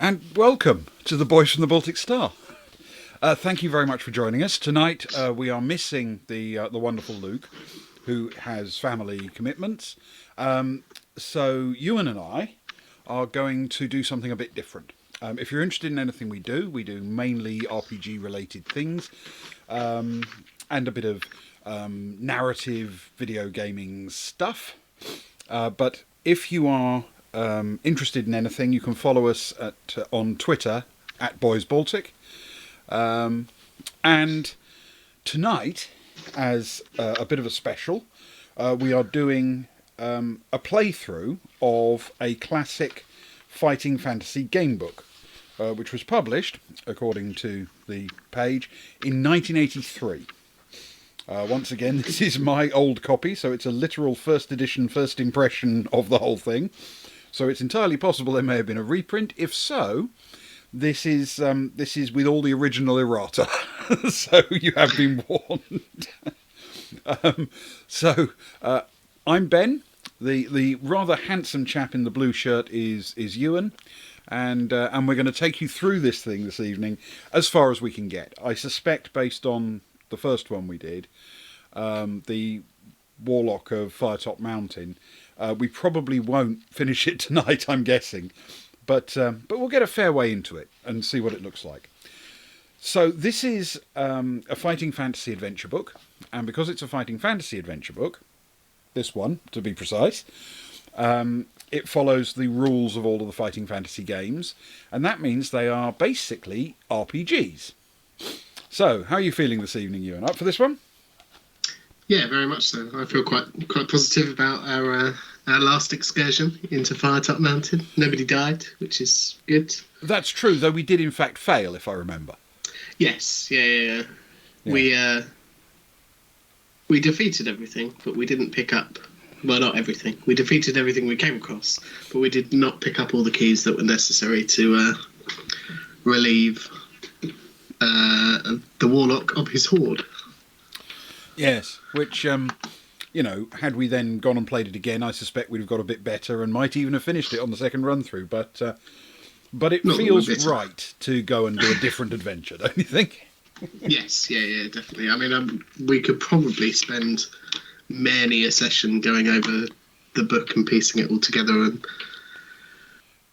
And welcome to the Boys from the Baltic Star. Thank you very much for joining us. Tonight we are missing the wonderful Luke, who has family commitments. So Ewan and I are going to do something a bit different. If you're interested in anything we do mainly RPG related things, and a bit of narrative video gaming stuff. But if you are interested in anything, you can follow us on Twitter at Boys Baltic. And tonight, as a bit of a special, we are doing a playthrough of a classic fighting fantasy game book, which was published, according to the page, in 1983. Once again, this is my old copy, so it's a literal first edition, first impression of the whole thing. So it's entirely possible there may have been a reprint. If so, this is with all the original errata. So you have been warned. I'm Ben. The rather handsome chap in the blue shirt is Ewan, and we're going to take you through this thing this evening as far as we can get. I suspect, based on the first one we did, the Warlock of Firetop Mountain, we probably won't finish it tonight, I'm guessing, but we'll get a fair way into it and see what it looks like. So this is a fighting fantasy adventure book, and because it's a fighting fantasy adventure book, this one to be precise, it follows the rules of all of the fighting fantasy games, and that means they are basically RPGs. So, how are you feeling this evening, Ewan? Up for this one? Yeah, very much so. I feel quite positive about our last excursion into Firetop Mountain. Nobody died, which is good. That's true, though we did in fact fail, if I remember. Yes, yeah. We defeated everything, but we didn't pick up. Well, not everything. We defeated everything we came across, but we did not pick up all the keys that were necessary to relieve the Warlock of his horde. Yes, which, had we then gone and played it again, I suspect we'd have got a bit better and might even have finished it on the second run through. But it feels right to go and do a different adventure, don't you think? Yes, yeah, definitely. I mean, we could probably spend many a session going over the book and piecing it all together and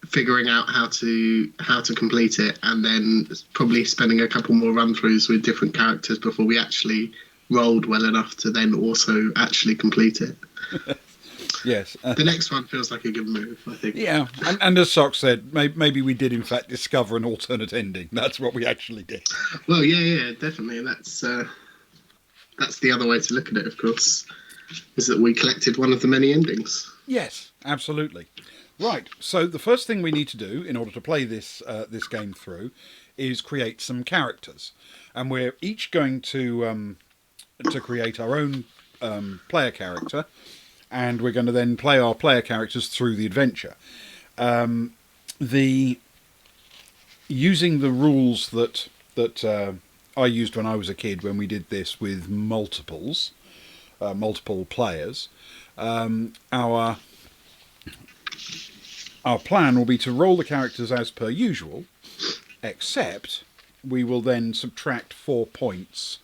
figuring out how to complete it, and then probably spending a couple more run-throughs with different characters before we actually rolled well enough to then also actually complete it. Yes. The next one feels like a good move, I think. Yeah, and as Sock said, maybe we did in fact discover an alternate ending. That's what we actually did. Well, yeah, definitely. That's the other way to look at it, of course, is that we collected one of the many endings. Yes, absolutely. Right, so the first thing we need to do in order to play this game through is create some characters. And we're each going to create our own player character, and we're going to then play our player characters through the adventure. Using the rules that I used when I was a kid when we did this with multiple players, our plan will be to roll the characters as per usual, except we will then subtract 4 points,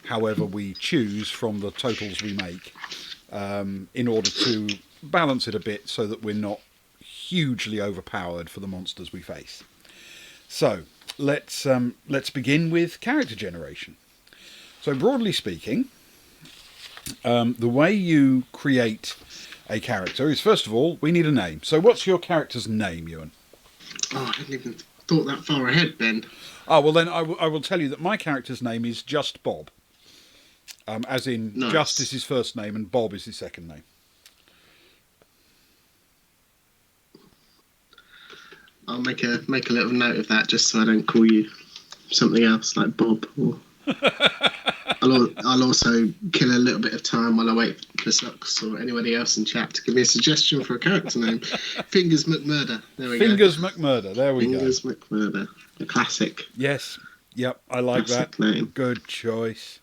however we choose, from the totals we make, in order to balance it a bit so that we're not hugely overpowered for the monsters we face. So let's begin with character generation. So broadly speaking, the way you create a character is, first of all, we need a name. So what's your character's name, Ewan? Oh, I hadn't even thought that far ahead, Ben. Oh, well then I will tell you that my character's name is Just Bob. As in, nice. Just is his first name and Bob is his second name. I'll make a little note of that just so I don't call you something else like Bob. Or I'll also kill a little bit of time while I wait for Socks or anybody else in chat to give me a suggestion for a character name. Fingers McMurder. There we go. Fingers McMurder. There we go. Fingers McMurder. The classic. Yes. Yep. I like classic that. Name. Good choice.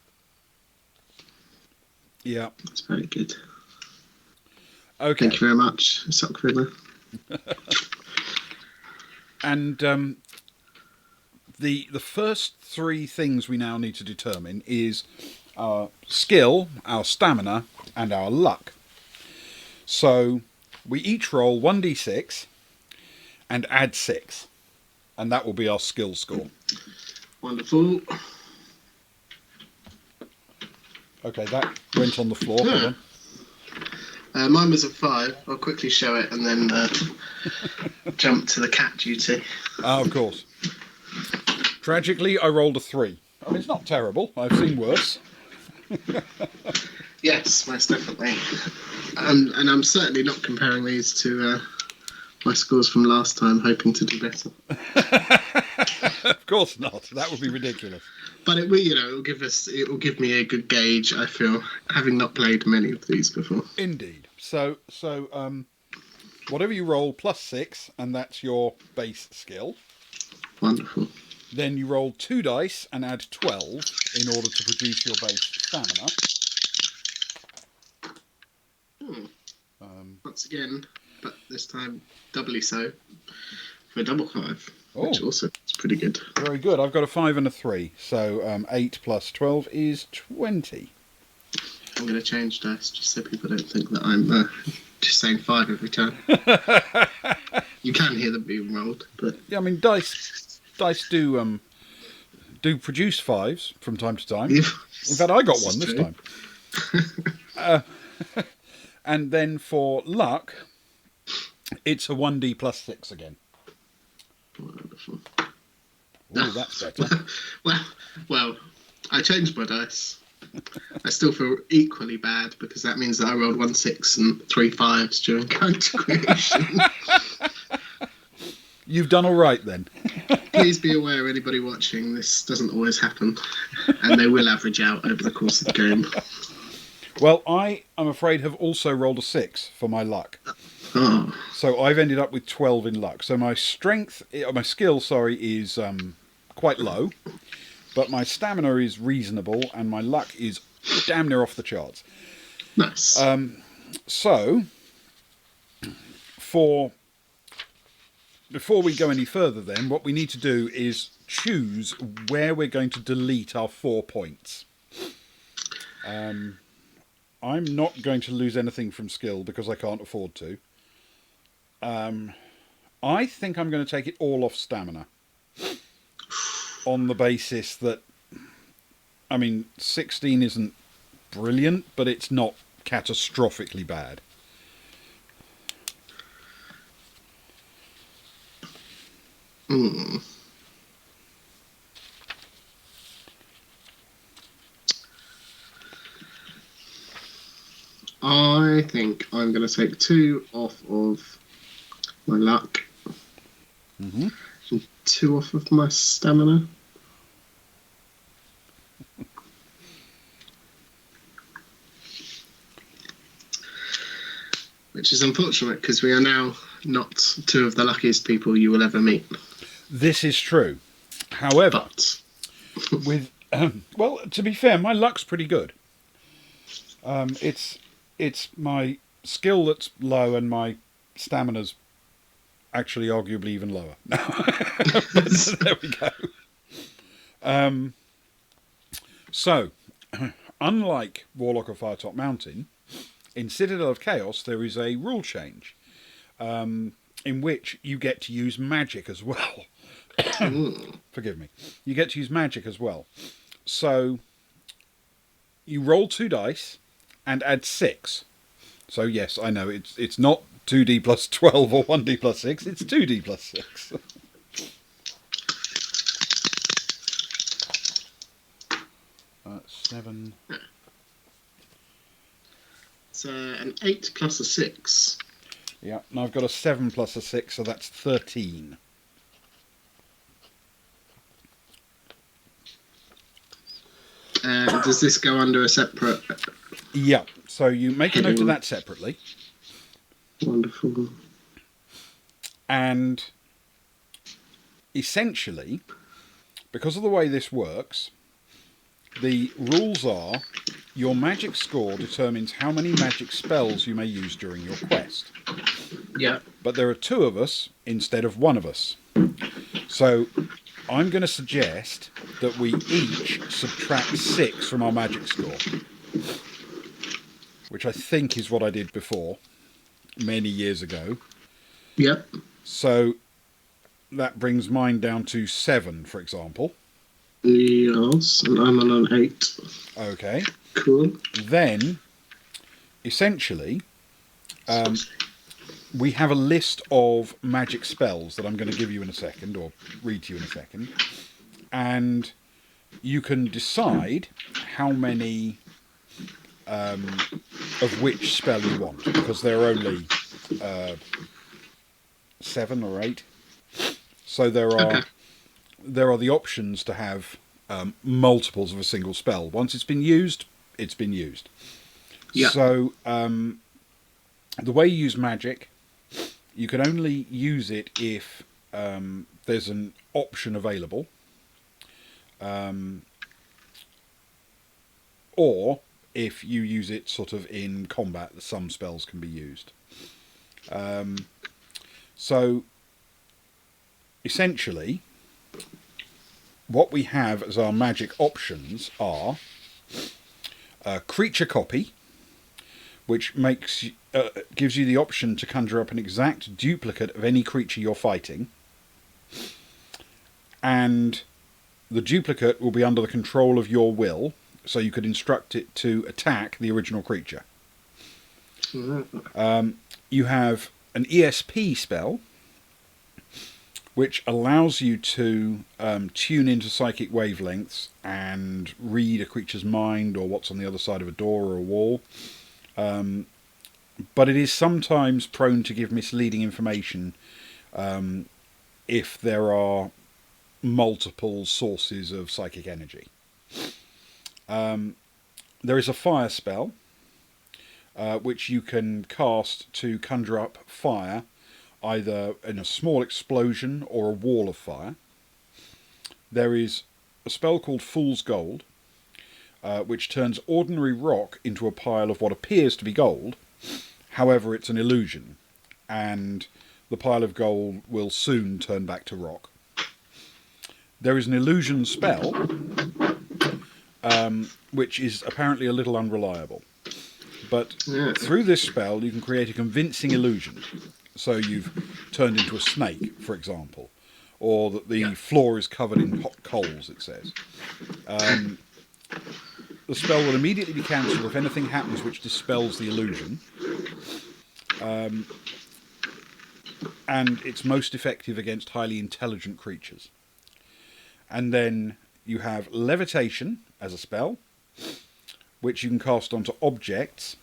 Yeah. That's very good. Okay. Thank you very much, Sock Fiddler. And the first three things we now need to determine is our skill, our stamina, and our luck. So we each roll 1d6 and add 6. And that will be our skill score. Wonderful. Okay, that went on the floor. Hold on. Mine was a 5. I'll quickly show it and then jump to the cat duty. Ah, of course. Tragically, I rolled a 3. I mean, it's not terrible. I've seen worse. Yes, most definitely. And I'm certainly not comparing these to my scores from last time, hoping to do better. Of course not. That would be ridiculous. But it will give me a good gauge, I feel, having not played many of these before. Indeed. So, whatever you roll plus 6, and that's your base skill. Wonderful. Then you roll 2 dice and add 12 in order to produce your base stamina. Once again, but this time doubly so, for a double 5, which also is pretty good. Very good. I've got a 5 and a 3, so 8 plus 12 is 20. I'm going to change dice just so people don't think that I'm just saying 5 every time. You can hear them being rolled, but yeah, I mean dice do produce 5s from time to time. In fact, I got one this time. And then for luck, it's a 1d plus 6 again. Wonderful. Ooh, that's better. Well, I changed my dice. I still feel equally bad because that means that I rolled 1 6 and 3 5s during character creation. You've done all right then. Please be aware, anybody watching, this doesn't always happen, and they will average out over the course of the game. Well, I, I'm afraid, have also rolled a 6 for my luck. Oh. So I've ended up with 12 in luck. So my skill, is quite low, but my stamina is reasonable, and my luck is damn near off the charts. Nice. So, before we go any further then, what we need to do is choose where we're going to delete our 4 points. I'm not going to lose anything from skill because I can't afford to. I think I'm going to take it all off stamina. On the basis that, 16 isn't brilliant, but it's not catastrophically bad. I think I'm going to take 2 off of my luck. Mm-hmm. And 2 off of my stamina. Which is unfortunate because we are now not 2 of the luckiest people you will ever meet. This is true. However, with well, to be fair, my luck's pretty good. It's my skill that's low, and my stamina's actually arguably even lower. There we go. So, unlike Warlock of Firetop Mountain, in Citadel of Chaos there is a rule change in which you get to use magic as well. Forgive me. You get to use magic as well. So, you roll 2 dice and add 6. So yes, I know it's not 2d plus 12 or 1d plus 6. It's 2d plus 6. Seven. It's an 8 plus a 6. Yeah, and I've got a 7 plus a 6, so that's 13. Does this go under a separate... Yeah, so you make a note of that separately. Wonderful. And essentially, because of the way this works, the rules are your magic score determines how many magic spells you may use during your quest. Yeah. But there are 2 of us instead of 1 of us. So I'm going to suggest that we each subtract 6 from our magic score, which I think is what I did before, many years ago. Yep. So that brings mine down to 7, for example. Yes, and I'm on an 8. Okay. Cool. Then, essentially, we have a list of magic spells that I'm going to give you in a second, or read to you in a second. And you can decide how many of which spell you want, because there are only 7 or 8. So Okay. there are the options to have multiples of a single spell. Once it's been used, it's been used. Yeah. So the way you use magic, you can only use it if there's an option available, or if you use it sort of in combat, some spells can be used. So essentially, what we have as our magic options are creature copy, which gives you the option to conjure up an exact duplicate of any creature you're fighting, and the duplicate will be under the control of your will, so you could instruct it to attack the original creature. You have an ESP spell, which allows you to tune into psychic wavelengths and read a creature's mind or what's on the other side of a door or a wall. But it is sometimes prone to give misleading information if there are multiple sources of psychic energy. There is a fire spell, which you can cast to conjure up fire, either in a small explosion or a wall of fire. There is a spell called Fool's Gold, which turns ordinary rock into a pile of what appears to be gold. However, it's an illusion, and the pile of gold will soon turn back to rock. There is an illusion spell, which is apparently a little unreliable. But through this spell, you can create a convincing illusion. So you've turned into a snake, for example, or that the floor is covered in hot coals, it says. The spell will immediately be cancelled if anything happens which dispels the illusion. And it's most effective against highly intelligent creatures. And then you have levitation as a spell, which you can cast onto objects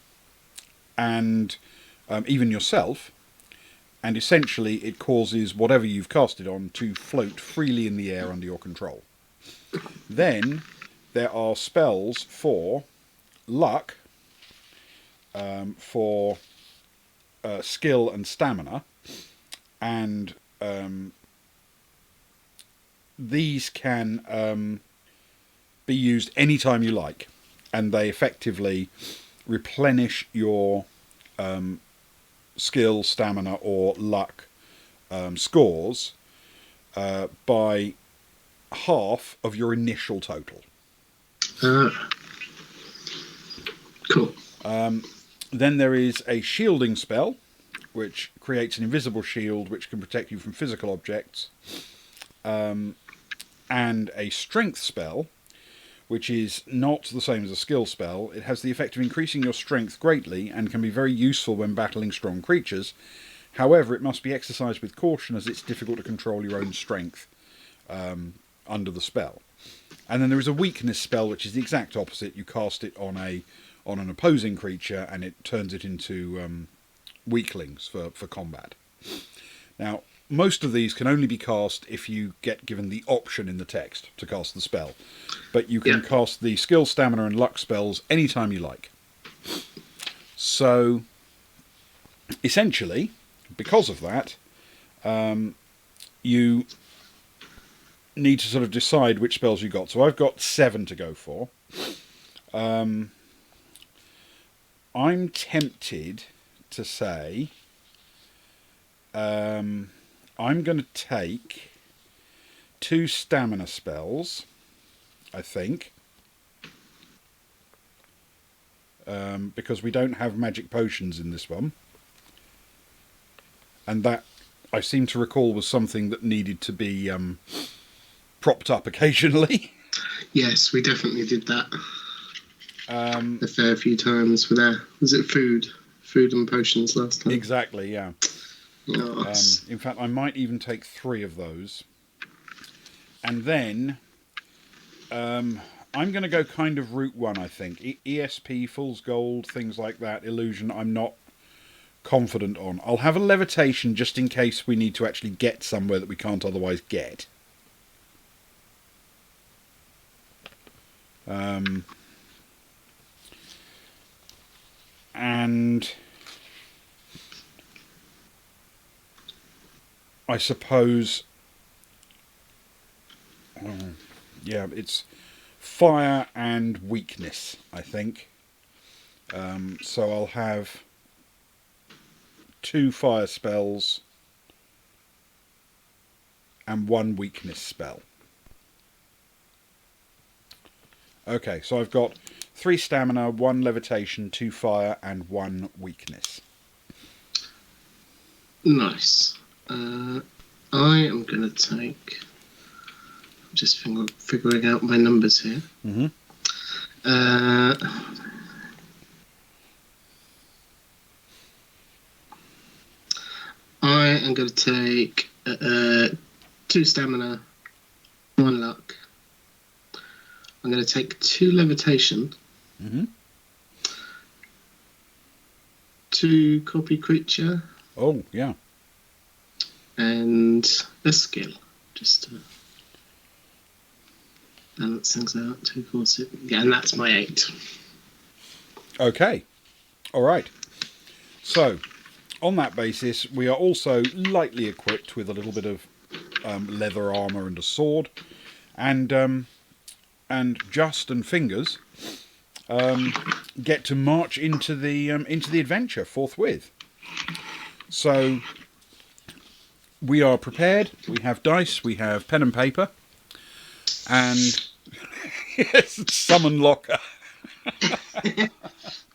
and even yourself. And essentially it causes whatever you've cast it on to float freely in the air under your control. Then there are spells for luck, for skill and stamina, and these can be used anytime you like, and they effectively replenish your skill, stamina, or luck scores by half of your initial total. Cool. Then there is a shielding spell, which creates an invisible shield which can protect you from physical objects, and a strength spell, which is not the same as a skill spell. It has the effect of increasing your strength greatly and can be very useful when battling strong creatures. However, it must be exercised with caution, as it's difficult to control your own strength under the spell. And then there is a weakness spell, which is the exact opposite. You cast it on an opposing creature and it turns it into weaklings for combat. Now, most of these can only be cast if you get given the option in the text to cast the spell. But you can cast the skill, stamina, and luck spells anytime you like. So, essentially, because of that, you need to sort of decide which spells you got. So I've got 7 to go for. I'm tempted to say I'm going to take 2 stamina spells, I think. Because we don't have magic potions in this one. And that, I seem to recall, was something that needed to be propped up occasionally. Yes, we definitely did that a fair few times with our... Was it food and potions last time? Exactly, yeah. Yes. In fact, I might even take 3 of those. And then I'm going to go kind of route 1, I think. ESP, Fool's Gold, things like that. Illusion, I'm not confident on. I'll have a levitation just in case we need to actually get somewhere that we can't otherwise get. And I suppose, yeah, it's fire and weakness, I think. So I'll have 2 fire spells and 1 weakness spell. Okay, so I've got 3 stamina, 1 levitation, 2 fire, and 1 weakness. Nice. I am going to take... I'm just figuring out my numbers here. Mm-hmm. I am going to take 2 stamina, 1 luck. I'm going to take 2 levitation. Mm-hmm. 2 copy creature. Oh, yeah. And a skill. Just to balance things out. 2, 4, 6. Yeah, and that's my 8. Okay. All right. So, on that basis, we are also lightly equipped with a little bit of leather armour and a sword. And Just and Fingers get to march into the adventure forthwith. So we are prepared. We have dice. We have pen and paper, and yes, summon locker.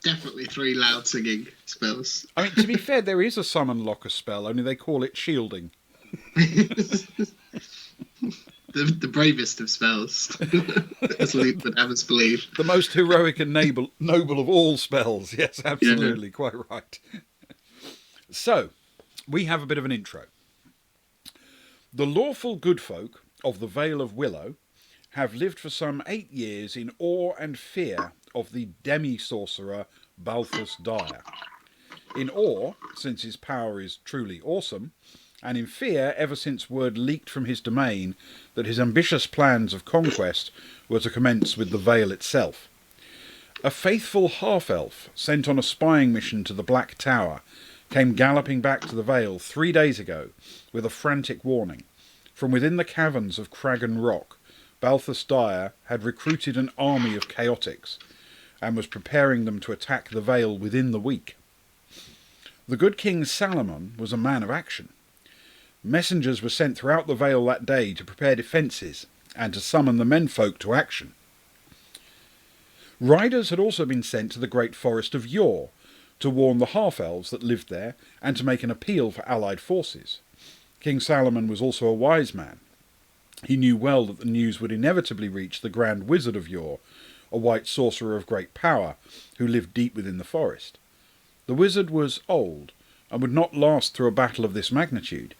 Definitely 3 loud singing spells. I mean, to be fair, there is a summon locker spell. Only they call it shielding. The bravest of spells, as Luke would have us believe. The most heroic and noble of all spells. Yes, absolutely, yeah. Quite right. So, we have a bit of an intro. The lawful good folk of the Vale of Willow have lived for some 8 years in awe and fear of the demi-sorcerer Balthus Dire. In awe, since his power is truly awesome, and in fear ever since word leaked from his domain that his ambitious plans of conquest were to commence with the Vale itself. A faithful half-elf sent on a spying mission to the Black Tower came galloping back to the Vale 3 days ago with a frantic warning. From within the caverns of Cragen Rock, Balthus Dire had recruited an army of chaotics and was preparing them to attack the Vale within the week. The good King Salomon was a man of action. Messengers were sent throughout the Vale that day to prepare defences and to summon the menfolk to action. Riders had also been sent to the great forest of Yor to warn the half-elves that lived there and to make an appeal for allied forces. King Salomon was also a wise man. He knew well that the news would inevitably reach the Grand Wizard of Yor, a white sorcerer of great power who lived deep within the forest. The wizard was old and would not last through a battle of this magnitude,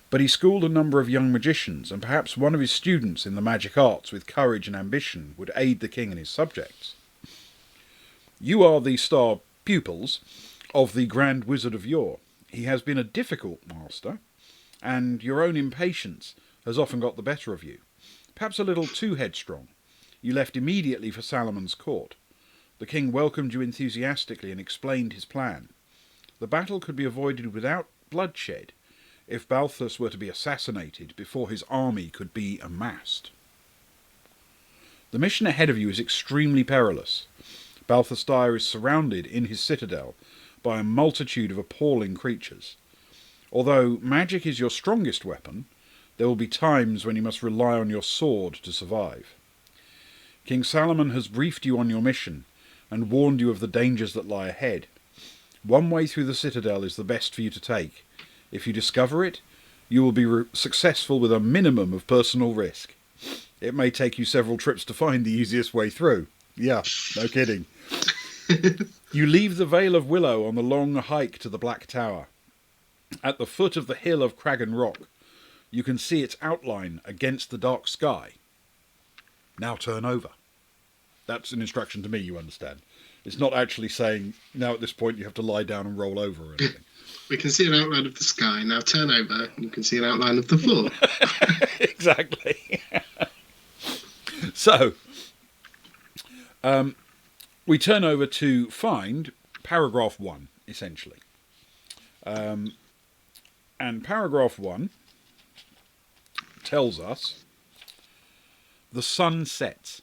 but he schooled a number of young magicians, and perhaps one of his students in the magic arts with courage and ambition would aid the king and his subjects. You are the star pupils of the Grand Wizard of Yor. He has been a difficult master, and your own impatience has often got the better of you. Perhaps a little too headstrong. You left immediately for Salomon's court. The king welcomed you enthusiastically and explained his plan. The battle could be avoided without bloodshed if Balthus were to be assassinated before his army could be amassed. The mission ahead of you is extremely perilous. Balthus Dire is surrounded in his citadel by a multitude of appalling creatures. Although magic is your strongest weapon, There will be times when you must rely on your sword to survive. King Salomon has briefed you on your mission and warned you of the dangers that lie ahead. One way through the Citadel is the best for you to take. If you discover it, you will be successful with a minimum of personal risk. It may take you several trips to find the easiest way through. Yeah, no kidding. You leave the Vale of Willow on the long hike to the Black Tower. At the foot of the hill of Cragon Rock, you can see its outline against the dark sky. Now turn over. That's an instruction to me, you understand. It's not actually saying, now at this point you have to lie down and roll over or anything. We can see an outline of the sky. Now turn over and you can see an outline of the floor. Exactly. So, we turn over to find paragraph 1, essentially. And paragraph 1 tells us the sun sets.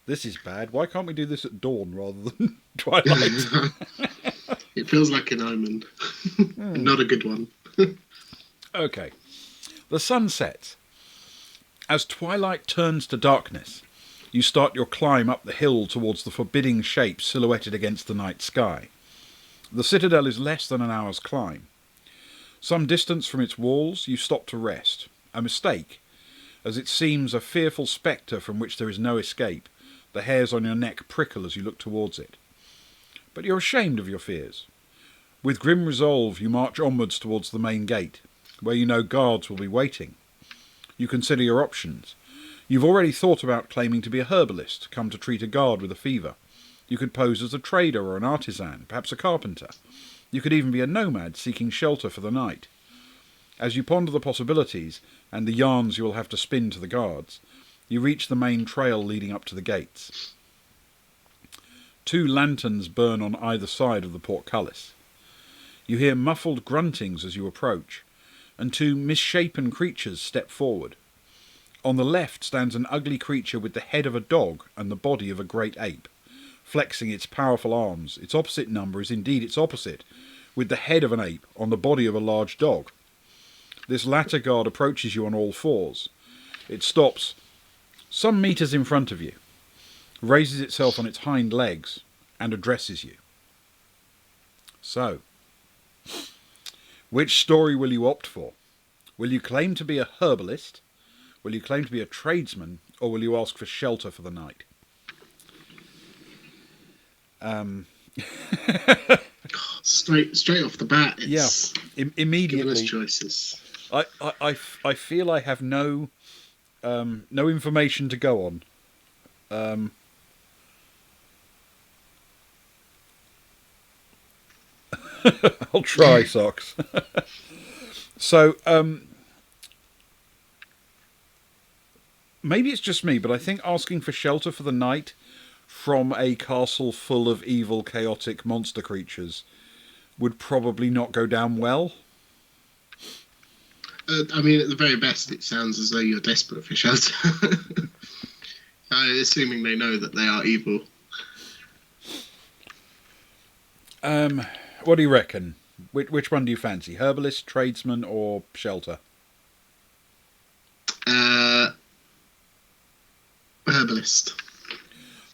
This is bad. Why can't we do this at dawn rather than twilight? It feels like an omen. Not a good one. Okay. The sun sets. As twilight turns to darkness, you start your climb up the hill towards the forbidding shape silhouetted against the night sky. The citadel is less than an hour's climb. Some distance from its walls, you stop to rest. A mistake, as it seems a fearful spectre from which there is no escape. The hairs on your neck prickle as you look towards it. But you're ashamed of your fears. With grim resolve, you march onwards towards the main gate, where you know guards will be waiting. You consider your options. You've already thought about claiming to be a herbalist, come to treat a guard with a fever. You could pose as a trader or an artisan, perhaps a carpenter. You could even be a nomad seeking shelter for the night. As you ponder the possibilities and the yarns you will have to spin to the guards, you reach the main trail leading up to the gates. 2 lanterns burn on either side of the portcullis. You hear muffled gruntings as you approach, and 2 misshapen creatures step forward. On the left stands an ugly creature with the head of a dog and the body of a great ape, flexing its powerful arms. Its opposite number is indeed its opposite, with the head of an ape on the body of a large dog. This latter guard approaches you on all fours. It stops some meters in front of you, raises itself on its hind legs, and addresses you. So, which story will you opt for? Will you claim to be a herbalist? Will you claim to be a tradesman? Or will you ask for shelter for the night? Straight off the bat, it's immediately giving us choices. I feel I have no information to go on. I'll try, Socks. So, maybe it's just me, but I think asking for shelter for the night from a castle full of evil, chaotic monster creatures would probably not go down well. I mean, at the very best, it sounds as though you're desperate for shelter. Assuming they know that they are evil. What do you reckon? Which one do you fancy? Herbalist, tradesman, or shelter? Herbalist.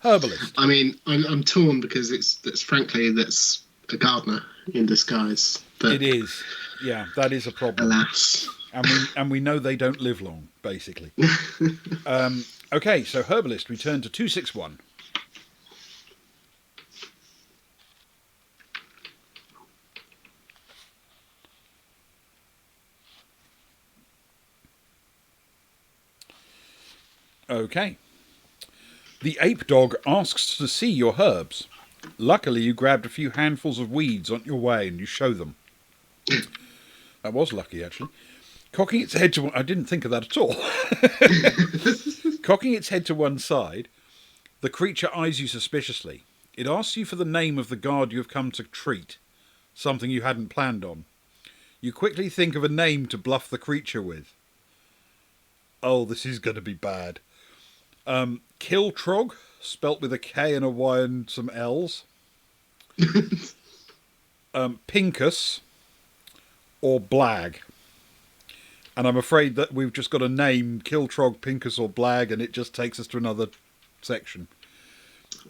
Herbalist. I mean, I'm torn because that's a gardener in disguise. But it is. Yeah, that is a problem. Alas. And we know they don't live long, basically. Okay, so herbalist, we turn to 261. Okay. The ape dog asks to see your herbs. Luckily, you grabbed a few handfuls of weeds on your way and you show them. That was lucky, actually. Cocking its head to one... I didn't think of that at all. Cocking its head to one side, the creature eyes you suspiciously. It asks you for the name of the guard you have come to treat, something you hadn't planned on. You quickly think of a name to bluff the creature with. Oh, this is going to be bad. Kiltrog, spelt with a K and a Y and some L's. Pincus, or Blag. And I'm afraid that we've just got to name Kiltrog, Pincus, or Blag, and it just takes us to another section.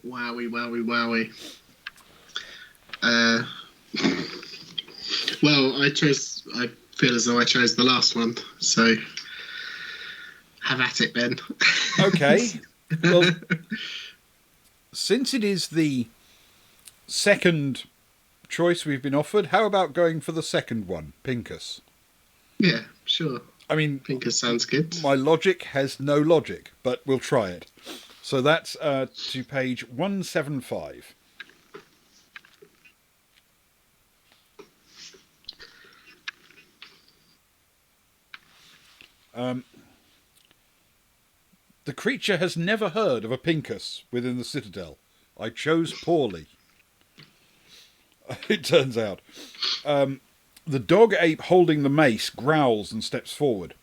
Wowie, wowie, wowie. Well, I feel as though I chose the last one, so have at it, Ben. Okay. Well, since it is the second choice we've been offered, how about going for the second one, Pincus? Yeah, sure. I mean, Pincus sounds good. My logic has no logic, but we'll try it. So that's to page 175. The creature has never heard of a Pincus within the Citadel. I chose poorly. It turns out. The dog ape holding the mace growls and steps forward.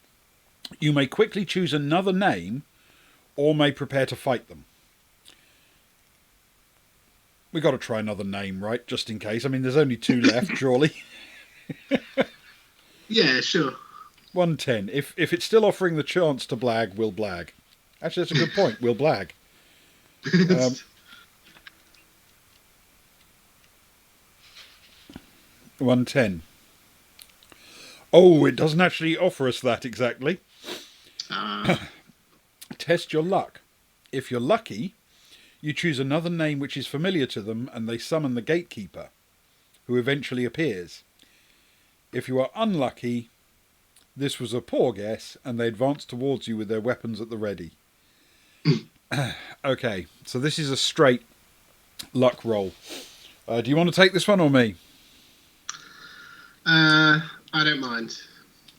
You may quickly choose another name, or may prepare to fight them. We got to try another name, right? Just in case. I mean, there's only 2 left, surely. Yeah, sure. 110. If it's still offering the chance to blag, we'll blag. Actually, that's a good point. We'll blag. 110. Oh, it doesn't actually offer us that exactly. Test your luck. If you're lucky, you choose another name which is familiar to them, and they summon the gatekeeper, who eventually appears. If you are unlucky, this was a poor guess, and they advance towards you with their weapons at the ready. Okay, so this is a straight luck roll. Do you want to take this one or me? I don't mind.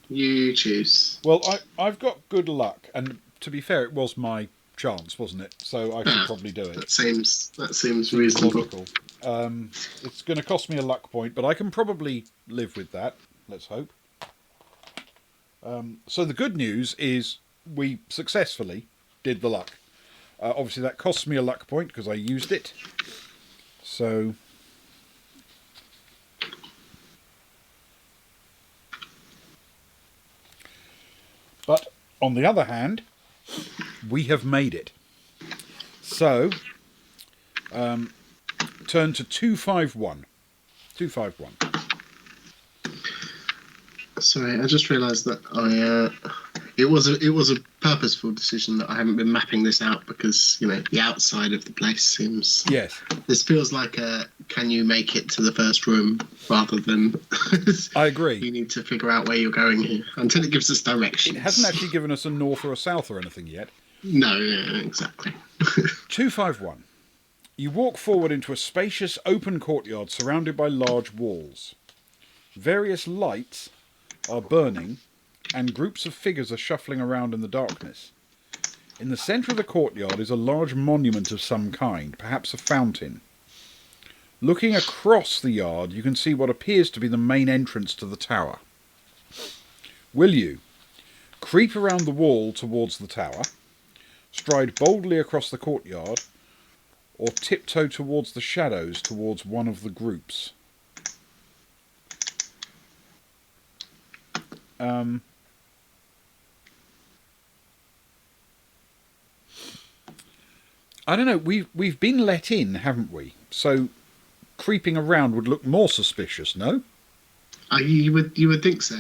You choose. Well, I've got good luck, and to be fair, it was my chance, wasn't it? So I should probably do it. That seems reasonable. Logical. It's going to cost me a luck point, but I can probably live with that. Let's hope. So the good news is we successfully did the luck. Obviously, that costs me a luck point because I used it. So... But, on the other hand, we have made it. So, turn to 251. 251. Sorry, I just realised that it was a purposeful decision that I haven't been mapping this out because, you know, the outside of the place seems... Yes. This feels like a can you make it to the first room rather than... I agree. You need to figure out where you're going here until it gives us directions. It hasn't actually given us a north or a south or anything yet. No, yeah, exactly. 251. You walk forward into a spacious open courtyard surrounded by large walls. Various lights are burning and groups of figures are shuffling around in the darkness. In the centre of the courtyard is a large monument of some kind, perhaps a fountain. Looking across the yard, you can see what appears to be the main entrance to the tower. Will you creep around the wall towards the tower, stride boldly across the courtyard, or tiptoe towards the shadows towards one of the groups? I don't know. We've been let in, haven't we? So creeping around would look more suspicious, no? You would think so.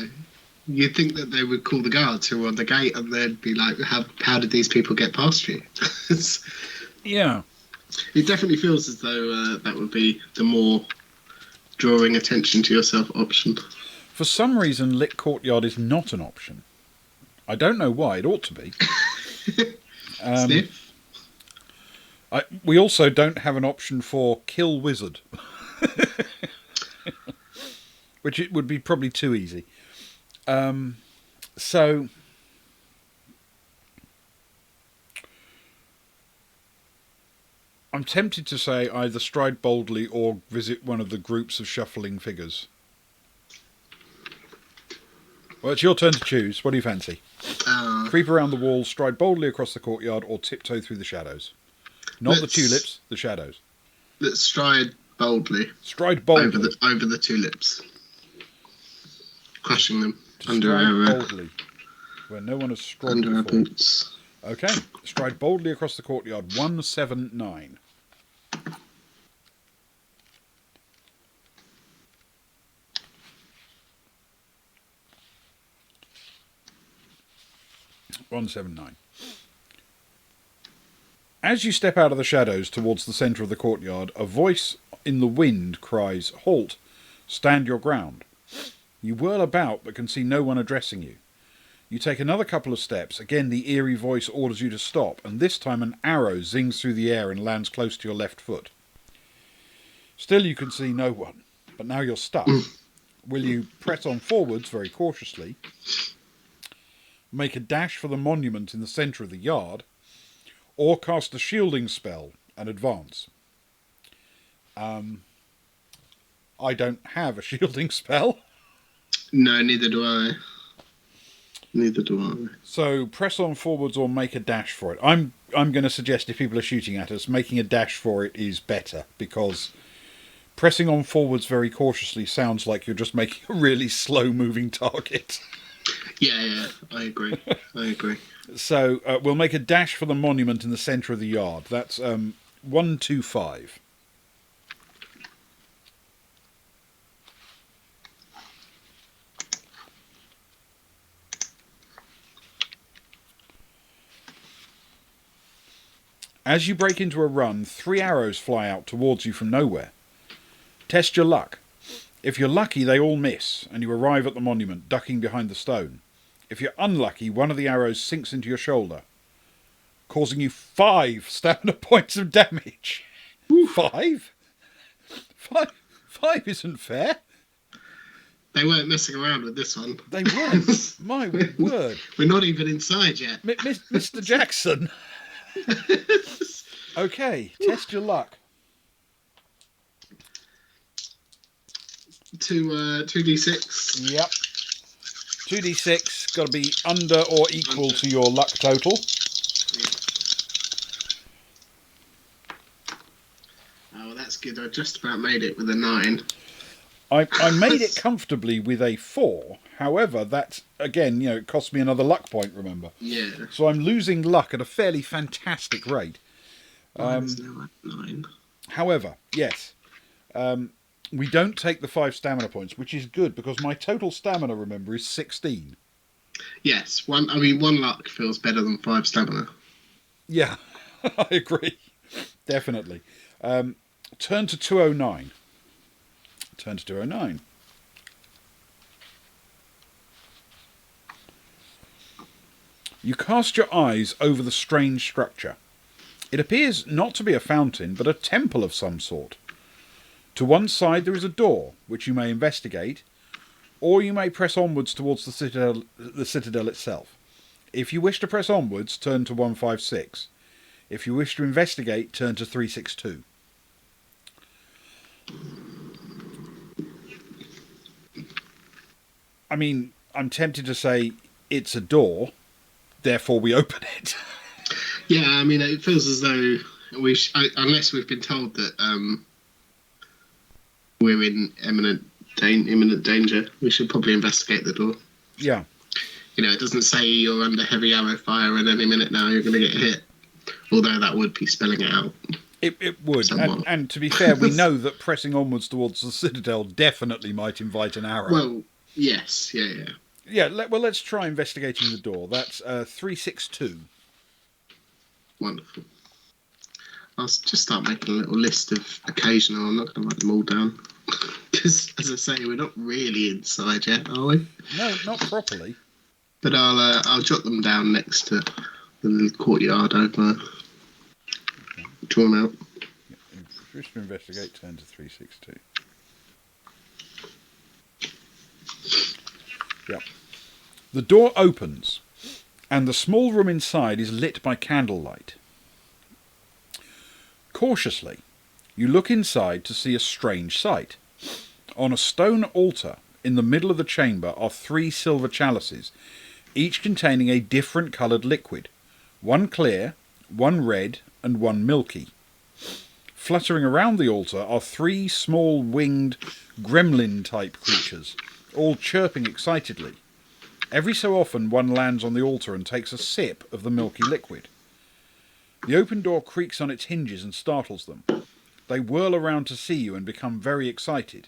You'd think that they would call the guards who were on the gate, and they'd be like, "How did these people get past you?" Yeah. It definitely feels as though that would be the more drawing attention to yourself option. For some reason, lit courtyard is not an option. I don't know why. It ought to be. Sniff? We also don't have an option for kill wizard. Which it would be probably too easy. So... I'm tempted to say either stride boldly or visit one of the groups of shuffling figures. Well, it's your turn to choose. What do you fancy? Creep around the wall, stride boldly across the courtyard, or tiptoe through the shadows. Not the tulips, the shadows. Let's stride boldly. Stride boldly. Over the tulips. Crushing them To under stride our... boldly. Where no one has strode Under our before. boots. Okay. Stride boldly across the courtyard. 179. As you step out of the shadows towards the centre of the courtyard, a voice in the wind cries, "Halt! Stand your ground." You whirl about but can see no one addressing you. You take another couple of steps. Again the eerie voice orders you to stop, and this time an arrow zings through the air and lands close to your left foot. Still you can see no one, but now you're stuck. Will you press on forwards very cautiously, make a dash for the monument in the centre of the yard, or cast a shielding spell and advance? I don't have a shielding spell. No, neither do I. Neither do I. So press on forwards or make a dash for it. I'm going to suggest if people are shooting at us, making a dash for it is better, because pressing on forwards very cautiously sounds like you're just making a really slow moving target. Yeah, I agree. So we'll make a dash for the monument in the centre of the yard. That's 125. As you break into a run, 3 arrows fly out towards you from nowhere. Test your luck. If you're lucky, they all miss, and you arrive at the monument, ducking behind the stone. If you're unlucky, one of the arrows sinks into your shoulder, causing you 5 stamina points of damage. 5? 5 isn't fair. They weren't messing around with this one. They weren't. My word. We're not even inside yet. Mr. Jackson. Okay, test your luck. 2d6. Yep. 2d6, got to be under or equal to your luck total. Oh, well, that's good. I just about made it with a 9. I made it comfortably with a 4. However, that's, again, it cost me another luck point, remember? Yeah. So I'm losing luck at a fairly fantastic rate. Mine's now at 9. However, yes, we don't take the 5 stamina points, which is good, because my total stamina, remember, is 16. Yes, one luck feels better than 5 stamina. Yeah, I agree. Definitely. Turn to 209. Turn to 209. You cast your eyes over the strange structure. It appears not to be a fountain, but a temple of some sort. To one side there is a door, which you may investigate, or you may press onwards towards the citadel itself. If you wish to press onwards, turn to 156. If you wish to investigate, turn to 362. I mean, I'm tempted to say it's a door, therefore we open it. Yeah, I mean, it feels as though unless we've been told that we're in imminent danger, we should probably investigate the door. Yeah. It doesn't say you're under heavy arrow fire and any minute now you're going to get hit. Although that would be spelling it out. It would. And to be fair, we know that pressing onwards towards the citadel definitely might invite an arrow. Well, yes, yeah. Yeah, let's try investigating the door. That's 362. Wonderful. I'll just start making a little list of occasional. I'm not going to write them all down. Because, as I say, we're not really inside yet, are we? No, not properly. But I'll jot them down next to the little courtyard over. Draw them out. If you wish to investigate, turn to 362. Yep. The door opens, and the small room inside is lit by candlelight. Cautiously, you look inside to see a strange sight. On a stone altar in the middle of the chamber are 3 silver chalices, each containing a different coloured liquid, one clear, one red, and one milky. Fluttering around the altar are 3 small winged gremlin-type creatures, all chirping excitedly. Every so often one lands on the altar and takes a sip of the milky liquid. The open door creaks on its hinges and startles them. They whirl around to see you and become very excited.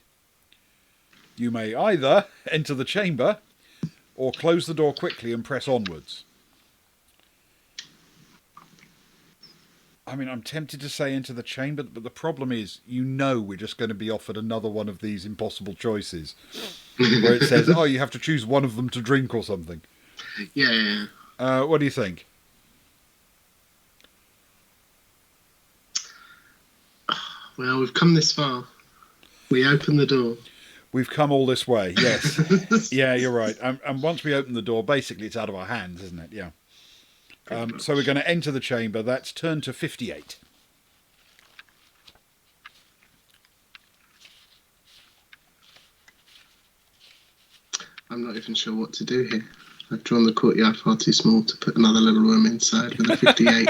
You may either enter the chamber or close the door quickly and press onwards. I mean, I'm tempted to say enter the chamber, but the problem is, we're just going to be offered another one of these impossible choices where it says, oh, you have to choose one of them to drink or something. Yeah. What do you think? Well, we've come this far. We open the door. We've come all this way, yes. Yeah, you're right. And once we open the door, basically it's out of our hands, isn't it? Yeah. So we're going to enter the chamber. That's turn to 58. I'm not even sure what to do here. I've drawn the courtyard far too small to put another little room inside with a 58.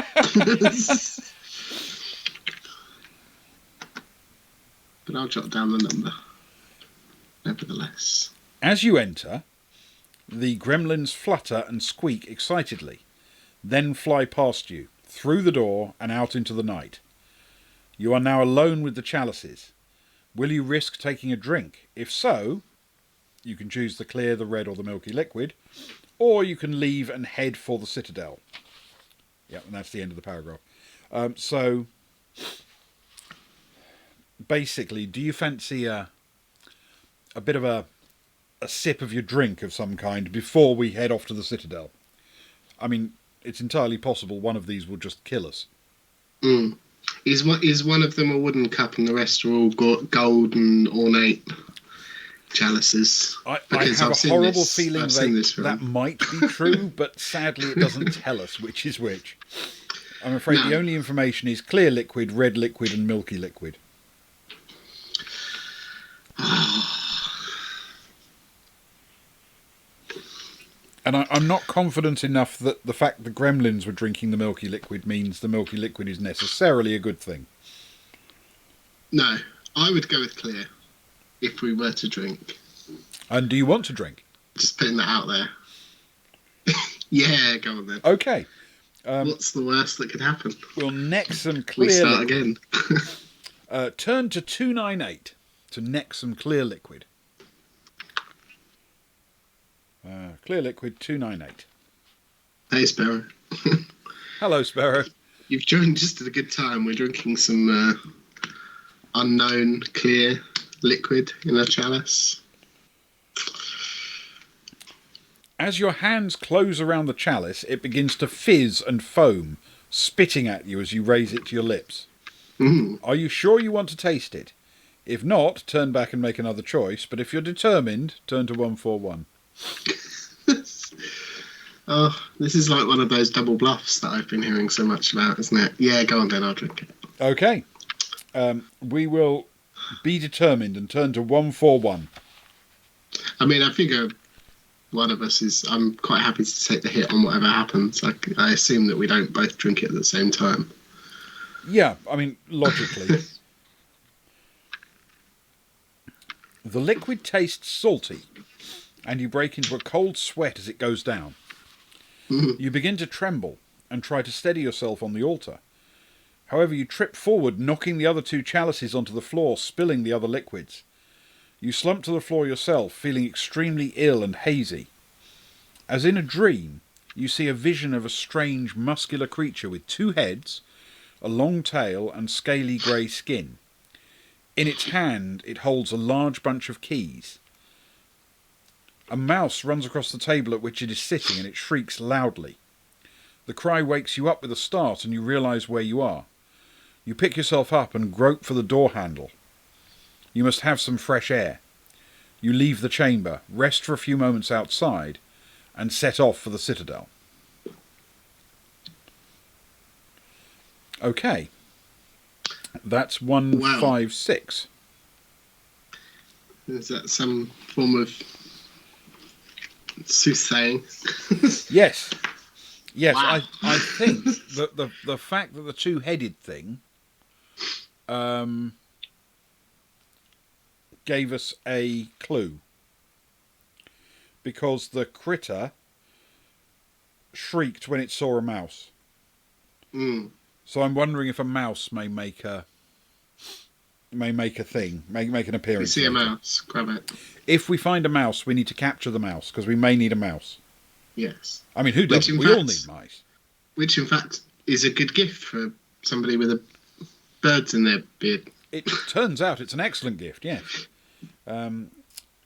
But I'll jot down the number, nevertheless. As you enter, the gremlins flutter and squeak excitedly, then fly past you, through the door and out into the night. You are now alone with the chalices. Will you risk taking a drink? If so, you can choose the clear, the red or the milky liquid, or you can leave and head for the Citadel. Yeah, and that's the end of the paragraph. So, basically, do you fancy a bit of a sip of your drink of some kind before we head off to the Citadel? I mean, it's entirely possible one of these will just kill us. Is one of them a wooden cup and the rest are all gold and ornate chalices? I have a horrible feeling that might be true, but sadly it doesn't tell us which is which. I'm afraid the only information is clear liquid, red liquid and milky liquid. And I'm not confident enough that the fact the gremlins were drinking the milky liquid means the milky liquid is necessarily a good thing. No, I would go with clear if we were to drink. And do you want to drink? Just putting that out there. Yeah, go on then. Okay. What's the worst that could happen? We'll neck some clear liquid. We start liquid. Again. Turn to 298 to neck some clear liquid. Clear liquid 298. Hey, Sparrow. Hello, Sparrow. You've joined just at a good time. We're drinking some unknown clear liquid in a chalice. As your hands close around the chalice, it begins to fizz and foam, spitting at you as you raise it to your lips. Are you sure you want to taste it? If not, turn back and make another choice, but if you're determined, turn to 141. Oh, this is like one of those double bluffs that I've been hearing so much about, isn't it? Yeah, go on then, I'll drink it. Okay. We will be determined and turn to 141. I mean, I figure one of us is... I'm quite happy to take the hit on whatever happens. I assume that we don't both drink it at the same time. Yeah, I mean, logically. The liquid tastes salty, and you break into a cold sweat as it goes down. You begin to tremble and try to steady yourself on the altar. However, you trip forward, knocking the other two chalices onto the floor, spilling the other liquids. You slump to the floor yourself, feeling extremely ill and hazy. As in a dream, you see a vision of a strange, muscular creature with two heads, a long tail and scaly grey skin. In its hand, it holds a large bunch of keys. A mouse runs across the table at which it is sitting and it shrieks loudly. The cry wakes you up with a start and you realise where you are. You pick yourself up and grope for the door handle. You must have some fresh air. You leave the chamber, rest for a few moments outside, and set off for the Citadel. Okay. That's 156. Is that some form of soothsaying? Yes. Yes, Wow. I think that the fact that the two-headed thing gave us a clue. because the critter shrieked when it saw a mouse. So I'm wondering if a mouse may make a thing, make an appearance. We see later. a mouse, grab it. If we find a mouse, we need to capture the mouse because we may need a mouse. Yes. I mean, who doesn't? We all need mice. Which, in fact, is a good gift for somebody with birds in their beard. It turns out it's an excellent gift. Yes.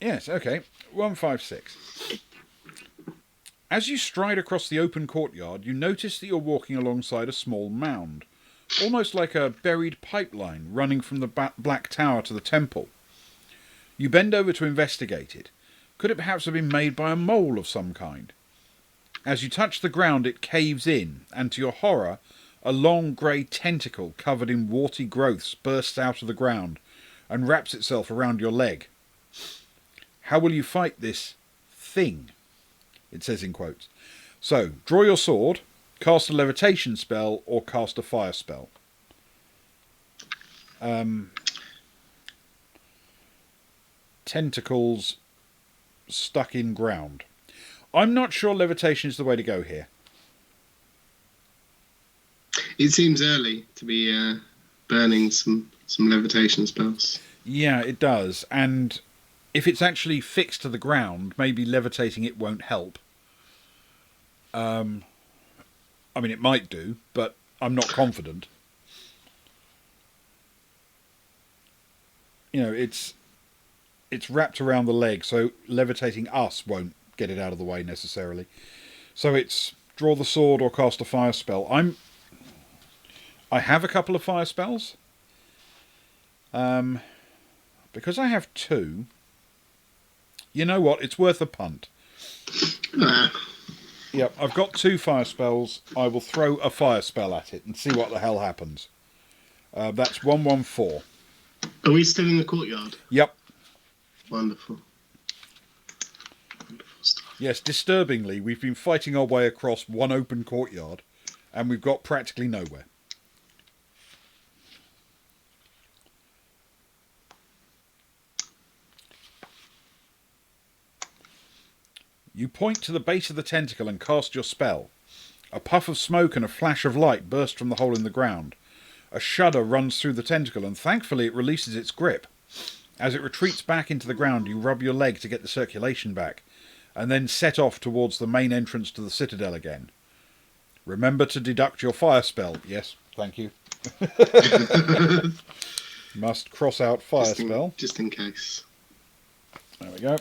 Yes. Okay. 156. As you stride across the open courtyard, you notice that you're walking alongside a small mound, almost like a buried pipeline running from the Black Tower to the temple. You bend over to investigate it. Could it perhaps have been made by a mole of some kind? As you touch the ground, it caves in, and to your horror, a long grey tentacle covered in warty growths bursts out of the ground and wraps itself around your leg. How will you fight this thing? It says in quotes. So, draw your sword, cast a levitation spell, or cast a fire spell. Tentacles stuck in ground. I'm not sure levitation is the way to go here. It seems early to be burning some levitation spells. Yeah, it does. And if it's actually fixed to the ground, maybe levitating it won't help. I mean, it might do, but I'm not confident. You know, it's wrapped around the leg, so levitating us won't get it out of the way necessarily. So it's draw the sword or cast a fire spell. I have a couple of fire spells. Because I have 2. You know what? It's worth a punt. Yep, I've got 2 fire spells. I will throw a fire spell at it and see what the hell happens. That's 114. Are we still in the courtyard? Yep. Wonderful. Wonderful stuff. Yes, disturbingly, we've been fighting our way across one open courtyard, and we've got practically nowhere. You point to the base of the tentacle and cast your spell. A puff of smoke and a flash of light burst from the hole in the ground. A shudder runs through the tentacle, and thankfully it releases its grip. As it retreats back into the ground, you rub your leg to get the circulation back, and then set off towards the main entrance to the Citadel again. Remember to deduct your fire spell. Yes, thank you. Must cross out fire spell. Just in case. There we go.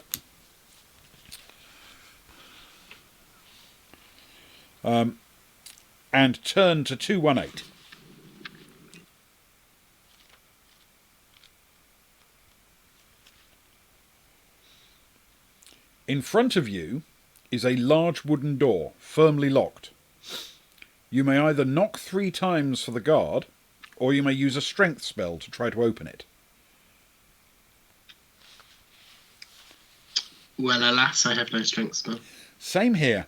And turn to 218. In front of you is a large wooden door, firmly locked. You may either knock 3 times for the guard, or you may use a strength spell to try to open it. Well, alas, I have no strength spell. Same here.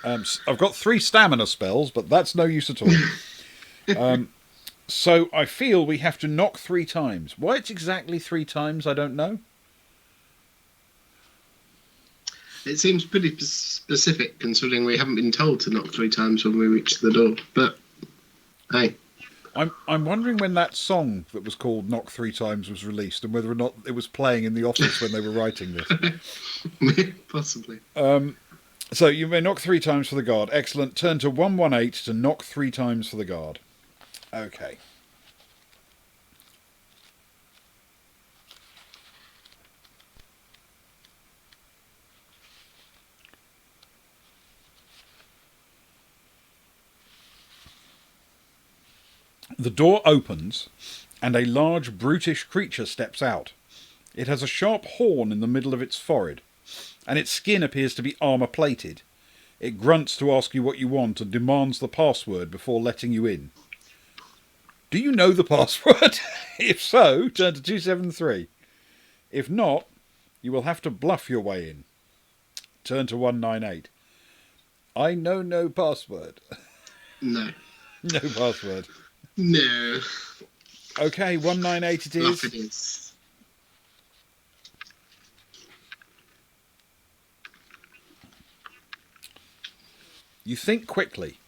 I've got 3 stamina spells, but that's no use at all. So I feel we have to knock 3 times. Why it's exactly 3 times, I don't know. It seems pretty specific, considering we haven't been told to knock 3 times when we reach the door. But, hey. I'm wondering when that song that was called Knock 3 Times was released, and whether or not it was playing in the office when they were writing this. Possibly. So you may knock 3 times for the guard. Excellent. Turn to 118 to knock 3 times for the guard. Okay. The door opens, and a large brutish creature steps out. It has a sharp horn in the middle of its forehead, and its skin appears to be armour-plated. It grunts to ask you what you want and demands the password before letting you in. Do you know the password? If so, turn to 273. If not, you will have to bluff your way in. Turn to 198. I know no password. No. No password. No. Okay, 198 it is. Bluff it is. You think quickly.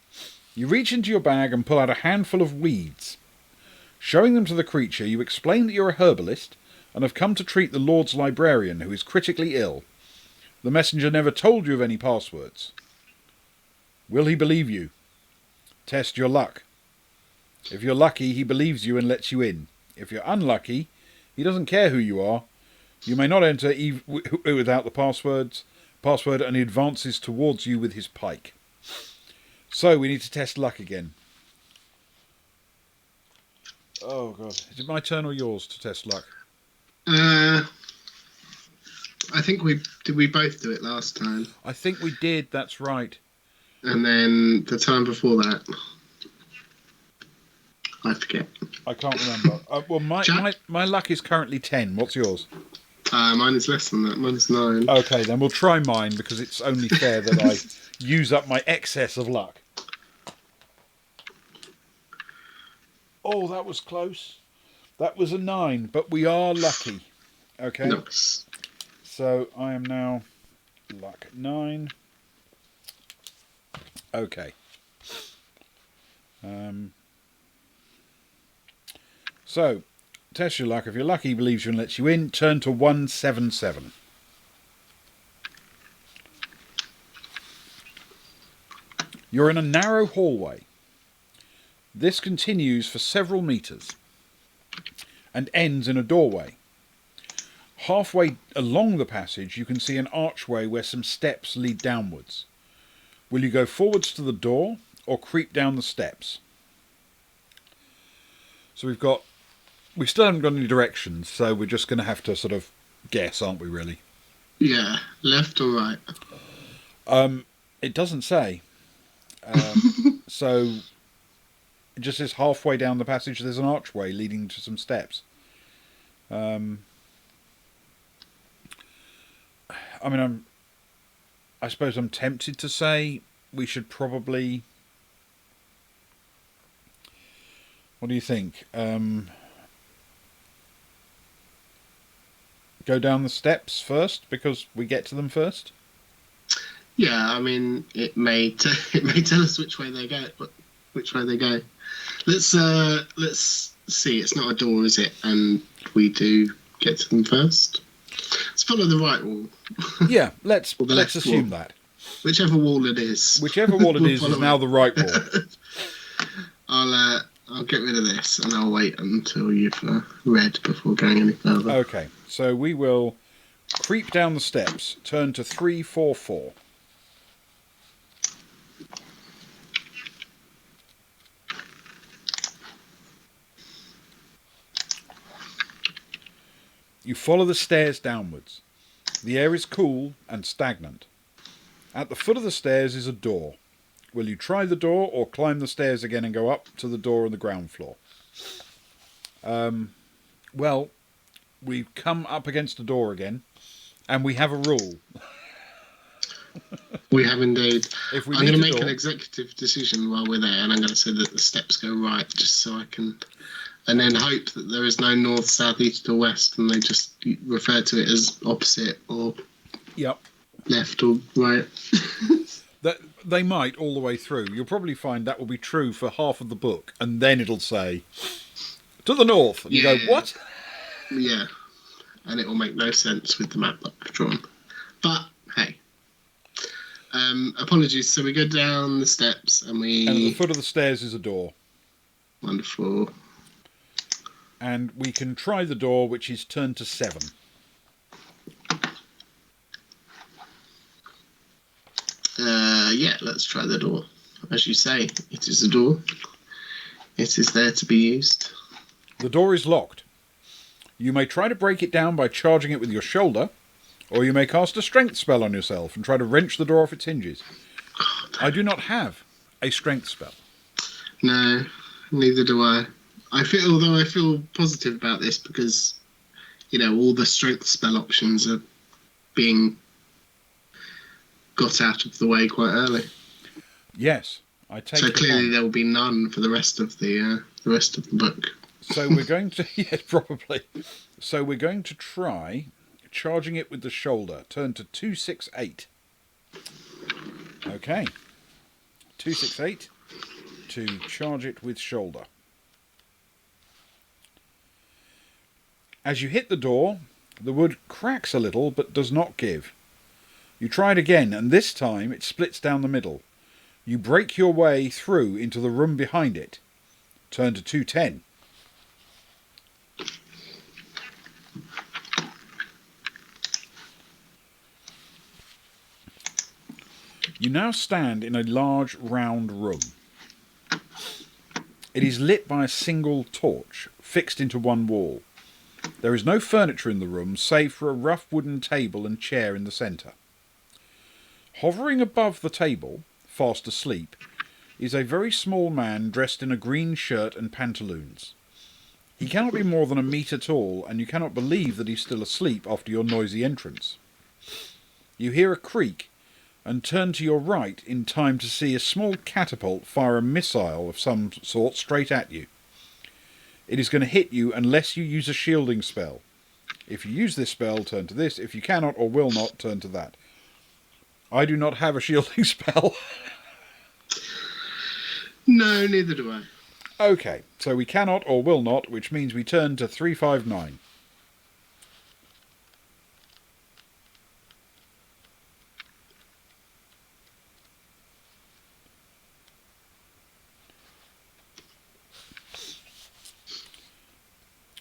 You reach into your bag and pull out a handful of weeds. Showing them to the creature, you explain that you're a herbalist and have come to treat the Lord's librarian, who is critically ill. The messenger never told you of any passwords. Will he believe you? Test your luck. If you're lucky, he believes you and lets you in. If you're unlucky, he doesn't care who you are. You may not enter without the password, and he advances towards you with his pike. So, we need to test luck again. Oh, God. Is it my turn or yours to test luck? I think we both do it last time. I think we did, that's right. And then the time before that, I forget. I can't remember. Well, my luck is currently 10. What's yours? Mine is less than that. Mine is 9. Okay, then we'll try mine, because it's only fair that I use up my excess of luck. Oh, that was close. That was a 9, but we are lucky. Okay. Nice. So I am now luck 9. Okay. So, test your luck. If you're lucky, he believes you and lets you in. Turn to 177. You're in a narrow hallway. This continues for several meters and ends in a doorway. Halfway along the passage, you can see an archway where some steps lead downwards. Will you go forwards to the door or creep down the steps? So we still haven't got any directions, so we're just going to have to sort of guess, aren't we, really? Yeah, left or right? It doesn't say. So it just says halfway down the passage there's an archway leading to some steps. I suppose I'm tempted to say we should probably... What do you think? Go down the steps first because we get to them first? Yeah, I mean, it may tell us which way they go. Let's see. It's not a door, is it? And we do get to them first. Let's follow the right wall. Yeah, let's assume that. Whichever wall it is. Whichever wall it is now the right wall. I'll get rid of this and I'll wait until you've read before going any further. Okay, so we will creep down the steps. Turn to 344. You follow the stairs downwards. The air is cool and stagnant. At the foot of the stairs is a door. Will you try the door or climb the stairs again and go up to the door on the ground floor? Well, we've come up against a door again, and we have a rule. We have indeed. I'm going to make an executive decision while we're there, and I'm going to say that the steps go right, just so I can... And then hope that there is no north, south, east or west, and they just refer to it as opposite or left or right. That they might all the way through. You'll probably find that will be true for half of the book, and then it'll say, to the north. And you go, what? Yeah. And it will make no sense with the map that I've drawn. But, hey. Apologies. So we go down the steps and we... And at the foot of the stairs is a door. Wonderful. And we can try the door, which is turned to 7. Yeah, let's try the door. As you say, it is a door. It is there to be used. The door is locked. You may try to break it down by charging it with your shoulder, or you may cast a strength spell on yourself and try to wrench the door off its hinges. God. I do not have a strength spell. No, neither do I. I feel positive about this because, all the strength spell options are being got out of the way quite early. Yes, I take. So clearly there will be none for the rest of the book. So we're going to yes, probably. So we're going to try charging it with the shoulder. Turn to 268. Okay. Yeah, let's try the door. As you say, it is a door. It is there to be used. The door is locked. You may try to break it down by charging it with your shoulder, or you may cast a strength spell on yourself and try to wrench the door off its hinges. I do not have a strength spell. So clearly there will be none for the rest of the book. 268 to charge it with shoulder. As you hit the door, the wood cracks a little but does not give. You try it again, and this time it splits down the middle. You break your way through into the room behind it. Turn to 210. You now stand in a large round room. It is lit by a single torch, fixed into one wall. There is no furniture in the room, save for a rough wooden table and chair in the centre. Hovering above the table, fast asleep, is a very small man dressed in a green shirt and pantaloons. He cannot be more than a metre tall, and you cannot believe that he's still asleep after your noisy entrance. You hear a creak, and turn to your right in time to see a small catapult fire a missile of some sort straight at you. It is going to hit you unless you use a shielding spell. If you use this spell, turn to this. If you cannot or will not, turn to that. I do not have a shielding spell. No, neither do I. Okay, so we cannot or will not, which means we turn to 359.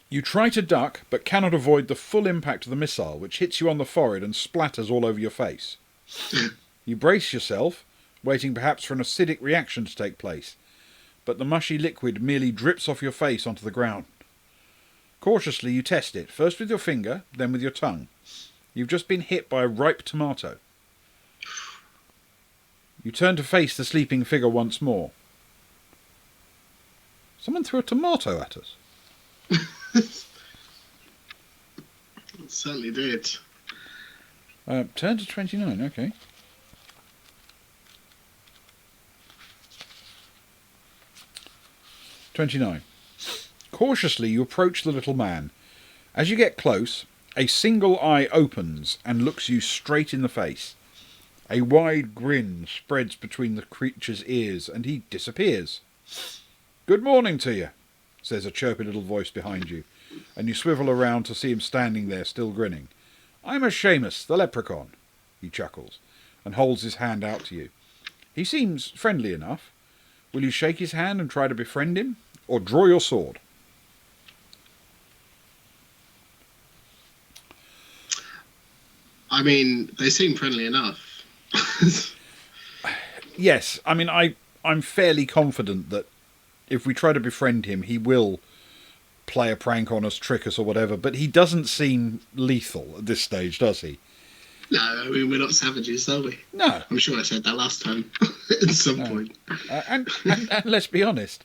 You try to duck, but cannot avoid the full impact of the missile, which hits you on the forehead and splatters all over your face. You brace yourself, waiting perhaps for an acidic reaction to take place, but the mushy liquid merely drips off your face onto the ground. Cautiously you test it, first with your finger, then with your tongue. You've just been hit by a ripe tomato. You turn to face the sleeping figure once more. Someone threw a tomato at us. It certainly did. Turn to 29, okay. "29. Cautiously you approach the little man. As you get close, a single eye opens and looks you straight in the face. A wide grin spreads between the creature's ears, and he disappears. "Good morning to you," says a chirpy little voice behind you, and you swivel around to see him standing there, still grinning. "I'm a Seamus, the leprechaun," he chuckles, and holds his hand out to you. He seems friendly enough. Will you shake his hand and try to befriend him, or draw your sword? I mean, they seem friendly enough. Yes, I mean, I'm fairly confident that if we try to befriend him, he will play a prank on us, trick us or whatever, but he doesn't seem lethal at this stage, does he? No, I mean, we're not savages, are we? No. I'm sure I said that last time at some point. And let's be honest,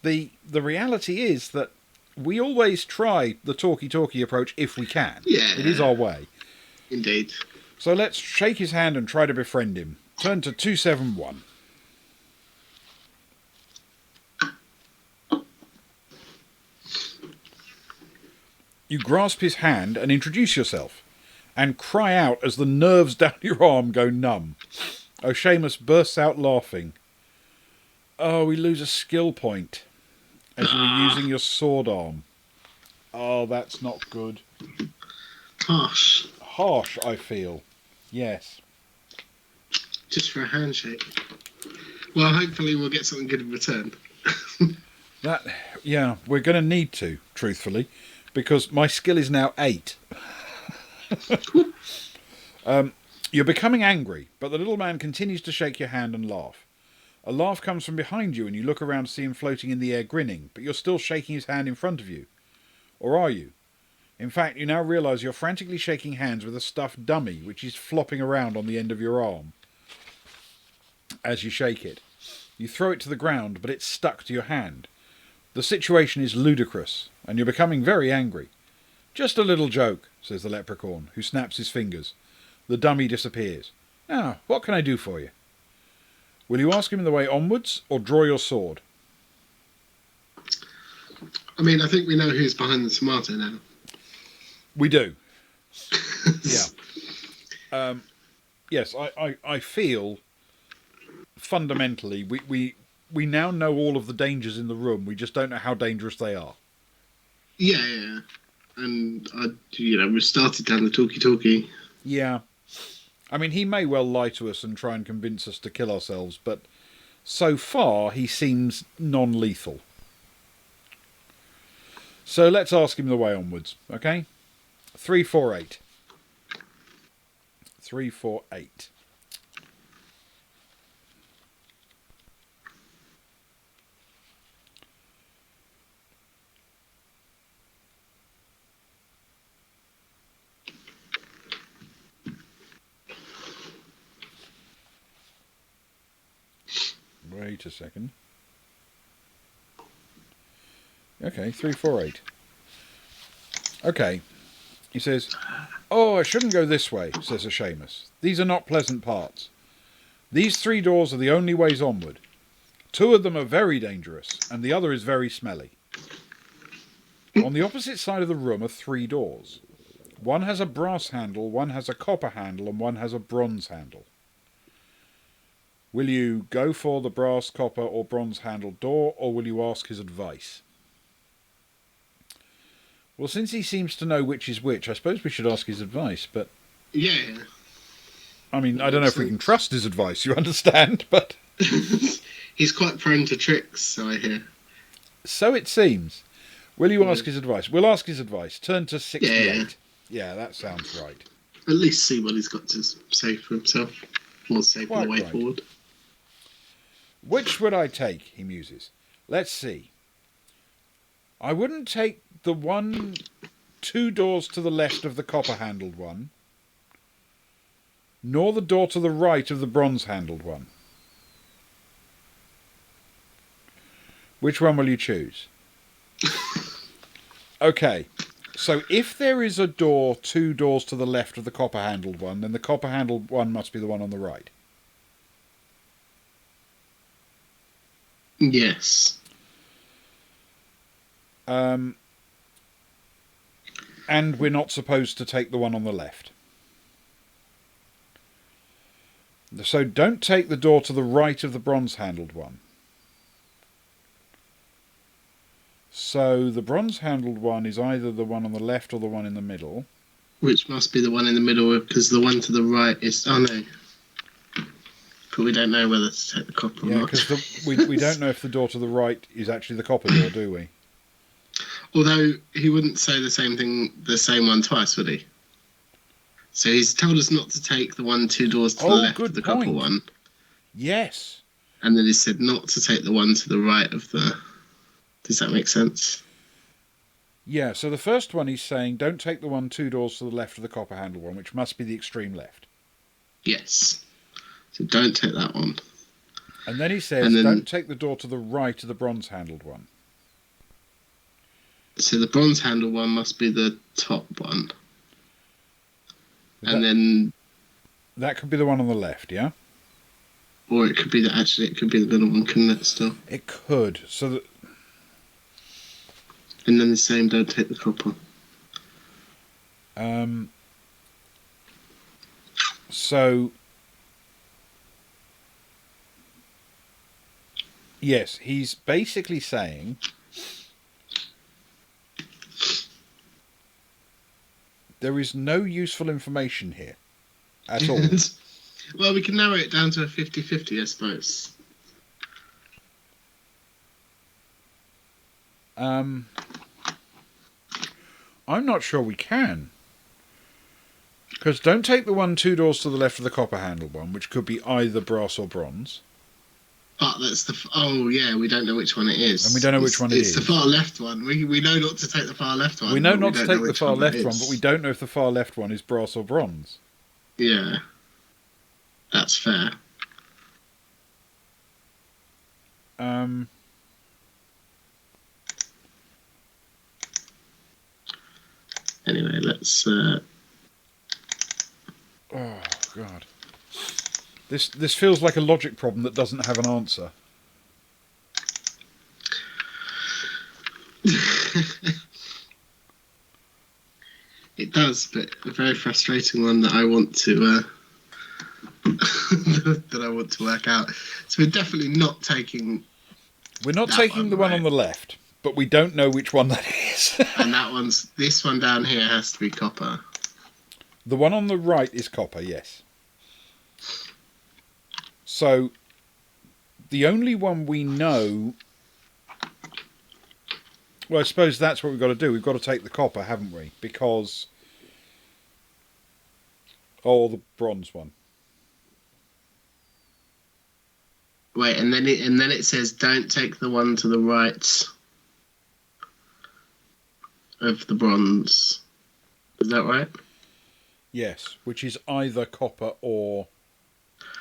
the reality is that we always try the talky-talky approach if we can. Yeah. It is our way. Indeed. So let's shake his hand and try to befriend him. Turn to 271. You grasp his hand and introduce yourself, and cry out as the nerves down your arm go numb. Seamus bursts out laughing. "Oh, we lose a skill point as you were using your sword arm. Oh, that's not good. Harsh. Harsh, I feel. Yes. Just for a handshake. Well, hopefully we'll get something good in return. Yeah, we're going to need to, truthfully, because my skill is now 8. You're becoming angry, but the little man continues to shake your hand and laugh. A laugh comes from behind you, and you look around to see him floating in the air grinning, but you're still shaking his hand in front of you. Or are you? In fact, you now realise you're frantically shaking hands with a stuffed dummy, which is flopping around on the end of your arm. As you shake it, you throw it to the ground, but it's stuck to your hand. The situation is ludicrous, and you're becoming very angry. "Just a little joke," says the leprechaun, who snaps his fingers. The dummy disappears. "Now, what can I do for you?" Will you ask him the way onwards, or draw your sword? I mean, I think we know who's behind the tomato now. We do. Yeah. Yes, I feel fundamentally, we now know all of the dangers in the room. We just don't know how dangerous they are. Yeah. And we started down the talkie-talkie. Yeah. I mean, he may well lie to us and try and convince us to kill ourselves, but so far he seems non-lethal. So let's ask him the way onwards, okay? 348. 348. Wait a second. Okay, 348. Okay. He says, "Oh, I shouldn't go this way," says a Seamus. "These are not pleasant parts. These 3 doors are the only ways onward. 2 of them are very dangerous, and the other is very smelly. On the opposite side of the room are 3 doors. One has a brass handle, one has a copper handle, and one has a bronze handle. Will you go for the brass, copper, or bronze handled door, or will you ask his advice?" Well, since he seems to know which is which, I suppose we should ask his advice, but... Yeah. I mean, I don't know if we can trust his advice, you understand, but... He's quite prone to tricks, so I hear. So it seems. Will you ask his advice? We'll ask his advice. Turn to 68. Yeah, that sounds right. At least see what he's got to say for himself. Or say for the way forward. Which would I take, he muses. Let's see. I wouldn't take the 2 doors to the left of the copper-handled one, nor the door to the right of the bronze-handled one. Which one will you choose? Okay, so if there is a door 2 doors to the left of the copper-handled one, then the copper-handled one must be the one on the right. Yes. And we're not supposed to take the one on the left. So don't take the door to the right of the bronze-handled one. So the bronze-handled one is either the one on the left or the one in the middle. Which must be the one in the middle, because the one to the right is... Oh, no. But we don't know whether to take the copper or not. Yeah, because we don't know if the door to the right is actually the copper door, do we? Although he wouldn't say the same one twice, would he? So he's told us not to take the 2 doors to the left of the copper one. Yes. And then he said not to take the one to the right of the... Does that make sense? Yeah, so the first one he's saying, don't take the 2 doors to the left of the copper handle one, which must be the extreme left. Yes. So don't take that one. And then he says, don't take the door to the right of the bronze-handled one. So the bronze-handled one must be the top one. And then... That could be the one on the left, yeah? Or it could be it could be the middle one, couldn't it, still? It could. So that... And then the same, don't take the copper. So... Yes, he's basically saying... There is no useful information here at all. Well, we can narrow it down to a 50-50, I suppose. I'm not sure we can. Because don't take the 2 doors to the left of the copper-handled one, which could be either brass or bronze. But that's the... Oh, yeah, we don't know which one it is. And we don't know which one it is. It's the far left one. We know not to take the far left one. We know not to take the far left one, but we don't know if the far left one is brass or bronze. Yeah. That's fair. Anyway, let's... Oh, God. This feels like a logic problem that doesn't have an answer. It does, but a very frustrating one that I want to that I want to work out. So we're definitely not taking. We're not That taking one, the one right. on the left, but we don't know which one that is. And this one down here has to be copper. The one on the right is copper, yes. So the only one we know. Well, I suppose that's what we've got to do. We've got to take the copper, haven't we? Because. Oh, the bronze one. Wait, and then it says don't take the one to the right of the bronze. Is that right? Yes, which is either copper or.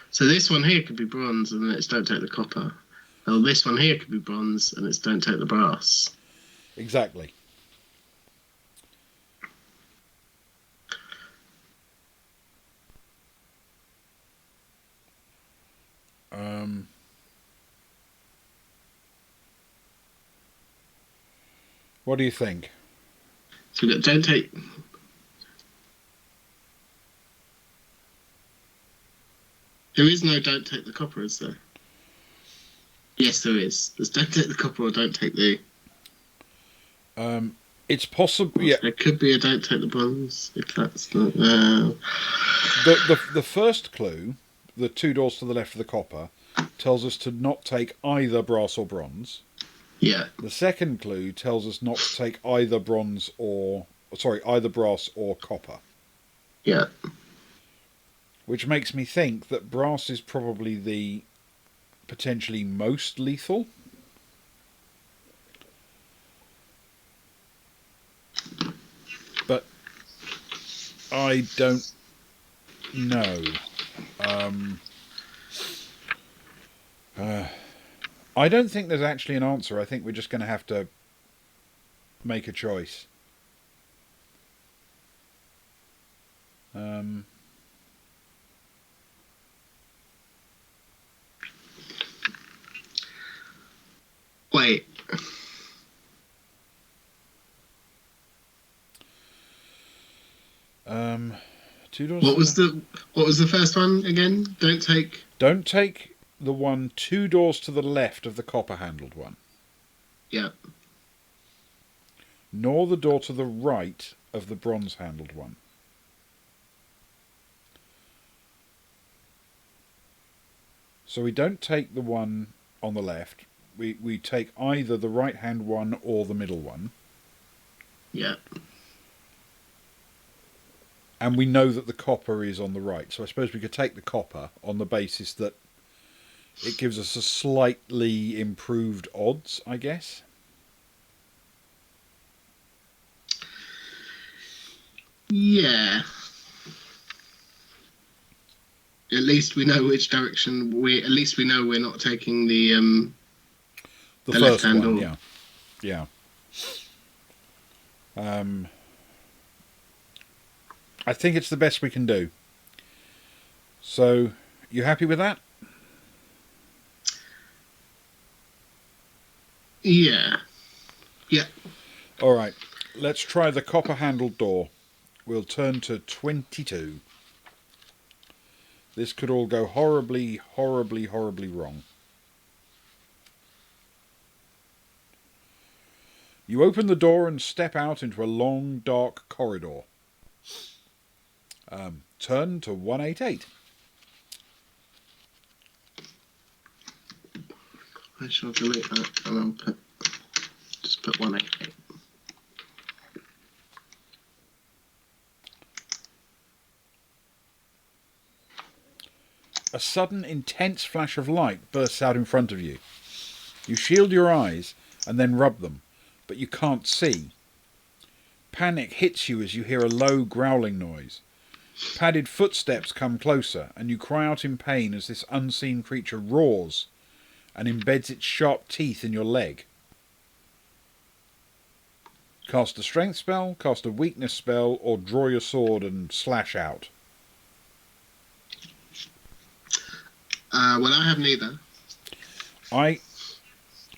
So this one here could be bronze, and it's don't take the copper. Oh, this one here could be bronze, and it's don't take the brass. Exactly. What do you think? So we've got don't take. There is no don't take the copper, is there? Yes, there is. There's don't take the copper or don't take the. It's possible. Yeah. There could be a don't take the bronze if that's not. The first clue, the 2 doors to the left of the copper, tells us to not take either brass or bronze. Yeah. The second clue tells us not to take either brass or copper. Yeah. Which makes me think that brass is probably the potentially most lethal. But I don't know. I don't think there's actually an answer. I think we're just going to have to make a choice. Wait. Two doors. What was the first one again? Don't take the one 2 doors to the left of the copper-handled one. Yeah. Nor the door to the right of the bronze-handled one. So we don't take the one on the left. We take either the right-hand one or the middle one. Yeah. And we know that the copper is on the right. So I suppose we could take the copper on the basis that it gives us a slightly improved odds, I guess. Yeah. At least we know which direction at least we know we're not taking the first left-hand one, door. Yeah. I think it's the best we can do. So, you happy with that? Yeah. Yeah. All right. Let's try the copper-handled door. We'll turn to 22. This could all go horribly, horribly, horribly wrong. You open the door and step out into a long, dark corridor. Turn to 188. I shall delete that and I'll just put 188. A sudden, intense flash of light bursts out in front of you. You shield your eyes and then rub them, but you can't see. Panic hits you as you hear a low growling noise. Padded footsteps come closer, and you cry out in pain as this unseen creature roars and embeds its sharp teeth in your leg. Cast a strength spell, cast a weakness spell, or draw your sword and slash out. Well, I have neither. I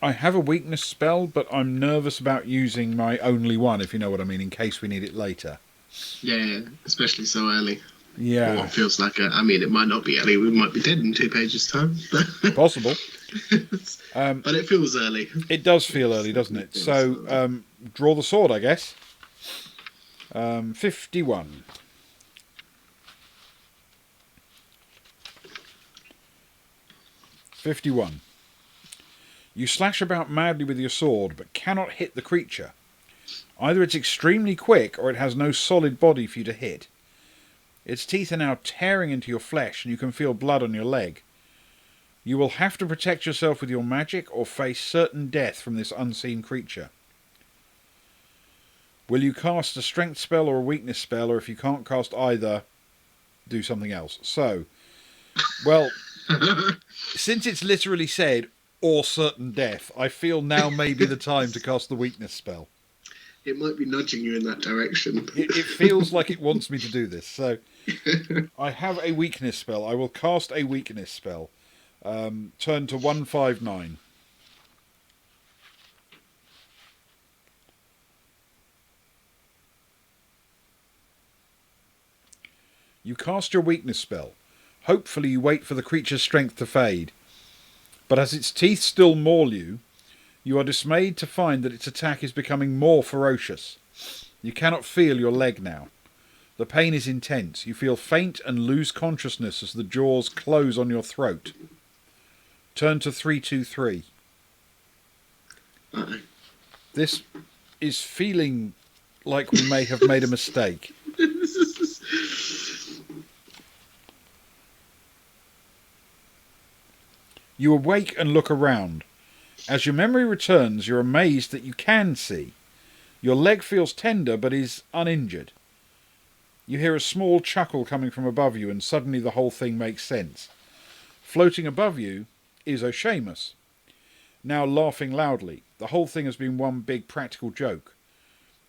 have a weakness spell, but I'm nervous about using my only one, if you know what I mean, in case we need it later. Yeah, especially so early. Yeah. What feels like I mean, it might not be early. We might be dead in 2 pages' time. Possible. But it feels early. It does feel early, doesn't it? So, draw the sword, I guess. 51. You slash about madly with your sword, but cannot hit the creature. Either it's extremely quick, or it has no solid body for you to hit. Its teeth are now tearing into your flesh, and you can feel blood on your leg. You will have to protect yourself with your magic, or face certain death from this unseen creature. Will you cast a strength spell or a weakness spell, or if you can't cast either, do something else? So, well, since it's literally said, or certain death, I feel now may be the time to cast the weakness spell. It might be nudging you in that direction. It feels like it wants me to do this. So, I have a weakness spell. I will cast a weakness spell. Turn to 159. You cast your weakness spell. Hopefully you wait for the creature's strength to fade. But as its teeth still maul you, you are dismayed to find that its attack is becoming more ferocious. You cannot feel your leg now. The pain is intense. You feel faint and lose consciousness as the jaws close on your throat. Turn to 323. Uh-oh. This is feeling like we may have made a mistake. You awake and look around. As your memory returns, you're amazed that you can see. Your leg feels tender but is uninjured. You hear a small chuckle coming from above you, and suddenly the whole thing makes sense. Floating above you is O'Shamus, now laughing loudly. The whole thing has been one big practical joke.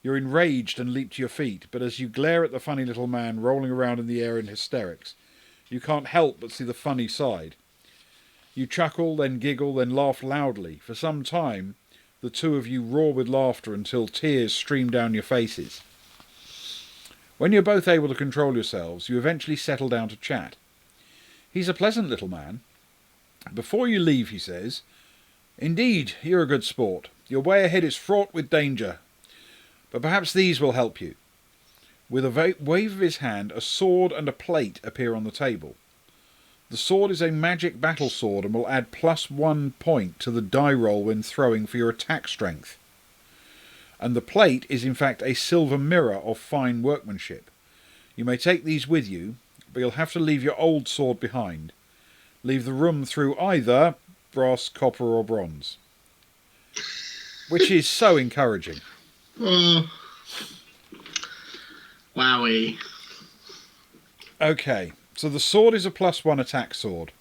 You're enraged and leap to your feet, but as you glare at the funny little man rolling around in the air in hysterics, you can't help but see the funny side. You chuckle, then giggle, then laugh loudly. For some time, the two of you roar with laughter until tears stream down your faces. When you're both able to control yourselves, you eventually settle down to chat. He's a pleasant little man. Before you leave, he says, "Indeed, you're a good sport. Your way ahead is fraught with danger. But perhaps these will help you." With a wave of his hand, a sword and a plate appear on the table. The sword is a magic battle sword and will add +1 point to the die roll when throwing for your attack strength. And the plate is in fact a silver mirror of fine workmanship. You may take these with you, but you'll have to leave your old sword behind. Leave the room through either brass, copper or bronze. Which is so encouraging. Oh. Wowie. Okay, so the sword is a +1 attack sword,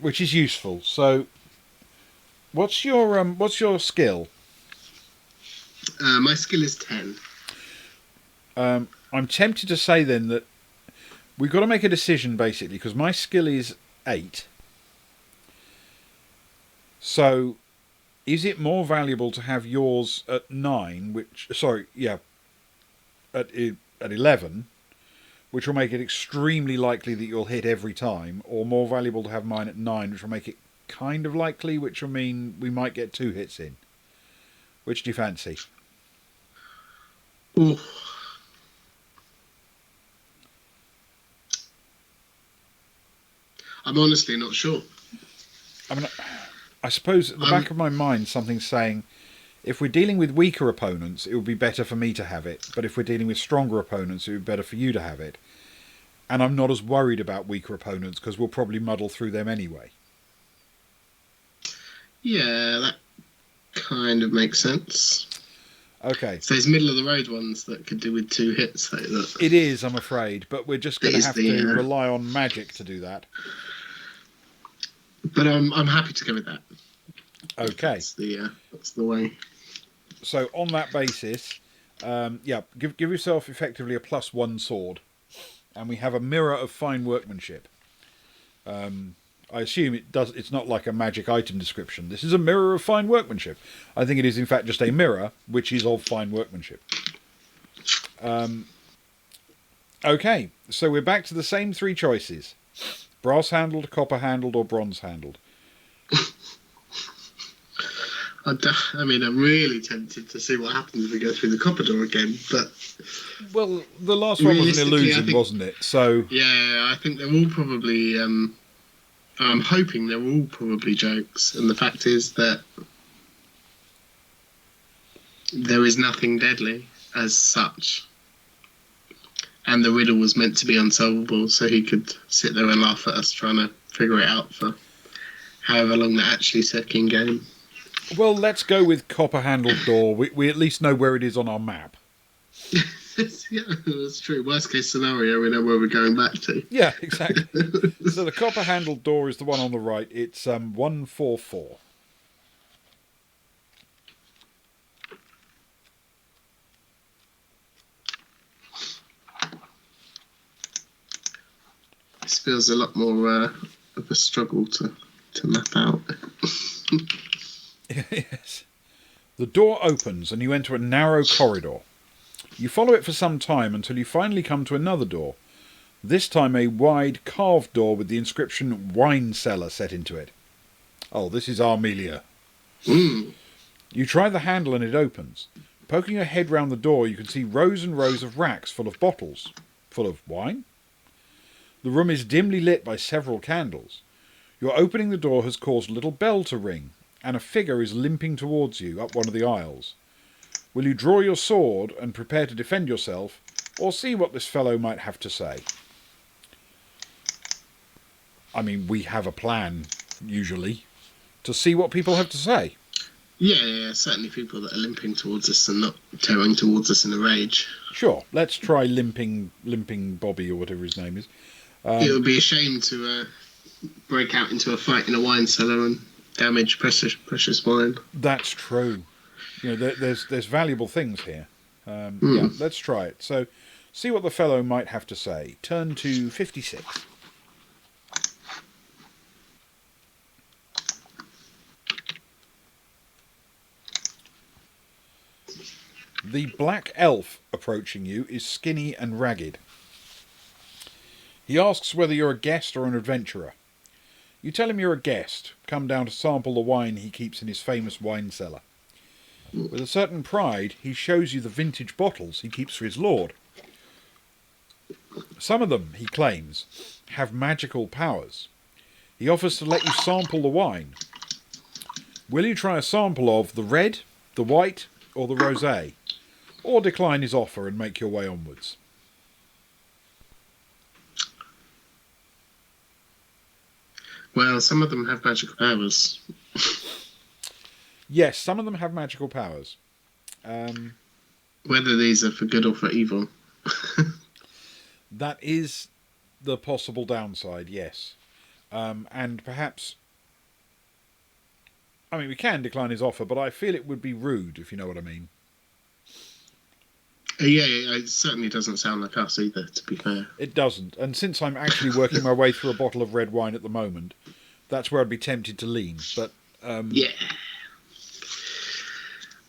which is useful. So, what's your skill? My skill is 10. I'm tempted to say then that we've got to make a decision basically, because my skill is 8. So, is it more valuable to have yours at 9? At 11, which will make it extremely likely that you'll hit every time, or more valuable to have mine at 9, which will make it kind of likely, which will mean we might get 2 hits in. Which do you fancy? Ooh. I'm honestly not sure. I mean, I suppose at the back of my mind something's saying, if we're dealing with weaker opponents, it would be better for me to have it, but if we're dealing with stronger opponents, it would be better for you to have it. And I'm not as worried about weaker opponents, because we'll probably muddle through them anyway. Yeah, that kind of makes sense. Okay. So it's middle of the road ones that could do with 2 hits, though. That... It is, I'm afraid, but we're just going to have to rely on magic to do that. But I'm happy to go with that. Okay. That's the way. So on that basis, give yourself effectively a +1 sword, and we have a mirror of fine workmanship. I assume it's not like a magic item description. This is a mirror of fine workmanship. I think it is in fact just a mirror which is of fine workmanship. Okay, so we're back to the same three choices. Brass handled, copper handled, or bronze handled. I mean, I'm really tempted to see what happens if we go through the copper door again, but Well, the last one was an realistically, I illusion, think, wasn't it? So, yeah, I think they're all probably. I'm hoping they're all probably jokes, and the fact is that there is nothing deadly as such, and the riddle was meant to be unsolvable, so he could sit there and laugh at us trying to figure it out for however long that actually took in game. well, let's go with copper handled door. We at least know where it is on our map. Yeah, that's true. Worst case scenario, we know where we're going back to. Yeah, exactly. So the copper handled door is the one on the right. It's 144. This feels a lot more of a struggle to map out. Yes. The door opens and you enter a narrow corridor. You follow it for some time until you finally come to another door. This time a wide carved door with the inscription Wine Cellar set into it. Oh, this is Armelia. Mm. You try the handle and it opens. Poking your head round the door, you can see rows and rows of racks full of bottles. Full of wine? The room is dimly lit by several candles. Your opening the door has caused a little bell to ring, and a figure is limping towards you up one of the aisles. Will you draw your sword and prepare to defend yourself, or see what this fellow might have to say? I mean, we have a plan, usually, to see what people have to say. Yeah, certainly people that are limping towards us and not tearing towards us in a rage. Sure, let's try limping Bobby, or whatever his name is. It would be a shame to break out into a fight in a wine cellar and damage precious wine. That's true. You know, there's valuable things here. Yeah, let's try it. So, see what the fellow might have to say. Turn to 56. The black elf approaching you is skinny and ragged. He asks whether you're a guest or an adventurer. You tell him you're a guest, come down to sample the wine he keeps in his famous wine cellar. With a certain pride, he shows you the vintage bottles he keeps for his lord. Some of them, he claims, have magical powers. He offers to let you sample the wine. Will you try a sample of the red, the white, or the rosé? Or decline his offer and make your way onwards? Well, some of them have magical powers. Yes, some of them have magical powers. Whether these are for good or for evil. That is the possible downside, yes. And perhaps... I mean, we can decline his offer, but I feel it would be rude, if you know what I mean. Yeah, it certainly doesn't sound like us either, to be fair. It doesn't. And since I'm actually working my way through a bottle of red wine at the moment, that's where I'd be tempted to lean. But yeah.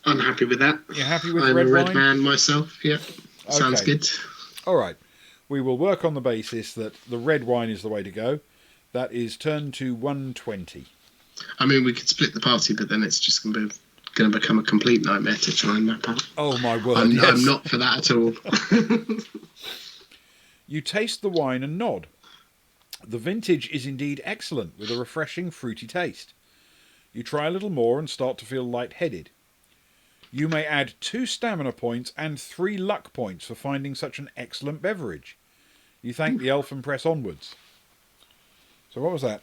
I'm happy with that. You're happy with I'm red a red wine? man myself, yeah. Sounds Okay. good. All right. We will work on the basis that the red wine is the way to go. That is turn to 120. I mean, we could split the party, but then it's just going to become a complete nightmare to try and map out. Oh, my word, I'm yes. not for that at all. You taste the wine and nod. The vintage is indeed excellent, with a refreshing, fruity taste. You try a little more and start to feel lightheaded. You may add 2 stamina points and 3 luck points for finding such an excellent beverage. You thank the elf and press onwards. So what was that?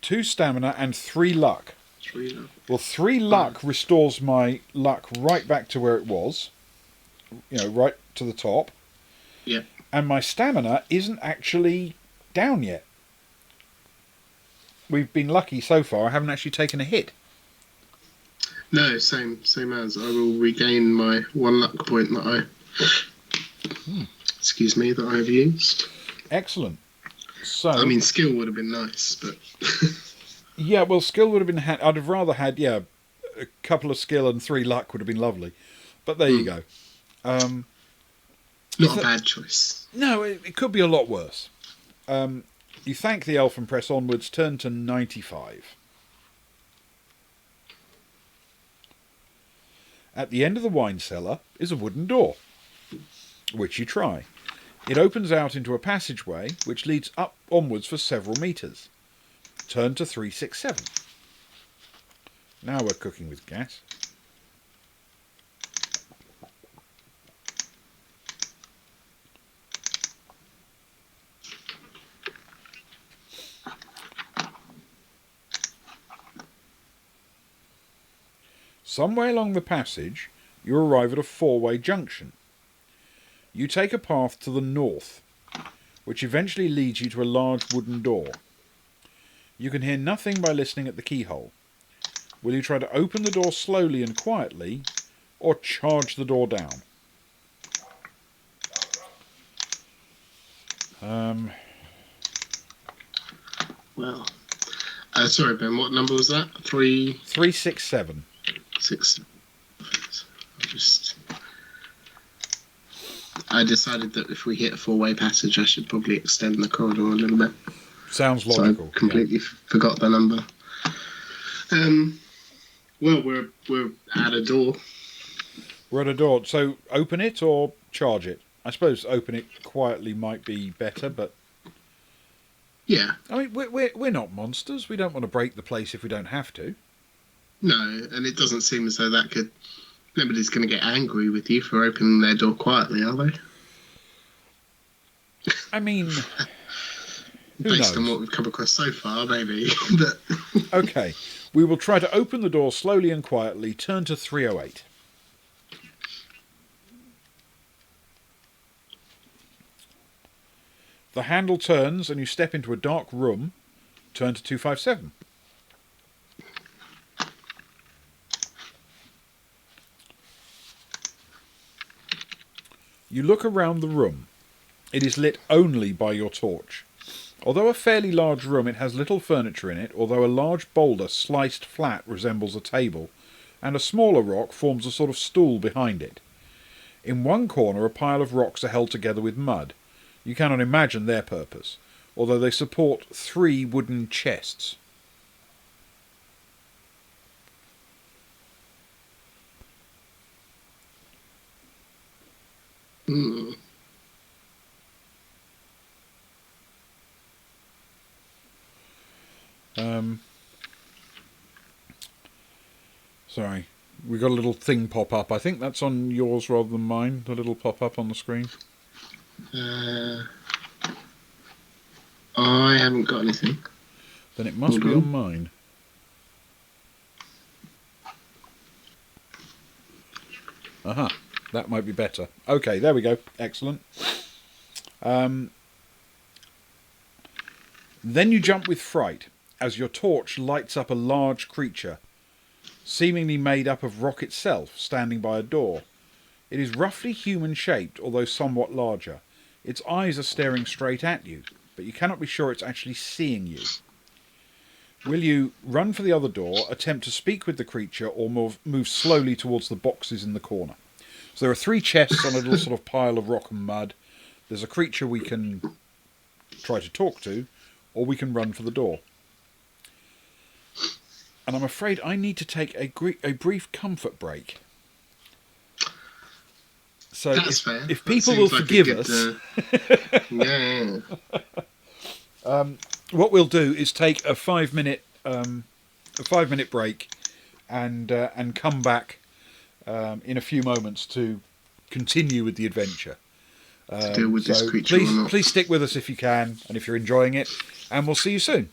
2 stamina and 3 luck. 3 luck. Well, 3 luck restores my luck right back to where it was. You know, right to the top. Yeah. And my stamina isn't actually down yet. We've been lucky so far. I haven't actually taken a hit. No, same as. I will regain my 1 luck point that that I have used. Excellent. So, I mean, skill would have been nice, but yeah, well, skill would have been... I'd have rather had, a couple of skill and 3 luck would have been lovely. But there you go. Not a bad choice. No, it could be a lot worse. You thank the elf and press onwards, turn to 95. At the end of the wine cellar is a wooden door, which you try. It opens out into a passageway which leads up onwards for several metres. Turn to 367. Now we're cooking with gas. Somewhere along the passage, you arrive at a four-way junction. You take a path to the north, which eventually leads you to a large wooden door. You can hear nothing by listening at the keyhole. Will you try to open the door slowly and quietly, or charge the door down? Well, sorry, Ben. What number was that? 367. 6. I decided that if we hit a four-way passage, I should probably extend the corridor a little bit. Sounds logical. So I completely forgot the number. Well, we're at a door. We're at a door. So open it or charge it? I suppose open it quietly might be better, but Yeah. I mean, we're not monsters. We don't want to break the place if we don't have to. No, and it doesn't seem as though that could. Nobody's going to get angry with you for opening their door quietly, are they? I mean, Based on what we've come across so far, maybe. But okay, we will try to open the door slowly and quietly. Turn to 308. The handle turns and you step into a dark room. Turn to 257. You look around the room. It is lit only by your torch. Although a fairly large room, it has little furniture in it, although a large boulder sliced flat resembles a table, and a smaller rock forms a sort of stool behind it. In one corner a pile of rocks are held together with mud. You cannot imagine their purpose, although they support 3 wooden chests. Sorry, we got a little thing pop up. I think that's on yours rather than mine, the little pop up on the screen. I haven't got anything. Then it must be on mine. Aha, that might be better. Okay, there we go. Excellent. Then you jump with fright as your torch lights up a large creature, seemingly made up of rock itself, standing by a door. It is roughly human-shaped, although somewhat larger. Its eyes are staring straight at you, but you cannot be sure it's actually seeing you. Will you run for the other door, attempt to speak with the creature, or move slowly towards the boxes in the corner? So there are 3 chests on a little sort of pile of rock and mud. There's a creature we can try to talk to, or we can run for the door. And I'm afraid I need to take a brief comfort break. So if people will forgive us, yeah. what we'll do is take a 5-minute break, and come back in a few moments to continue with the adventure. To deal with this creature or not. Please stick with us if you can, and if you're enjoying it, and we'll see you soon.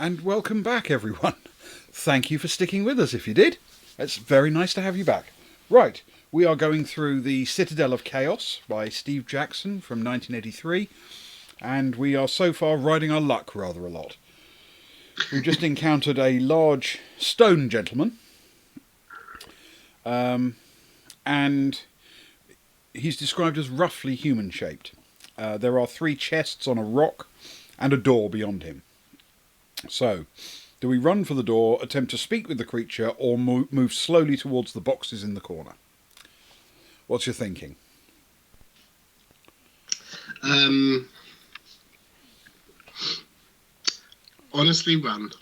And welcome back, everyone. Thank you for sticking with us if you did. It's very nice to have you back. Right, we are going through the Citadel of Chaos by Steve Jackson from 1983, and we are so far riding our luck rather a lot. We've just encountered a large stone gentleman, and he's described as roughly human-shaped. There are 3 chests on a rock and a door beyond him. So, do we run for the door, attempt to speak with the creature, or move slowly towards the boxes in the corner? What's your thinking? Honestly, run,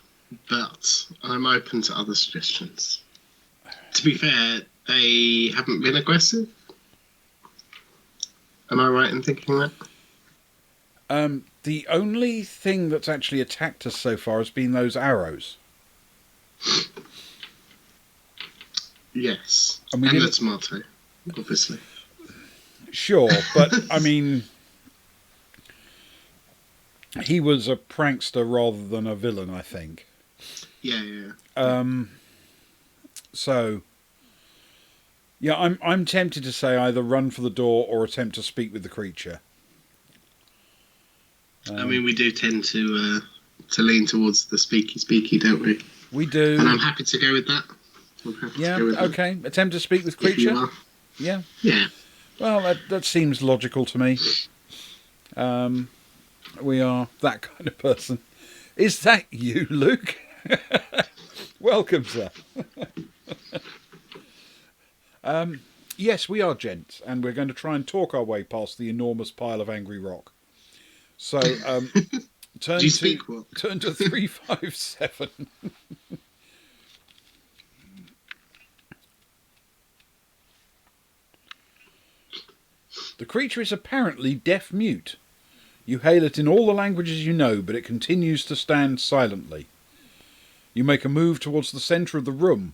but I'm open to other suggestions. To be fair, they haven't been aggressive. Am I right in thinking that? The only thing that's actually attacked us so far has been those arrows. Yes, and the tomato, obviously. Sure, but I mean, he was a prankster rather than a villain, I think. Yeah. So, yeah, I'm tempted to say either run for the door or attempt to speak with the creature. I mean, we do tend to lean towards the speaky, don't we? We do. And I'm happy to go with that. Okay. Attempt to speak with creature? Yeah. Yeah. Well, that seems logical to me. We are that kind of person. Is that you, Luke? Welcome, sir. Yes, we are gents, and we're going to try and talk our way past the enormous pile of angry rock. So, turn to 357. The creature is apparently deaf-mute. You hail it in all the languages you know, but it continues to stand silently. You make a move towards the centre of the room.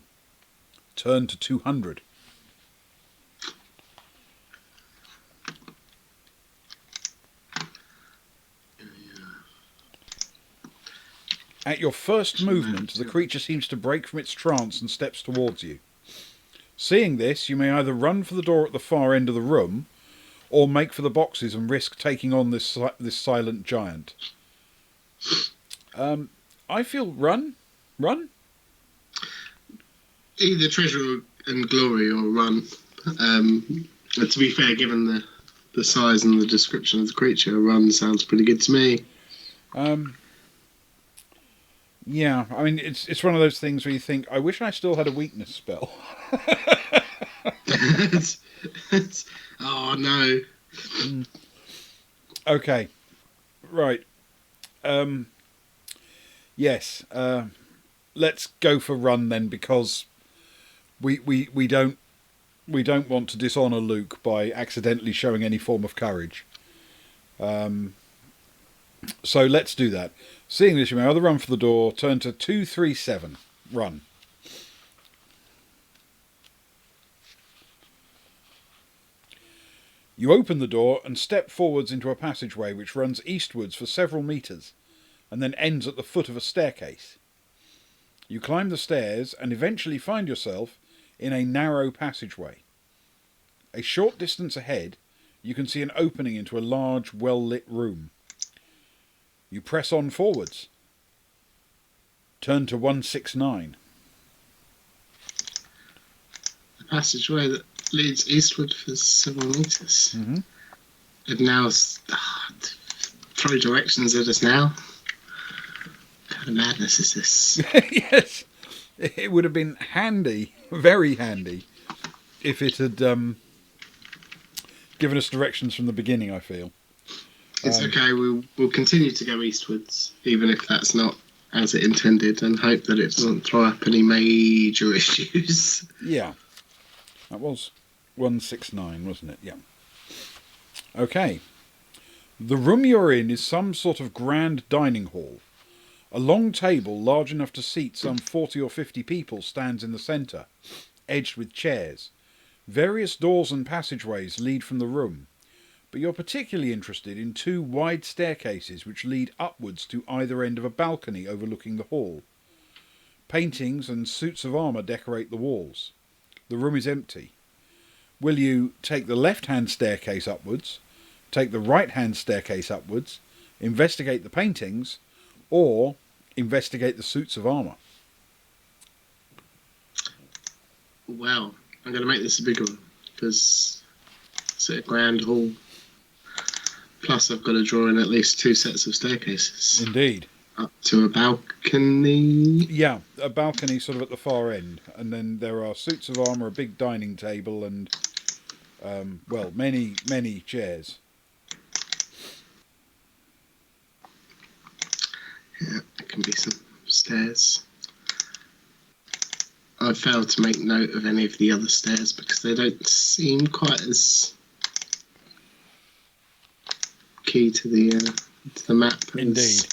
Turn to 200. At your first movement, the creature seems to break from its trance and steps towards you. Seeing this, you may either run for the door at the far end of the room, or make for the boxes and risk taking on this silent giant. I feel run. Either treasure and glory or run. To be fair, given the size and the description of the creature, run sounds pretty good to me. Yeah, I mean, it's one of those things where you think, I wish I still had a weakness spell. Oh, no. Okay. Right. Yes. Let's go for run then, because we don't want to dishonour Luke by accidentally showing any form of courage. So let's do that. Seeing this, you may either run for the door, turn to 237, run. You open the door and step forwards into a passageway which runs eastwards for several metres, and then ends at the foot of a staircase. You climb the stairs and eventually find yourself in a narrow passageway. A short distance ahead, you can see an opening into a large, well-lit room. You press on forwards. Turn to 169. The passageway that leads eastward for several metres. Mm-hmm. And now throw directions at us now. What kind of madness is this? Yes. It would have been handy, very handy, if it had given us directions from the beginning, I feel. It's okay, we'll continue to go eastwards, even if that's not as it intended, and hope that it doesn't throw up any major issues. Yeah. That was 169, wasn't it? Yeah. Okay. The room you're in is some sort of grand dining hall. A long table large enough to seat some 40 or 50 people stands in the centre, edged with chairs. Various doors and passageways lead from the room, but you're particularly interested in 2 wide staircases which lead upwards to either end of a balcony overlooking the hall. Paintings and suits of armour decorate the walls. The room is empty. Will you take the left-hand staircase upwards, take the right-hand staircase upwards, investigate the paintings, or investigate the suits of armour? Well, I'm going to make this a bigger one because it's a grand hall. Plus, I've got to draw in at least 2 sets of staircases. Indeed. Up to a balcony. Yeah, a balcony sort of at the far end. And then there are suits of armour, a big dining table, and, well, many, many chairs. Yeah, there can be some stairs. I failed to make note of any of the other stairs because they don't seem quite as key to the map Indeed. as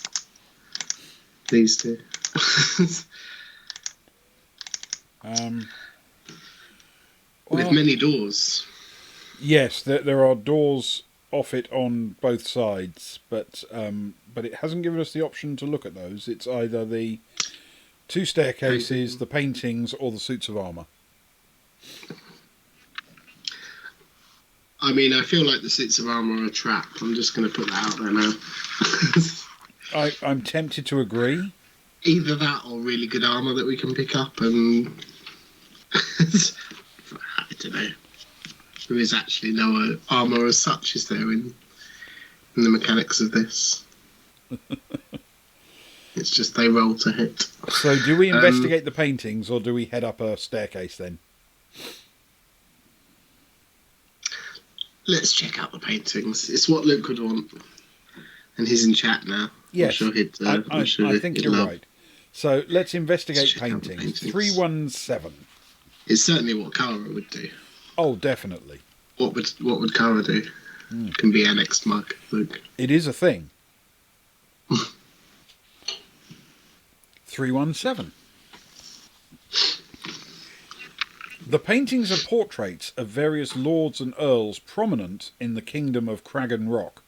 these two. With many doors. Yes, there are doors off it on both sides, but it hasn't given us the option to look at those. It's either the 2 staircases, the paintings, or the suits of armour. I mean, I feel like the suits of armour are a trap. I'm just going to put that out there now. I'm tempted to agree. Either that or really good armour that we can pick up, and I don't know. There is actually no armour as such, is there, in the mechanics of this? It's just they roll to hit. So do we investigate the paintings, or do we head up a staircase then? Let's check out the paintings. It's what Luke would want. And he's in chat now. Yes, I'm sure I think you're right. So let's investigate paintings. paintings. 317. It's certainly what Kara would do. Oh, definitely. What would Kara do? Can be annexed, Mark. Luke. It is a thing. 317. The paintings are portraits of various lords and earls prominent in the kingdom of Cragan Rock.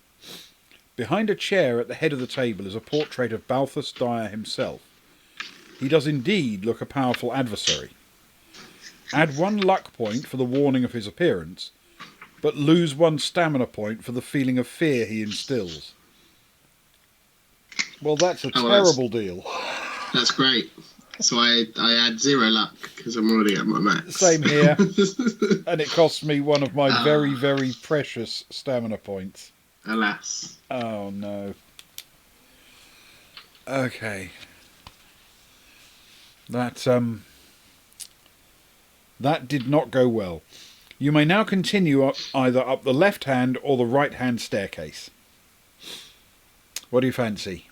Behind a chair at the head of the table is a portrait of Balthus Dyer himself. He does indeed look a powerful adversary. Add 1 luck point for the warning of his appearance, but lose 1 stamina point for the feeling of fear he instills. Well, that's a terrible deal. That's great. So I add 0 luck because I'm already at my max. Same here. And it costs me 1 of my very, very precious stamina points. Alas. Oh, no. Okay. That did not go well. You may now continue either up the left-hand or the right-hand staircase. What do you fancy?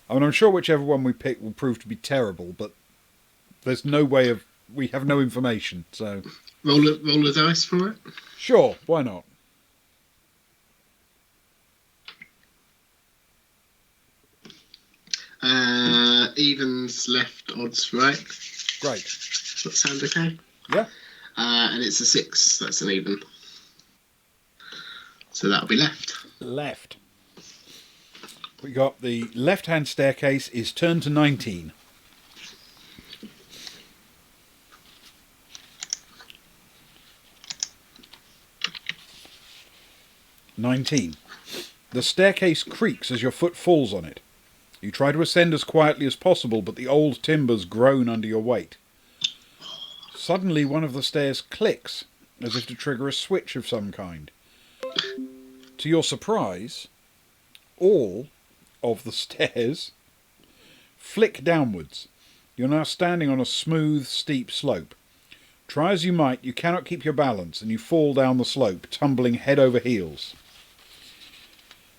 I mean, I'm sure whichever one we pick will prove to be terrible, but there's no way of... We have no information, so... Roll the dice for it? Sure, why not? Evens left, odds right. Great. Does that sound okay? Yeah. And it's a 6, that's an even. So that'll be left. Left. We got the left-hand staircase is turned to 19. The staircase creaks as your foot falls on it. You try to ascend as quietly as possible, but the old timbers groan under your weight. Suddenly one of the stairs clicks, as if to trigger a switch of some kind. To your surprise, all of the stairs flick downwards. You're now standing on a smooth, steep slope. Try as you might, you cannot keep your balance, and you fall down the slope, tumbling head over heels.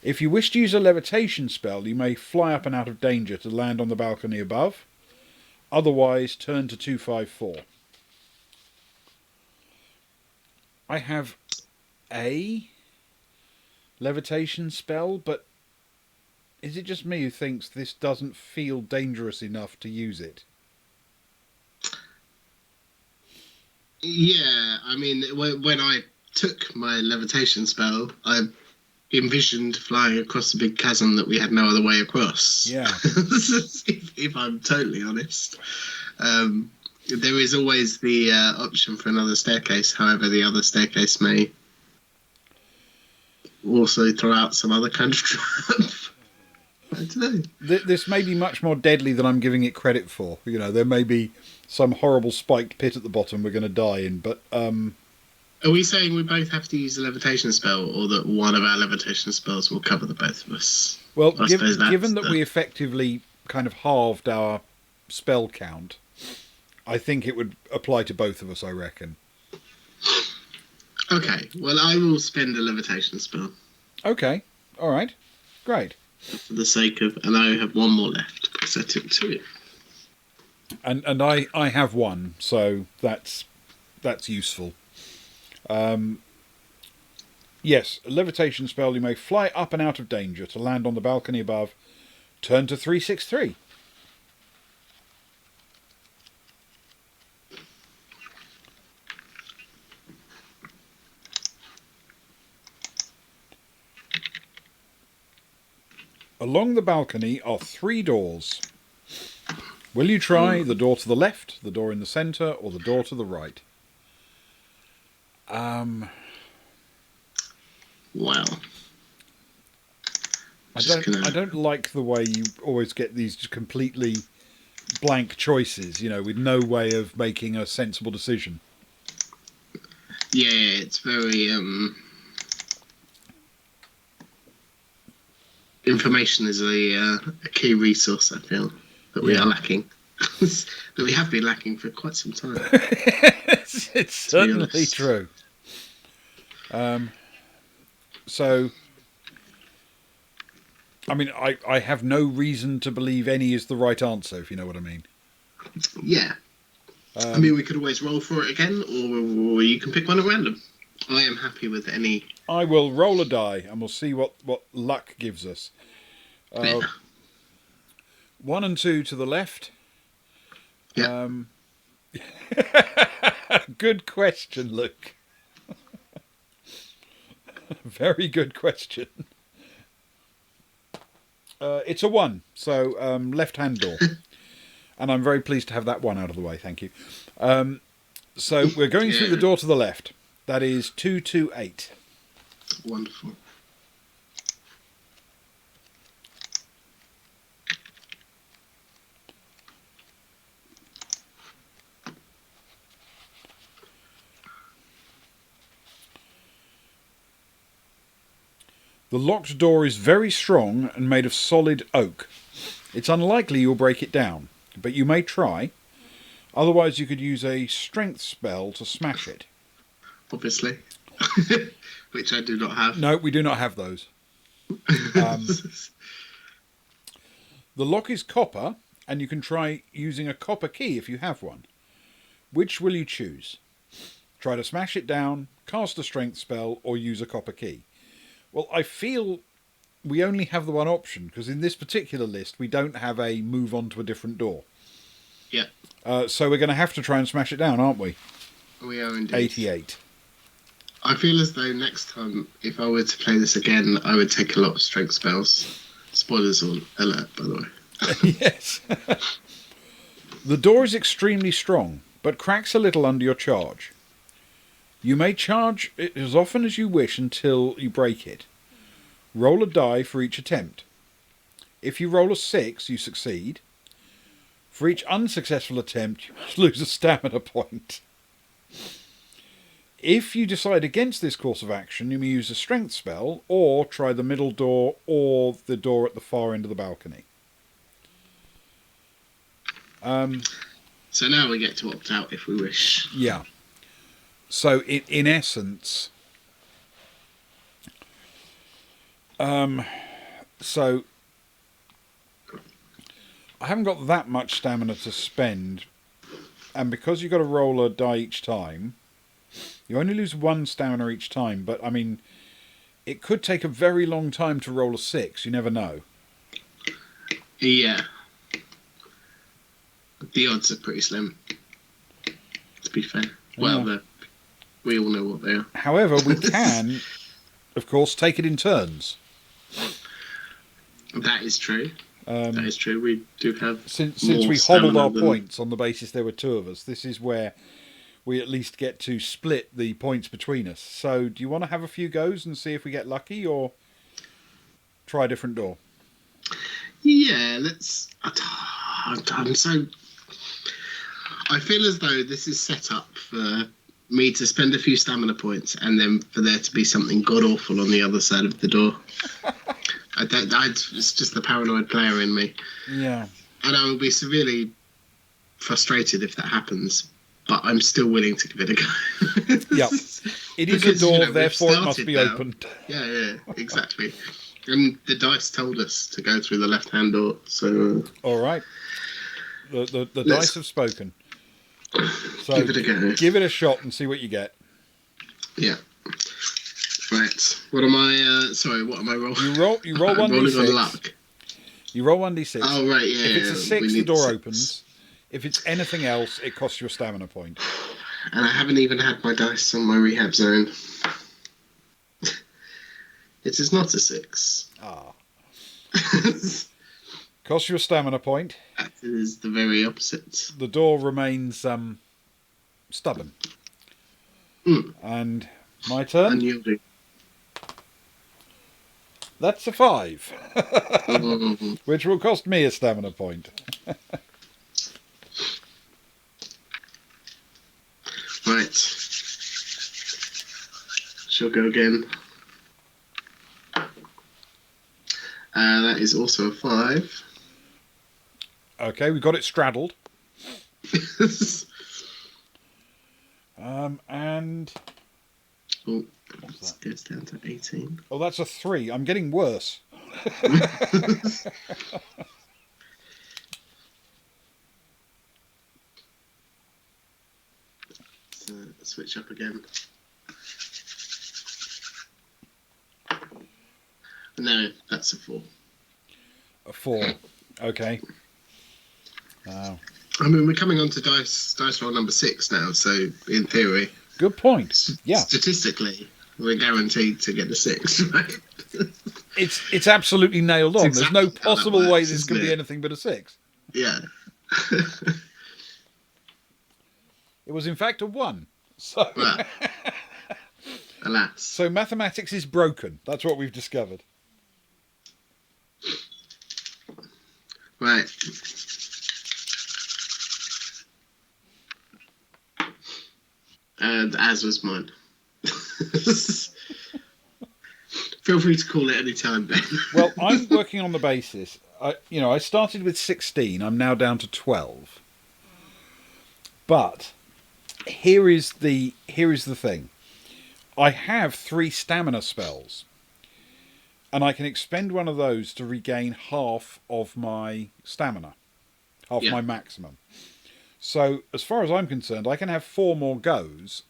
If you wish to use a levitation spell, you may fly up and out of danger to land on the balcony above. Otherwise, turn to 254. I have a levitation spell, but is it just me who thinks this doesn't feel dangerous enough to use it? Yeah, I mean, when I took my levitation spell, I envisioned flying across a big chasm that we had no other way across. Yeah. if I'm totally honest. There is always the option for another staircase. However, the other staircase may also throw out some other kind of trap. I don't know. This may be much more deadly than I'm giving it credit for. You know, there may be some horrible spiked pit at the bottom we're going to die in, but Are we saying we both have to use a levitation spell, or that one of our levitation spells will cover the both of us? well, I suppose that's given that we effectively kind of halved our spell count, I think it would apply to both of us, I reckon. Okay, well, I will spend a levitation spell Okay, all right, great. for the sake of, and I have one more left because I took two. And I have one, so that's useful. Yes, a levitation spell. You may fly up and out of danger to land on the balcony above. Turn to 363. Along the balcony are 3 doors. Will you try the door to the left, the door in the centre, or the door to the right? Wow. I don't like the way you always get these completely blank choices, you know, with no way of making a sensible decision. Yeah, it's very information is a key resource, I feel, that we are lacking. That we have been lacking for quite some time. It's certainly true. So, I mean, I have no reason to believe any is the right answer, if you know what I mean. Yeah. I mean, we could always roll for it again, or you can pick one at random. I am happy with any. I will roll a die, and we'll see what luck gives us. 1 and 2 to the left. Yeah. Good question, Luke. Very good question. It's a 1, so left-hand door. And I'm very pleased to have that one out of the way, thank you. So we're going through the door to the left. That is 228. Wonderful. The locked door is very strong and made of solid oak. It's unlikely you'll break it down, but you may try. Otherwise, you could use a strength spell to smash it. Obviously. Which I do not have. No, we do not have those. The lock is copper, and you can try using a copper key if you have one. Which will you choose? Try to smash it down, cast a strength spell, or use a copper key? Well, I feel we only have the one option, because in this particular list, we don't have a move on to a different door. Yeah. So we're going to have to try and smash it down, aren't we? We are indeed. 88. I feel as though next time, if I were to play this again, I would take a lot of strength spells. Spoilers alert, by the way. Yes. The door is extremely strong, but cracks a little under your charge. You may charge it as often as you wish until you break it. Roll a die for each attempt. If you roll a 6, you succeed. For each unsuccessful attempt, you must lose a stamina point. If you decide against this course of action, you may use a strength spell, or try the middle door, or the door at the far end of the balcony. So now we get to opt out if we wish. Yeah. So in essence, so I haven't got that much stamina to spend, and because you've got to roll a die each time, you only lose 1 stamina each time. But I mean, it could take a very long time to roll a 6. You never know. Yeah. The odds are pretty slim, to be fair. Well, Yeah. we all know what they are. However, we can, of course, take it in turns. That is true. That is true. We do have Since more we hobbled stamina our than- points on the basis there were two of us, this is where we at least get to split the points between us. So, do you want to have a few goes and see if we get lucky, or try a different door? Yeah, let's. I'm so. I feel as though this is set up for me to spend a few stamina points and then for there to be something god awful on the other side of the door. It's just the paranoid player in me. Yeah. And I will be severely frustrated if that happens. But I'm still willing to give it a go. Yep. It is Because, a door, we've therefore it must started be now. opened. Yeah, exactly. And the dice told us to go through the left-hand door, so... All right. The Let's- dice have spoken. So Give it a go. give it a shot and see what you get. Yeah. Right. What am I... sorry, what am I rolling? You roll I'm one rolling on d6. luck. You roll 1d6. Oh, right, yeah. If it's a we 6, the need door six. opens. If it's anything else, it costs you a stamina point. And I haven't even had my dice on my rehab zone. It is not a 6. Ah. That Costs you a stamina point. is the very opposite. The door remains stubborn. Mm. And my turn. Unyielding. That's a 5. Mm. Which will cost me a stamina point. Right. She'll go again. That is also a 5. Okay, we've got it straddled. And Oh, it goes down to 18. oh, that's a 3. I'm getting worse. So switch up again. No, that's a 4. A 4. Okay. I mean, we're coming on to dice roll number 6 now, so in theory, Good point. Yeah. statistically, we're guaranteed to get a 6, right? It's absolutely nailed on. It's There's no exactly how that possible way works, this isn't can be it? anything but a 6. Yeah. It was in fact a 1. So Well, alas. so mathematics is broken. That's what we've discovered. Right. And as was mine. Feel free to call it any time, Ben. Well, I'm working on the basis. I started with 16. I'm now down to 12. But here is the thing. I have 3 stamina spells, and I can expend one of those to regain half of my stamina, half Yeah. my maximum. So, as far as I'm concerned, I can have 4 more goes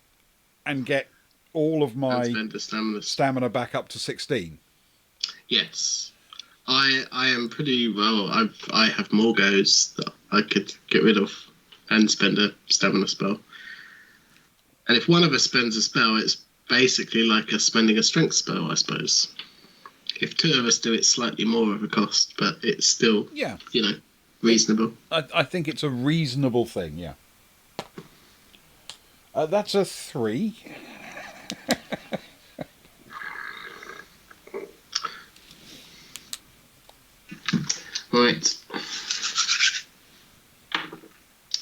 and get all of my Spend the stamina. stamina back up to 16. Yes. I am pretty well. I have more goes that I could get rid of and spend a stamina spell. And if one of us spends a spell, it's basically like spending a strength spell, I suppose. If 2 of us do, it's slightly more of a cost, but it's still, Yeah, reasonable. I think it's a reasonable thing, yeah. That's a 3. Right.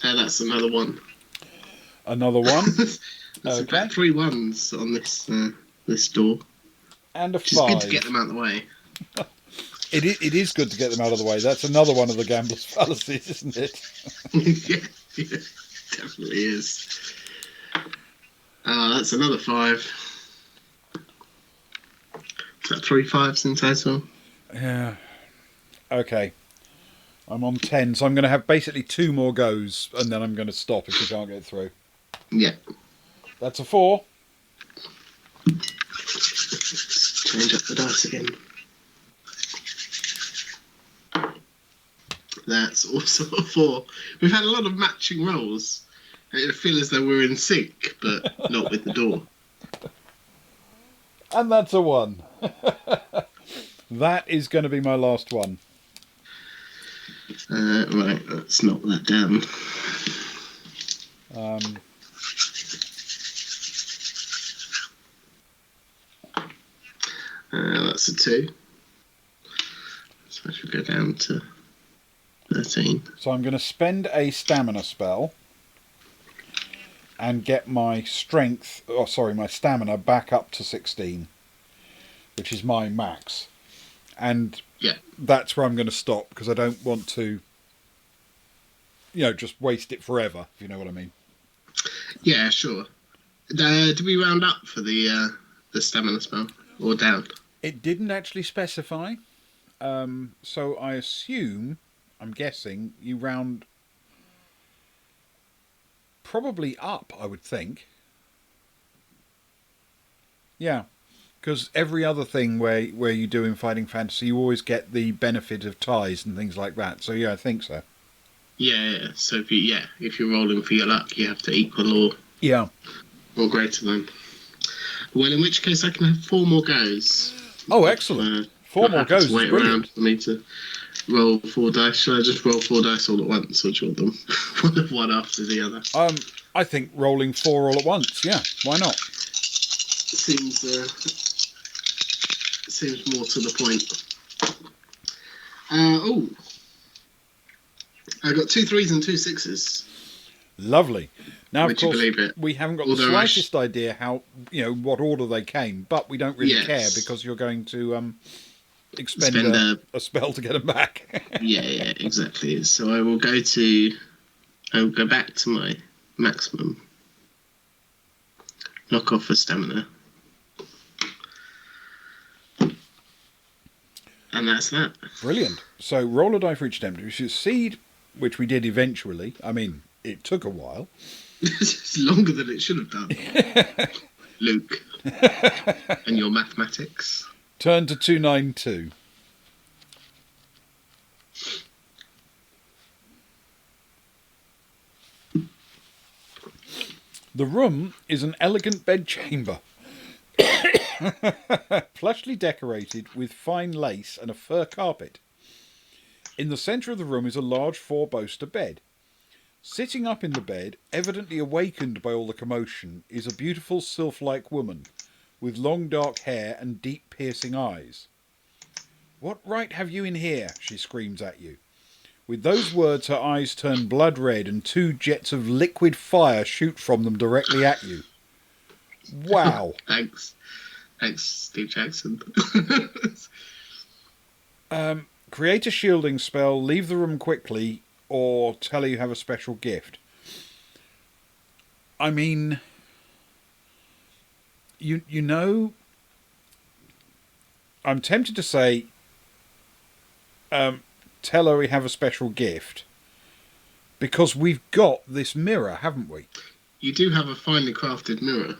That's another 1. Another 1. There's Okay. about 3 ones on this door. And a Which is good to 5. get them out of the way. It is good to get them out of the way. That's another one of the gambler's fallacies, isn't it? yeah, definitely is. That's another 5. Is that 3 5s in total? Yeah. Okay. I'm on 10, so I'm going to have basically 2 more goes, and then I'm going to stop if we can't get through. Yeah. That's a 4. Change up the dice again. That's also a 4. We've had a lot of matching rolls. It feel as though we're in sync, but not with the door. And that's a 1. That is going to be my last one. Right, let's knock that down. That's a 2. So I should go down to 13. So I'm going to spend a stamina spell and get my my stamina back up to 16, which is my max. And Yeah. that's where I'm going to stop, because I don't want to, just waste it forever, if you know what I mean. Yeah, sure. Do we round up for the stamina spell, or down? It didn't actually specify, so I'm guessing, you round probably up, I would think. Yeah, because every other thing where you do in Fighting Fantasy, you always get the benefit of ties and things like that. So yeah, I think so. Yeah. So if you're rolling for your luck, you have to equal or greater than. Well, in which case I can have 4 more goes. Oh, excellent! 4 more goes. Wait around for me to roll 4 dice. Should I just roll 4 dice all at once, or do you want them one after the other? I think rolling 4 all at once. Yeah, why not? Seems more to the point. I got 2 3s and 2 6s. Lovely. Now, Would of course, you believe it? we haven't got the slightest idea how, what order they came, but we don't really care, because you're going to expend a spell to get them back. yeah, exactly. So I will go back to my maximum. Knock off a stamina. And that's that. Brilliant. So roll a die for each attempt. If you succeed, which we did eventually, I mean, it took a while. It's longer than it should have done. Luke. And your mathematics. Turn to 292. The room is an elegant bedchamber, plushly decorated with fine lace and a fur carpet. In the centre of the room is a large 4-poster bed. Sitting up in the bed, evidently awakened by all the commotion, is a beautiful sylph-like woman, with long dark hair and deep piercing eyes. "What right have you in here?" she screams at you. With those words, her eyes turn blood red and 2 jets of liquid fire shoot from them directly at you. Wow. Thanks, Steve Jackson. Create a shielding spell, leave the room quickly, or tell her you have a special gift. I mean, I'm tempted to say, tell her we have a special gift, because we've got this mirror, haven't we? You do have a finely crafted mirror.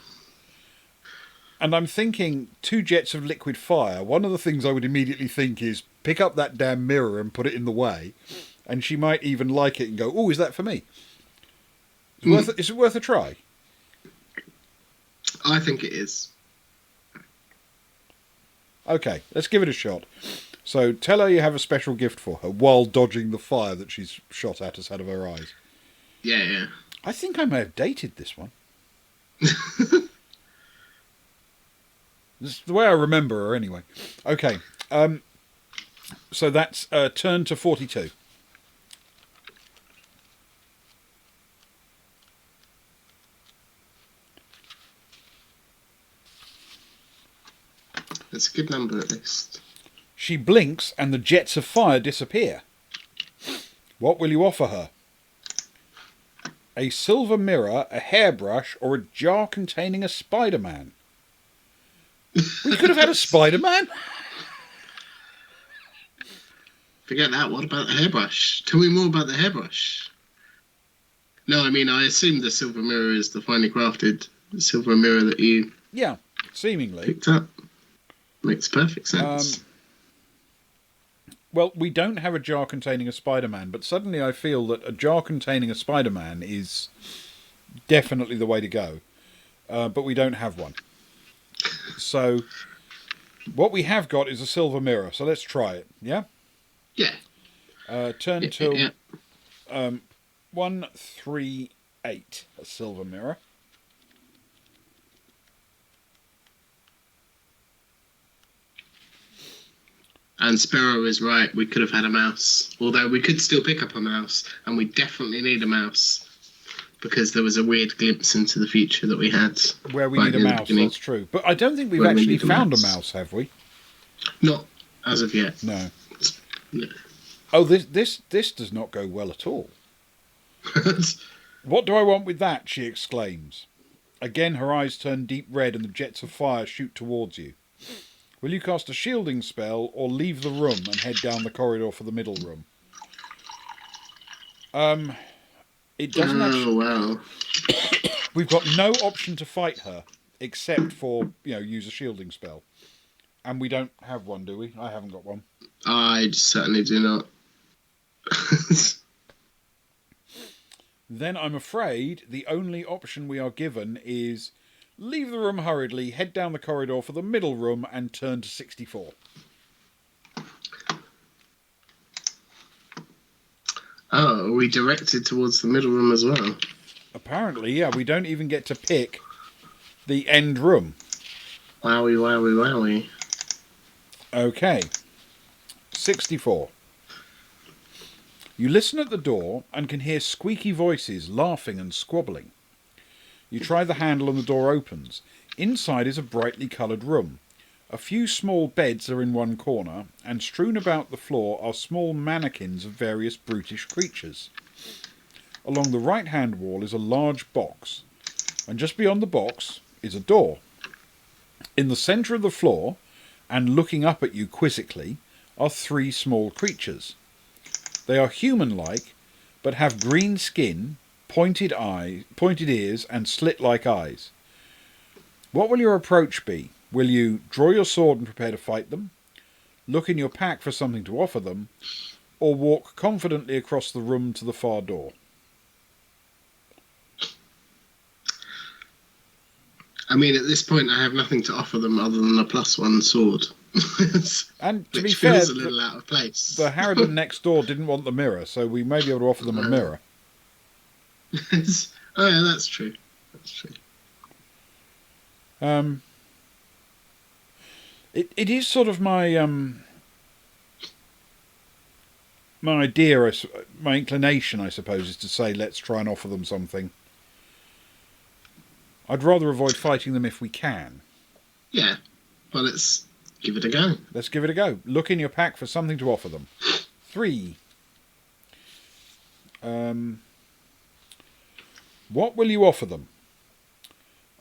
And I'm thinking 2 jets of liquid fire. One of the things I would immediately think is pick up that damn mirror and put it in the way. And she might even like it and go, "Oh, is that for me?" Is it worth a try? I think it is. Okay, let's give it a shot. So tell her you have a special gift for her while dodging the fire that she's shot at us out of her eyes. Yeah. I think I may have dated this one. This is the way I remember her anyway. Okay, so that's turn to 42. That's a good number at least. She blinks and the jets of fire disappear. What will you offer her? A silver mirror, a hairbrush, or a jar containing a Spider-Man? We could have had a Spider-Man. Forget that. What about the hairbrush? Tell me more about the hairbrush. No, I mean, I assume the silver mirror is the finely crafted silver mirror that you seemingly picked up. Makes perfect sense. Well, we don't have a jar containing a Spider-Man, but suddenly I feel that a jar containing a Spider-Man is definitely the way to go. But we don't have one. So what we have got is a silver mirror. So let's try it. Yeah? Yeah. Turn to Yeah. 138, a silver mirror. And Sparrow is right. We could have had a mouse. Although we could still pick up a mouse. And we definitely need a mouse. Because there was a weird glimpse into the future that we had. Where we right need a near the mouse, beginning. that's true. But I don't think we've Where we actually need a found a mouse. mouse, have we? Not as of yet. No. No. Oh, this does not go well at all. What do I want with that? She exclaims. Again her eyes turn deep red and the jets of fire shoot towards you. Will you cast a shielding spell or leave the room and head down the corridor for the middle room? It doesn't actually... wow. We've got no option to fight her except for, use a shielding spell. And we don't have one, do we? I haven't got one. I certainly do not. Then I'm afraid the only option we are given is leave the room hurriedly, head down the corridor for the middle room and turn to 64. Oh, are we directed towards the middle room as well? Apparently, yeah, we don't even get to pick the end room. Wowie, wowie, wowie. Okay. 64. You listen at the door and can hear squeaky voices, laughing and squabbling. You try the handle and the door opens. Inside is a brightly coloured room. A few small beds are in one corner, and strewn about the floor are small mannequins of various brutish creatures. Along the right-hand wall is a large box, and just beyond the box is a door. In the centre of the floor, and looking up at you quizzically, are three small creatures. They are human-like, but have green skin, pointed ears, and slit-like eyes. What will your approach be? Will you draw your sword and prepare to fight them, look in your pack for something to offer them, or walk confidently across the room to the far door? I mean, at this point, I have nothing to offer them other than a +1 sword. And to be which fair, feels a little out of place. the Harridan next door didn't want the mirror, so we may be able to offer them a mirror. Oh yeah, that's true. That's true. It is sort of my my idea, my inclination, I suppose, is to say let's try and offer them something. I'd rather avoid fighting them if we can. Yeah, well, let's give it a go. Let's give it a go. Look in your pack for something to offer them. 3. What will you offer them?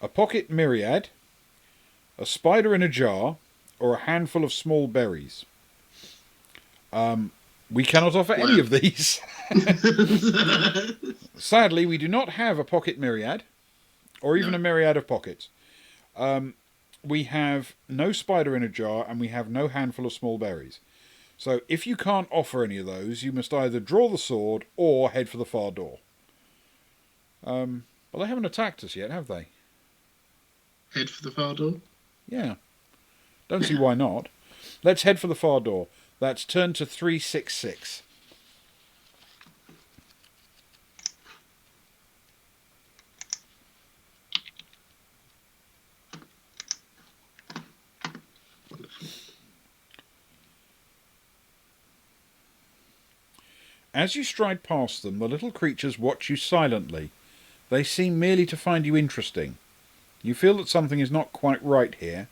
A pocket myriad, a spider in a jar, or a handful of small berries? We cannot offer any of these. Sadly, we do not have a pocket myriad, or even a myriad of pockets. We have no spider in a jar, and we have no handful of small berries. So if you can't offer any of those, you must either draw the sword or head for the far door. Well, they haven't attacked us yet, have they? Head for the far door? Yeah. Don't see why not. Let's head for the far door. That's turn to 366. As you stride past them, the little creatures watch you silently. They seem merely to find you interesting. You feel that something is not quite right here.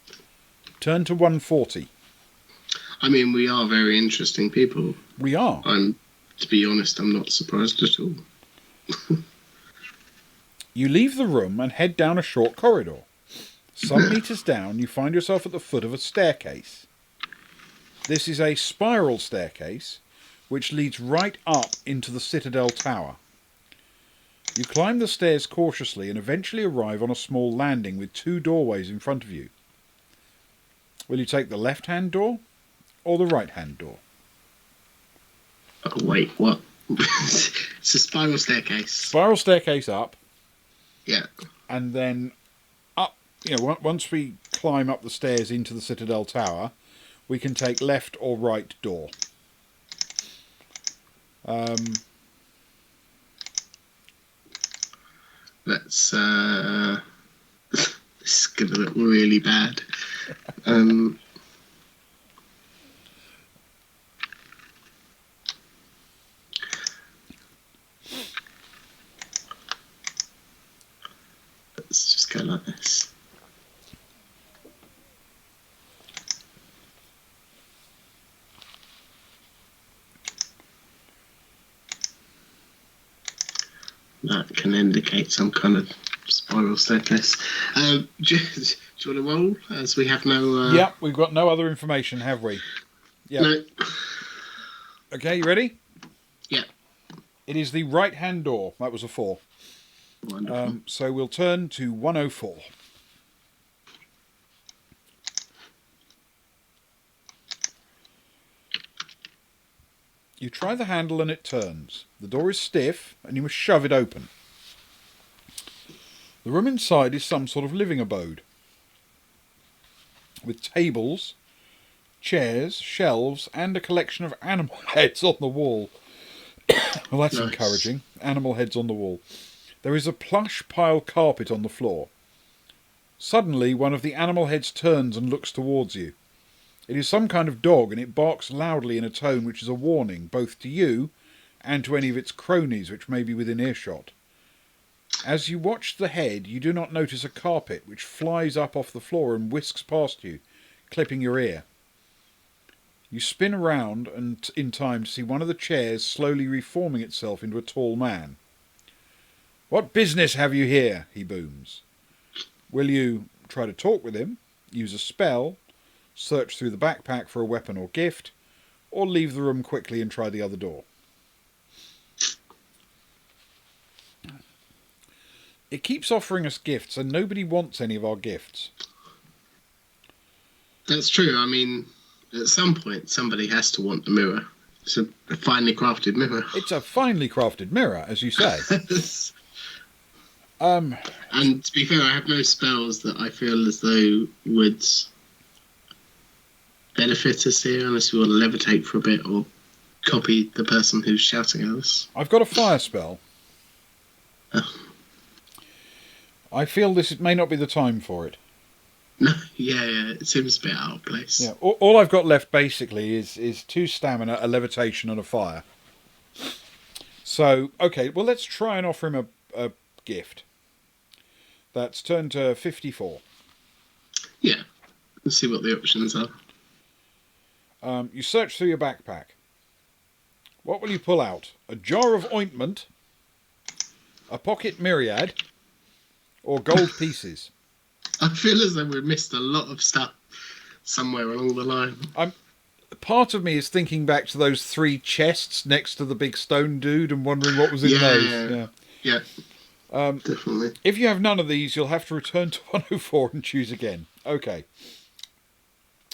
Turn to 140. I mean, we are very interesting people. We are. To be honest, I'm not surprised at all. You leave the room and head down a short corridor. Some metres down, you find yourself at the foot of a staircase. This is a spiral staircase, which leads right up into the Citadel Tower. You climb the stairs cautiously and eventually arrive on a small landing with 2 doorways in front of you. Will you take the left-hand door or the right-hand door? Oh, wait, what? It's a spiral staircase. Spiral staircase up. Yeah. And then up, once we climb up the stairs into the Citadel Tower, we can take left or right door. Let's. This is gonna look really bad. Um, let's just go like this. That can indicate some kind of spiral staircase. Do you want to roll? As we have no. Yep, we've got no other information, have we? Yep. No. Okay, you ready? Yeah. It is the right-hand door. That was a 4. Wonderful. So we'll turn to 104. You try the handle and it turns. The door is stiff and you must shove it open. The room inside is some sort of living abode, with tables, chairs, shelves, and a collection of animal heads on the wall. Well, that's Nice. encouraging. Animal heads on the wall. There is a plush pile carpet on the floor. Suddenly, one of the animal heads turns and looks towards you. It is some kind of dog, and it barks loudly in a tone which is a warning, both to you and to any of its cronies which may be within earshot. As you watch the head, you do not notice a carpet which flies up off the floor and whisks past you, clipping your ear. You spin around and in time to see one of the chairs slowly reforming itself into a tall man. "What business have you here?" he booms. Will you try to talk with him, use a spell, search through the backpack for a weapon or gift, or leave the room quickly and try the other door? It keeps offering us gifts, and nobody wants any of our gifts. That's true. I mean, at some point, somebody has to want the mirror. It's a finely crafted mirror. It's a finely crafted mirror, as you say. And to be fair, I have no spells that I feel as though would benefit us here, unless we want to levitate for a bit or copy the person who's shouting at us. I've got a fire spell. Oh. I feel this may not be the time for it. No, yeah, it seems a bit out of place. Yeah, all I've got left basically is 2 stamina, a levitation, and a fire. So, okay, well, let's try and offer him a gift. That's turned to 54. Yeah, let's see what the options are. You search through your backpack. What will you pull out? A jar of ointment, a pocket myriad, or gold pieces? I feel as though we missed a lot of stuff somewhere along the line. Part of me is thinking back to those 3 chests next to the big stone dude and wondering what was in those. Yeah, definitely. If you have none of these, you'll have to return to 104 and choose again. Okay.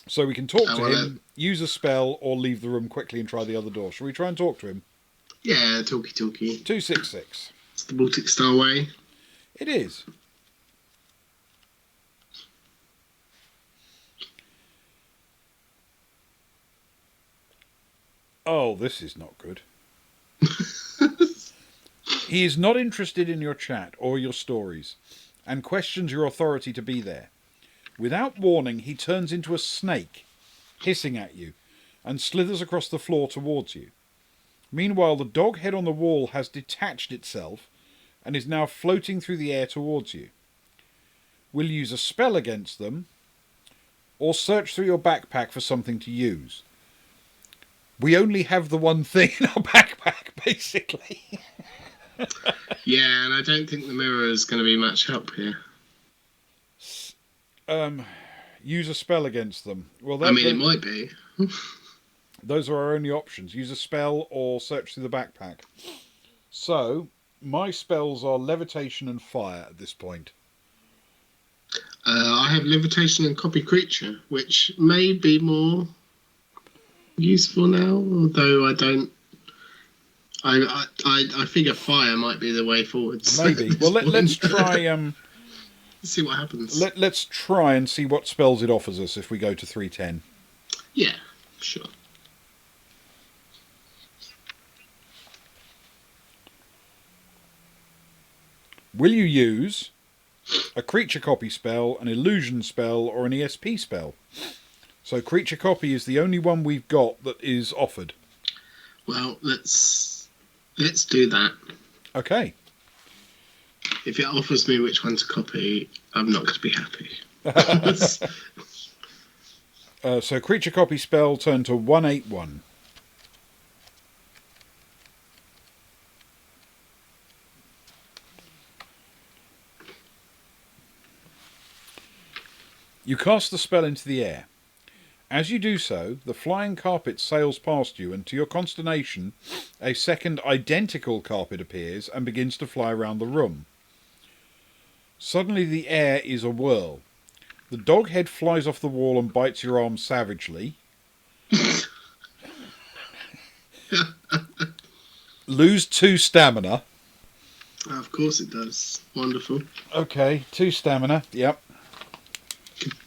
So we can talk to him, use a spell, or leave the room quickly and try the other door. Shall we try and talk to him? Yeah, talkie. 266. It's the Baltic Star way. It is. Oh, this is not good. He is not interested in your chat or your stories, and questions your authority to be there. Without warning, he turns into a snake, hissing at you, and slithers across the floor towards you. Meanwhile, the dog head on the wall has detached itself and is now floating through the air towards you. Will you use a spell against them, or search through your backpack for something to use? We only have the one thing in our backpack, basically. Yeah, and I don't think the mirror is going to be much help here. Use a spell against them. Well, it might be. Those are our only options. Use a spell or search through the backpack. So, my spells are levitation and fire at this point. I have levitation and copy creature, which may be more useful now, although I don't I figure fire might be the way forwards. Maybe. Well, let's try. See what happens. Let's try and see what spells it offers us if we go to 310. Yeah, sure. Will you use a creature copy spell, an illusion spell, or an ESP spell? So creature copy is the only one we've got that is offered. Well, let's do that. Okay. If it offers me which one to copy, I'm not going to be happy. So creature copy spell turn to 181. You cast the spell into the air. As you do so, the flying carpet sails past you, and to your consternation, a second identical carpet appears and begins to fly around the room. Suddenly the air is a whirl. The dog head flies off the wall and bites your arm savagely. Lose 2 stamina. Of course it does. Wonderful. Okay, 2 stamina. Yep.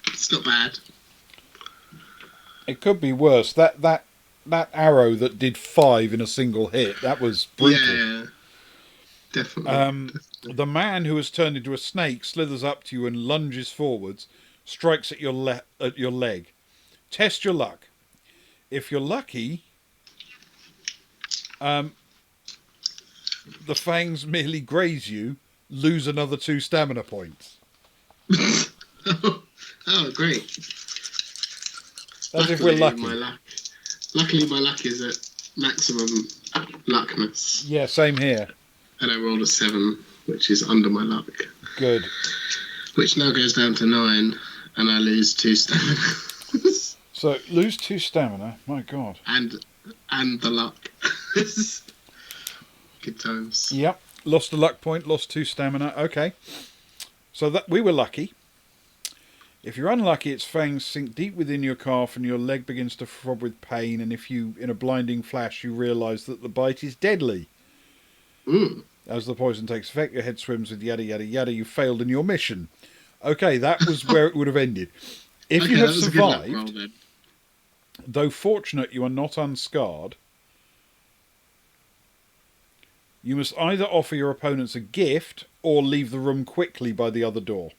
It's not bad. It could be worse. That arrow that did 5 in a single hit, that was brutal. Yeah, definitely. The man who has turned into a snake slithers up to you and lunges forwards, strikes at your leg. Test your luck. If you're lucky, the fangs merely graze you, lose another 2 stamina points. Oh, great. As if we're lucky. Luckily, my luck is at maximum luckness. Yeah, same here. And I rolled a 7, which is under my luck. Good. Which now goes down to 9, and I lose 2 stamina. So, lose 2 stamina. My God. And the luck. Good times. Yep. Lost a luck point, lost 2 stamina. Okay. So that we were lucky. If you're unlucky, its fangs sink deep within your calf and your leg begins to throb with pain, and if you, in a blinding flash, you realise that the bite is deadly. Mm. As the poison takes effect, your head swims with yada yada yada, you failed in your mission. Okay, that was where it would have ended. If you have survived, though fortunate you are not unscarred, you must either offer your opponents a gift or leave the room quickly by the other door.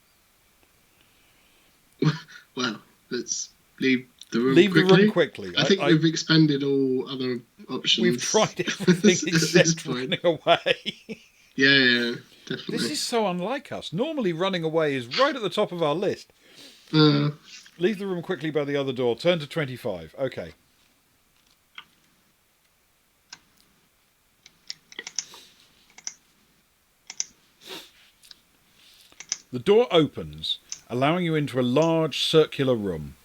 Well, let's leave the room Leave quickly. the room quickly. I think we've expended all other options. We've tried everything except running away. Yeah, definitely. This is so unlike us. Normally running away is right at the top of our list. Leave the room quickly by the other door. Turn to 25. Okay. The door opens, allowing you into a large circular room.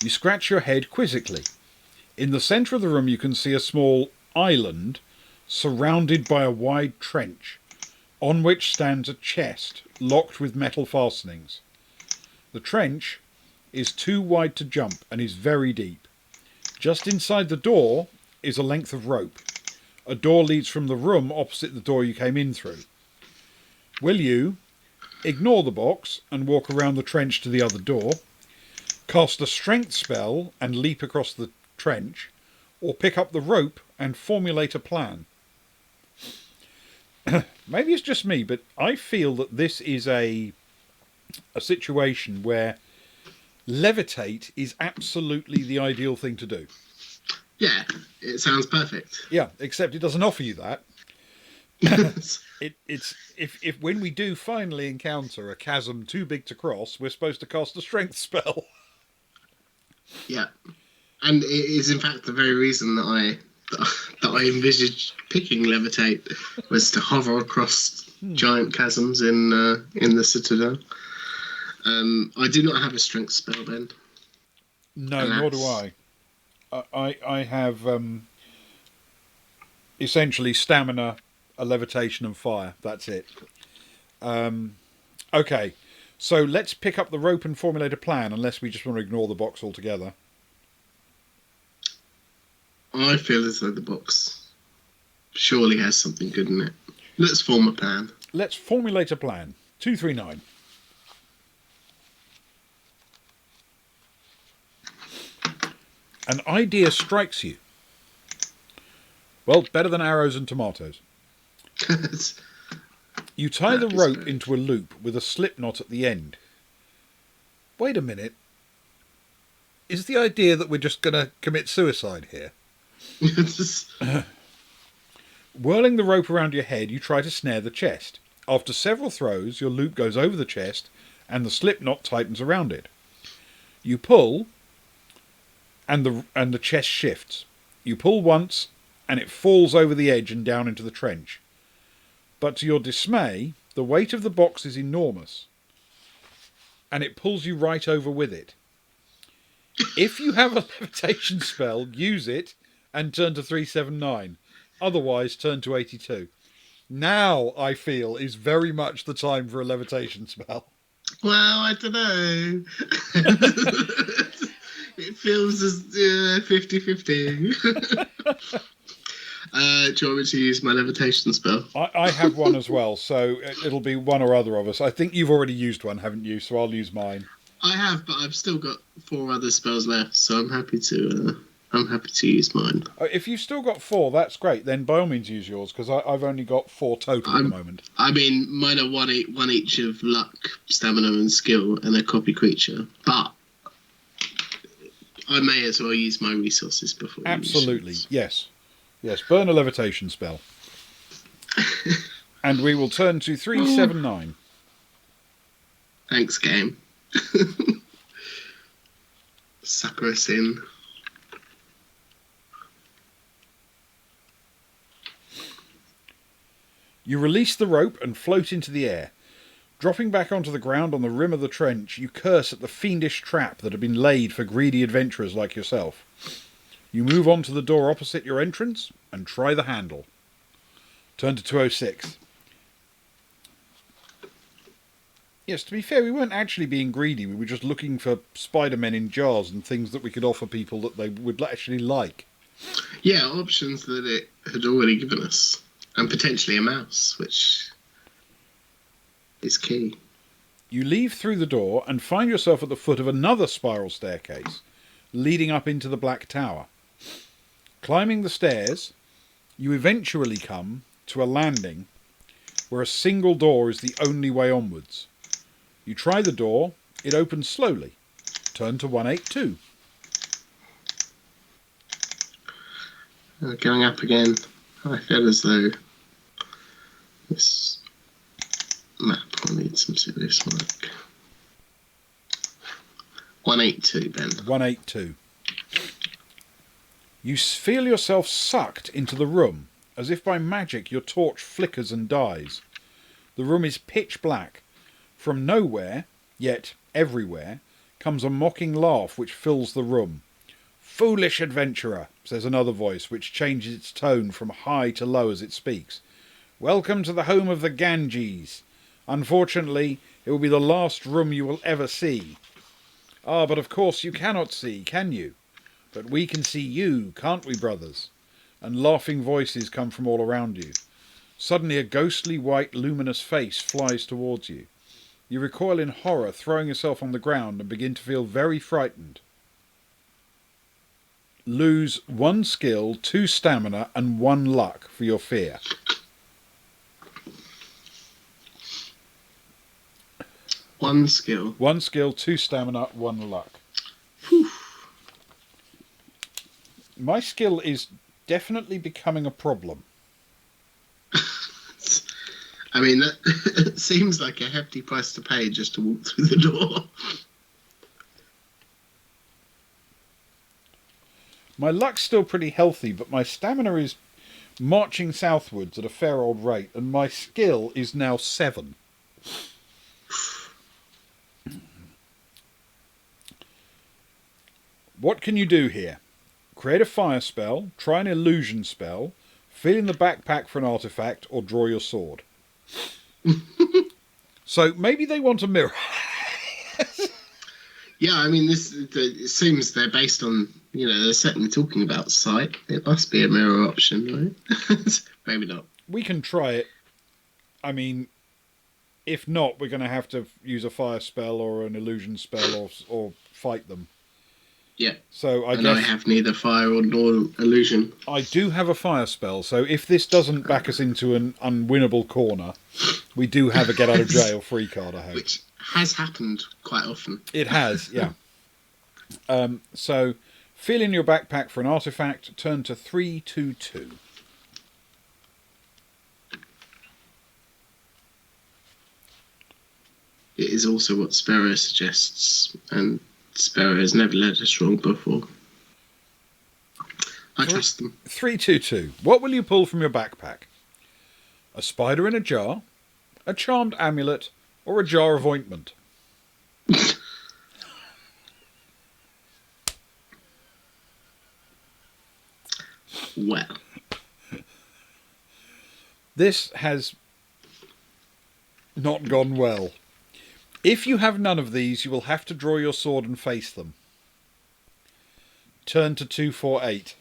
You scratch your head quizzically. In the centre of the room you can see a small island surrounded by a wide trench, on which stands a chest locked with metal fastenings. The trench is too wide to jump and is very deep. Just inside the door is a length of rope. A door leads from the room opposite the door you came in through. Will you ignore the box and walk around the trench to the other door, cast a strength spell and leap across the trench, or pick up the rope and formulate a plan? Maybe it's just me, but I feel that this is a situation where levitate is absolutely the ideal thing to do. Yeah, it sounds perfect. Yeah, except it doesn't offer you that. It's if when we do finally encounter a chasm too big to cross, we're supposed to cast a strength spell. Yeah, and it is in fact the very reason that I envisaged picking levitate was to hover across giant chasms in the Citadel. I do not have a strength spell, Ben. No, Alas. nor do I. I have essentially stamina, a levitation, and fire. That's it. Okay, so let's pick up the rope and formulate a plan, unless we just want to ignore the box altogether. I feel as though the box surely has something good in it. Let's form a plan. Let's formulate a plan. 239. An idea strikes you. Well, better than arrows and tomatoes. You tie the rope into a loop with a slip knot at the end. Wait a minute. Is the idea that we're just going to commit suicide here? Whirling the rope around your head, you try to snare the chest. After several throws, your loop goes over the chest and the slip knot tightens around it. You pull, and the chest shifts. You pull once, and it falls over the edge and down into the trench. But to your dismay, the weight of the box is enormous, and it pulls you right over with it. If you have a levitation spell, use it and turn to 379. Otherwise, turn to 82. Now, I feel, is very much the time for a levitation spell. Well, I don't know. It feels as 50-50. Do you want me to use my levitation spell? I have one as well, so it'll be one or other of us. I think you've already used one, haven't you? So I'll use mine. I have, but I've still got 4 other spells left, so I'm happy to use mine. If you've still got 4, that's great. Then by all means use yours, because I've only got 4 total at the moment. I mean, mine are one each of luck, stamina, and skill, and a copy creature. But I may as well use my resources before. Absolutely, yes. Yes, burn a levitation spell. And we will turn to 379. Thanks, game. Sucker us in. You release the rope and float into the air. Dropping back onto the ground on the rim of the trench, you curse at the fiendish trap that had been laid for greedy adventurers like yourself. You move on to the door opposite your entrance and try the handle. Turn to 206. Yes, to be fair, we weren't actually being greedy. We were just looking for Spider-Men in jars and things that we could offer people that they would actually like. Yeah, options that it had already given us. And potentially a mouse, which is key. You leave through the door and find yourself at the foot of another spiral staircase, leading up into the Black Tower. Climbing the stairs, you eventually come to a landing where a single door is the only way onwards. You try the door, it opens slowly. Turn to 182. Going up again. I feel as though this map will need some serious work. 182, Ben. 182. You feel yourself sucked into the room. As if by magic, your torch flickers and dies. The room is pitch black. From nowhere, yet everywhere, comes a mocking laugh which fills the room. "Foolish adventurer," says another voice, which changes its tone from high to low as it speaks. "Welcome to the home of the Ganges. Unfortunately, it will be the last room you will ever see. Ah, but of course you cannot see, can you? But we can see you, can't we, brothers?" And laughing voices come from all around you. Suddenly a ghostly white luminous face flies towards you. You recoil in horror, throwing yourself on the ground, and begin to feel very frightened. Lose 1 skill, 2 stamina, and 1 luck for your fear. One skill. 1 skill, 2 stamina, 1 luck. Whew. My skill is definitely becoming a problem. I mean, that seems like a hefty price to pay just to walk through the door. My luck's still pretty healthy, but my stamina is marching southwards at a fair old rate, and my skill is now 7. What can you do here? Create a fire spell, try an illusion spell, fill in the backpack for an artifact, or draw your sword. So maybe they want a mirror. Yeah, I mean, it seems they're based on, they're certainly talking about sight. It must be a mirror option, right? maybe not. We can try it. I mean, if not, we're going to have to use a fire spell or an illusion spell or fight them. Yeah. So I And guess I have neither fire nor illusion. I do have a fire spell. So if this doesn't back us into an unwinnable corner, we do have a get out of jail free card. I hope. Which has happened quite often. It has, yeah. So fill in your backpack for an artifact. Turn to 322. It is also what Sparrow suggests, and Sparrow has never led us wrong before. I trust them. 322. What will you pull from your backpack? A spider in a jar, a charmed amulet, or a jar of ointment? Well, This has not gone well. If you have none of these, you will have to draw your sword and face them. Turn to 248.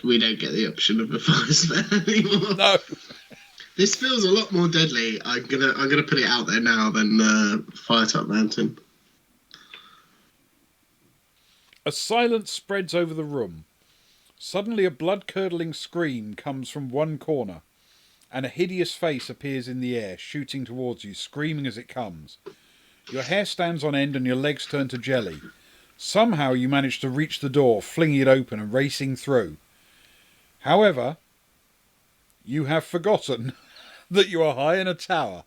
we don't get the option of a fire spell anymore. No. This feels a lot more deadly. I'm gonna put it out there now than Fire Top Mountain. A silence spreads over the room. Suddenly a blood-curdling scream comes from one corner, and a hideous face appears in the air, shooting towards you, screaming as it comes. Your hair stands on end and your legs turn to jelly. Somehow you manage to reach the door, flinging it open and racing through. However, you have forgotten that you are high in a tower,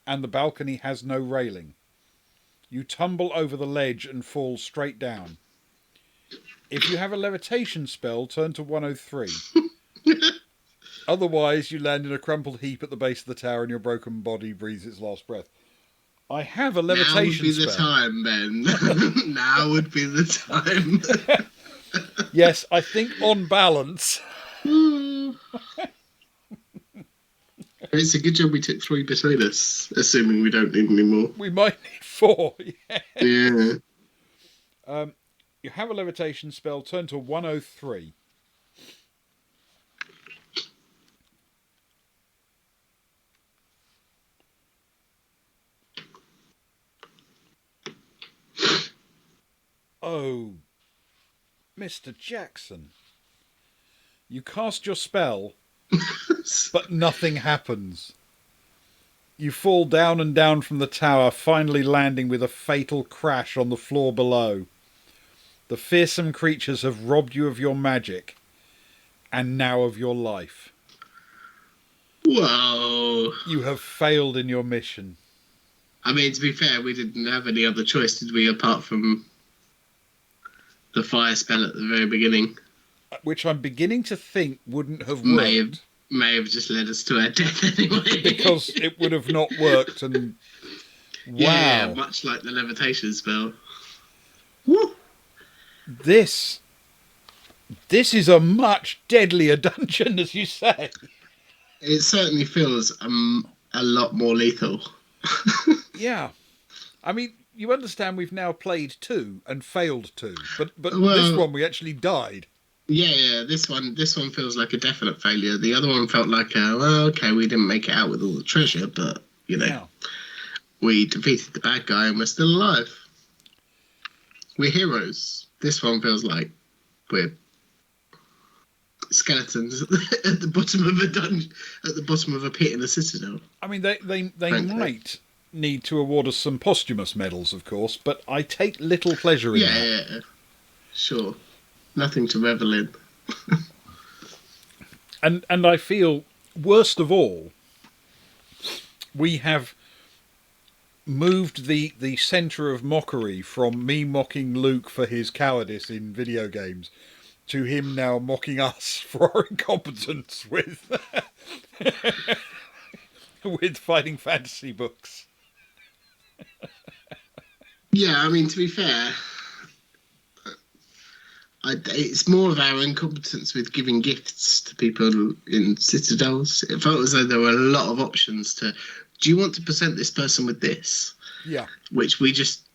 and the balcony has no railing. You tumble over the ledge and fall straight down. If you have a levitation spell, turn to 103. Otherwise, you land in a crumpled heap at the base of the tower and your broken body breathes its last breath. I have a levitation spell. Now would be the time, Ben. Now would be the time. Yes, I think on balance. It's a good job we took 3 between us, assuming we don't need any more. We might need 4. Yeah. You have a levitation spell, turn to 103. Oh, Mr. Jackson. You cast your spell, but nothing happens. You fall down and down from the tower, finally landing with a fatal crash on the floor below. The fearsome creatures have robbed you of your magic, and now of your life. Whoa. You have failed in your mission. I mean, to be fair, we didn't have any other choice, did we, apart from the fire spell at the very beginning? Which I'm beginning to think wouldn't have worked. May have just led us to our death anyway. Because it would have not worked, and wow. Yeah, much like the levitation spell. Woo! This is a much deadlier dungeon, as you say. It certainly feels a lot more lethal. Yeah. I mean, you understand we've now played 2 and failed 2, but Well, this one we actually died. Yeah, this one feels like a definite failure. The other one felt like, okay, we didn't make it out with all the treasure, but, we defeated the bad guy and we're still alive. We're heroes. This one feels like we're skeletons at the bottom of a dungeon, at the bottom of a pit in a citadel. I mean, they might need to award us some posthumous medals, of course, but I take little pleasure in that. Yeah, sure. Nothing to revel in. And I feel, worst of all, we have moved the centre of mockery from me mocking Luke for his cowardice in video games to him now mocking us for our incompetence with with fighting fantasy books. Yeah, I mean, to be fair, it's more of our incompetence with giving gifts to people in citadels. It felt as though there were a lot of options to, do you want to present this person with this? Yeah. Which we just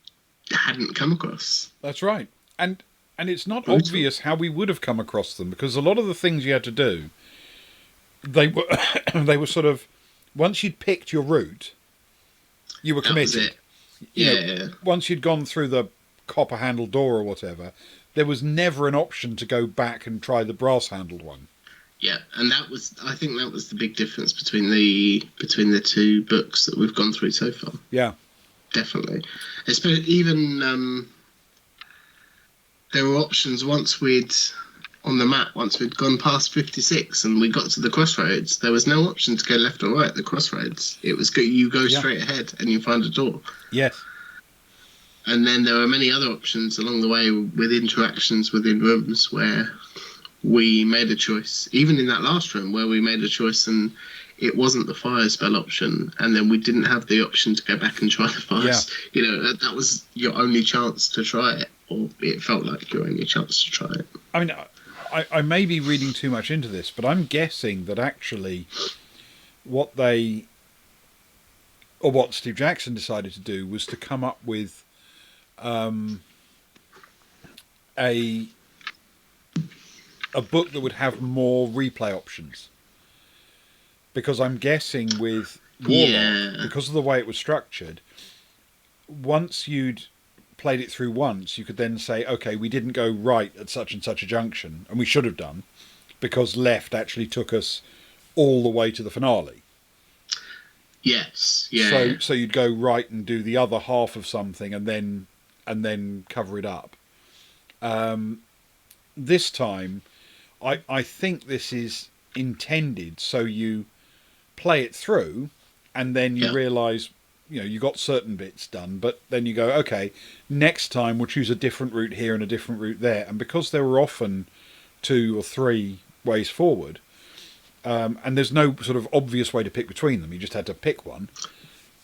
hadn't come across. That's right. And And it's not Brutal. obvious how we would have come across them, because a lot of the things you had to do, they were they were sort of, once you'd picked your route, you were That was committed. it. You Yeah. know, once you'd gone through the copper handled door or whatever, there was never an option to go back and try the brass handled one. Yeah, and I think that was the big difference between the two books that we've gone through so far. Yeah. Definitely. Even there were options once we'd gone past 56 and we got to the crossroads. There was no option to go left or right at the crossroads. It was you go straight ahead and you find a door. Yes. And then there were many other options along the way with interactions within rooms where we made a choice. Even in that last room where we made a choice and it wasn't the fire spell option, and then we didn't have the option to go back and try the fire. You know, that was your only chance to try it, or it felt like your only chance to try it. I mean, I may be reading too much into this, but I'm guessing that actually what Steve Jackson decided to do was to come up with a book that would have more replay options. Because I'm guessing with Warlock, because of the way it was structured, once you'd played it through once, you could then say, okay, we didn't go right at such and such a junction, and we should have done, because left actually took us all the way to the finale. Yes, yeah. So you'd go right and do the other half of something, and then cover it up. This time, I think this is intended so you play it through, and then you realise, you know, you got certain bits done, but then you go, okay, next time we'll choose a different route here and a different route there. And because there were often 2 or 3 ways forward, and there's no sort of obvious way to pick between them, you just had to pick one.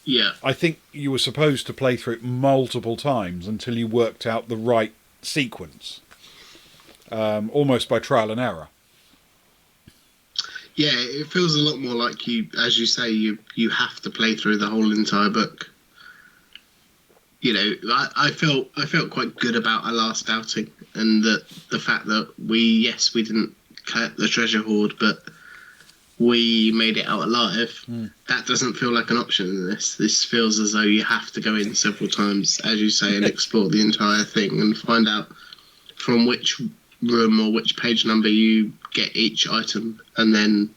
Yeah. I think you were supposed to play through it multiple times until you worked out the right sequence, almost by trial and error. Yeah, it feels a lot more like you, as you say, you have to play through the whole entire book. You know, I felt quite good about our last outing, and the fact that we didn't collect the treasure hoard, but we made it out alive. That doesn't feel like an option in this. This feels as though you have to go in several times, as you say, and explore the entire thing and find out from which room or which page number you get each item, and then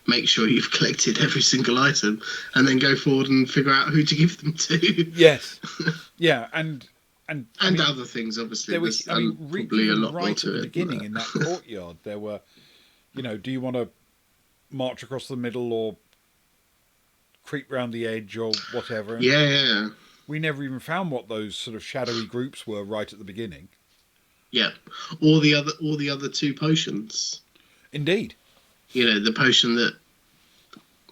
make sure you've collected every single item, and then go forward and figure out who to give them to. Yes. Yeah, and other things, obviously. There was, probably a lot right more at to the it. beginning in that courtyard, there were, you know, do you want to march across the middle or creep round the edge or whatever? And yeah. we never even found what those sort of shadowy groups were right at the beginning. Yeah, or the other 2 potions. Indeed. You know, the potion that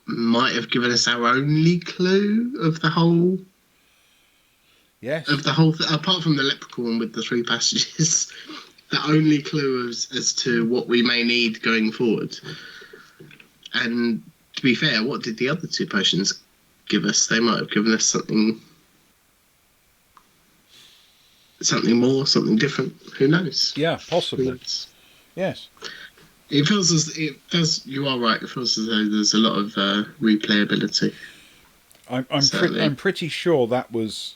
might have given us our only clue of the whole. Yes. Of the whole apart from the leprechaun with the 3 passages, the only clue as to what we may need going forward. And to be fair, what did the other 2 potions give us? They might have given us something more, something different. Who knows? Yeah, possibly. Yes. It feels. You are right. It feels as though there's a lot of replayability. I'm pretty sure that was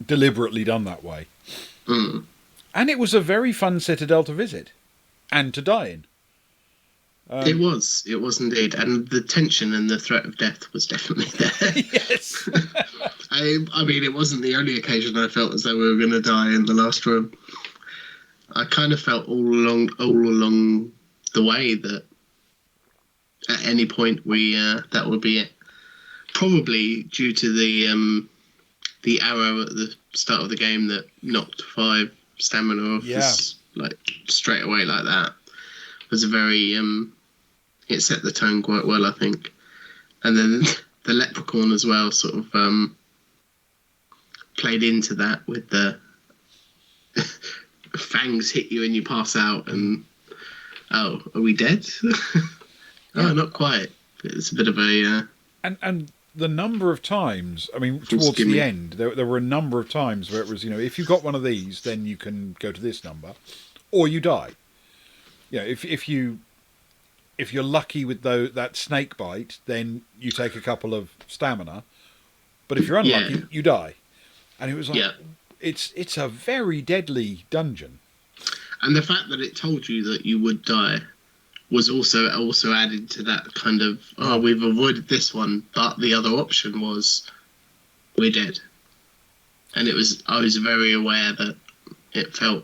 deliberately done that way. And it was a very fun citadel to visit and to die in. It was indeed, and the tension and the threat of death was definitely there. Yes. I mean, it wasn't the only occasion I felt as though we were going to die in the last room. I kind of felt all along the way that at any point that would be it. Probably due to the arrow at the start of the game that knocked 5 stamina off us, like straight away like that. Was a very it set the tone quite well, I think. And then the leprechaun as well sort of played into that with the fangs hit you and you pass out and are we dead? Oh, not quite. It's a bit of a and the number of times, I mean, towards the end, there were a number of times where it was, if you got one of these, then you can go to this number, or you die. If you're lucky with that snake bite, then you take a couple of stamina. But if you're unlucky, you die. And it was like, it's a very deadly dungeon. And the fact that it told you that you would die was also added to that kind of, we've avoided this one, but the other option was we're dead. And I was very aware that it felt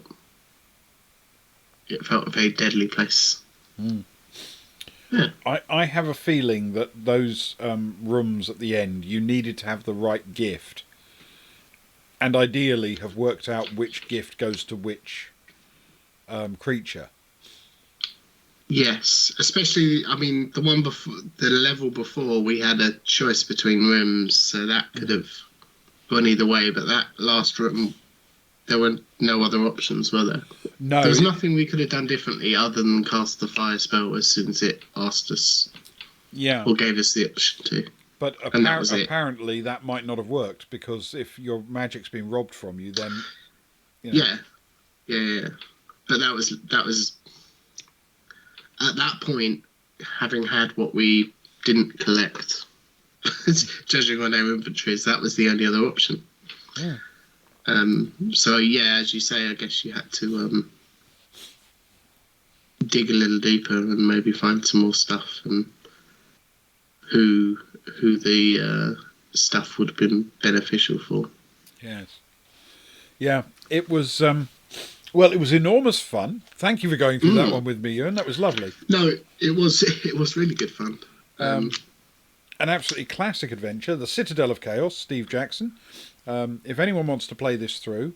a very deadly place. Mm. Yeah. I have a feeling that those rooms at the end, you needed to have the right gift, and ideally have worked out which gift goes to which creature. Yes, especially, I mean, the level before, we had a choice between rooms, so that could have gone either way, but that last room, there were no other options, were there? No. There was nothing we could have done differently other than cast the fire spell as soon as it asked us. Yeah. Or gave us the option to. But apparently that might not have worked, because if your magic's been robbed from you, then... Yeah. But that was... At that point, having had what we didn't collect, judging on our inventories, that was the only other option. Yeah. So yeah, as you say, I guess you had to dig a little deeper and maybe find some more stuff, and who the stuff would have been beneficial for. Yes. Yeah, it was. Well, it was enormous fun. Thank you for going through that one with me, Ewan. That was lovely. No, it was really good fun. An absolutely classic adventure, the Citadel of Chaos, Steve Jackson. If anyone wants to play this through,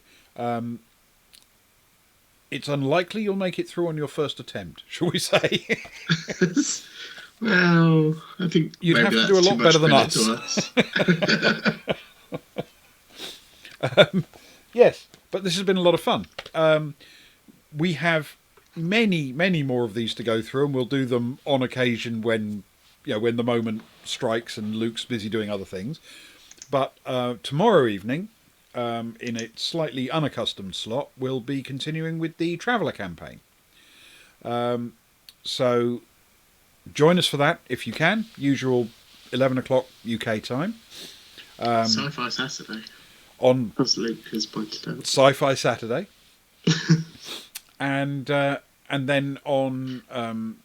it's unlikely you'll make it through on your first attempt, shall we say? Well, I think you'd have to do a lot better than us. Yes, but this has been a lot of fun. We have many, many more of these to go through, and we'll do them on occasion when the moment strikes and Luke's busy doing other things. But tomorrow evening, in a slightly unaccustomed slot, we'll be continuing with the Traveller campaign. So join us for that if you can. Usual 11 o'clock UK time. Sci-Fi Saturday. As Luke has pointed out. Sci-Fi Saturday. And then on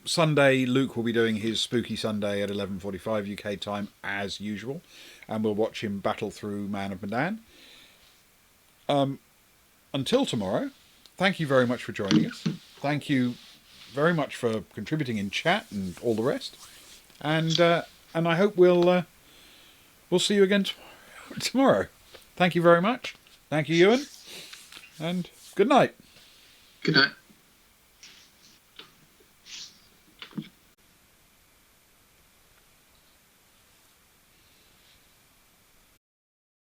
Sunday, Luke will be doing his Spooky Sunday at 11:45 UK time as usual, and we'll watch him battle through Man of Medan. Until tomorrow, thank you very much for joining us. Thank you very much for contributing in chat and all the rest. And I hope we'll see you again tomorrow. Thank you very much. Thank you, Ewan. And good night. Good night.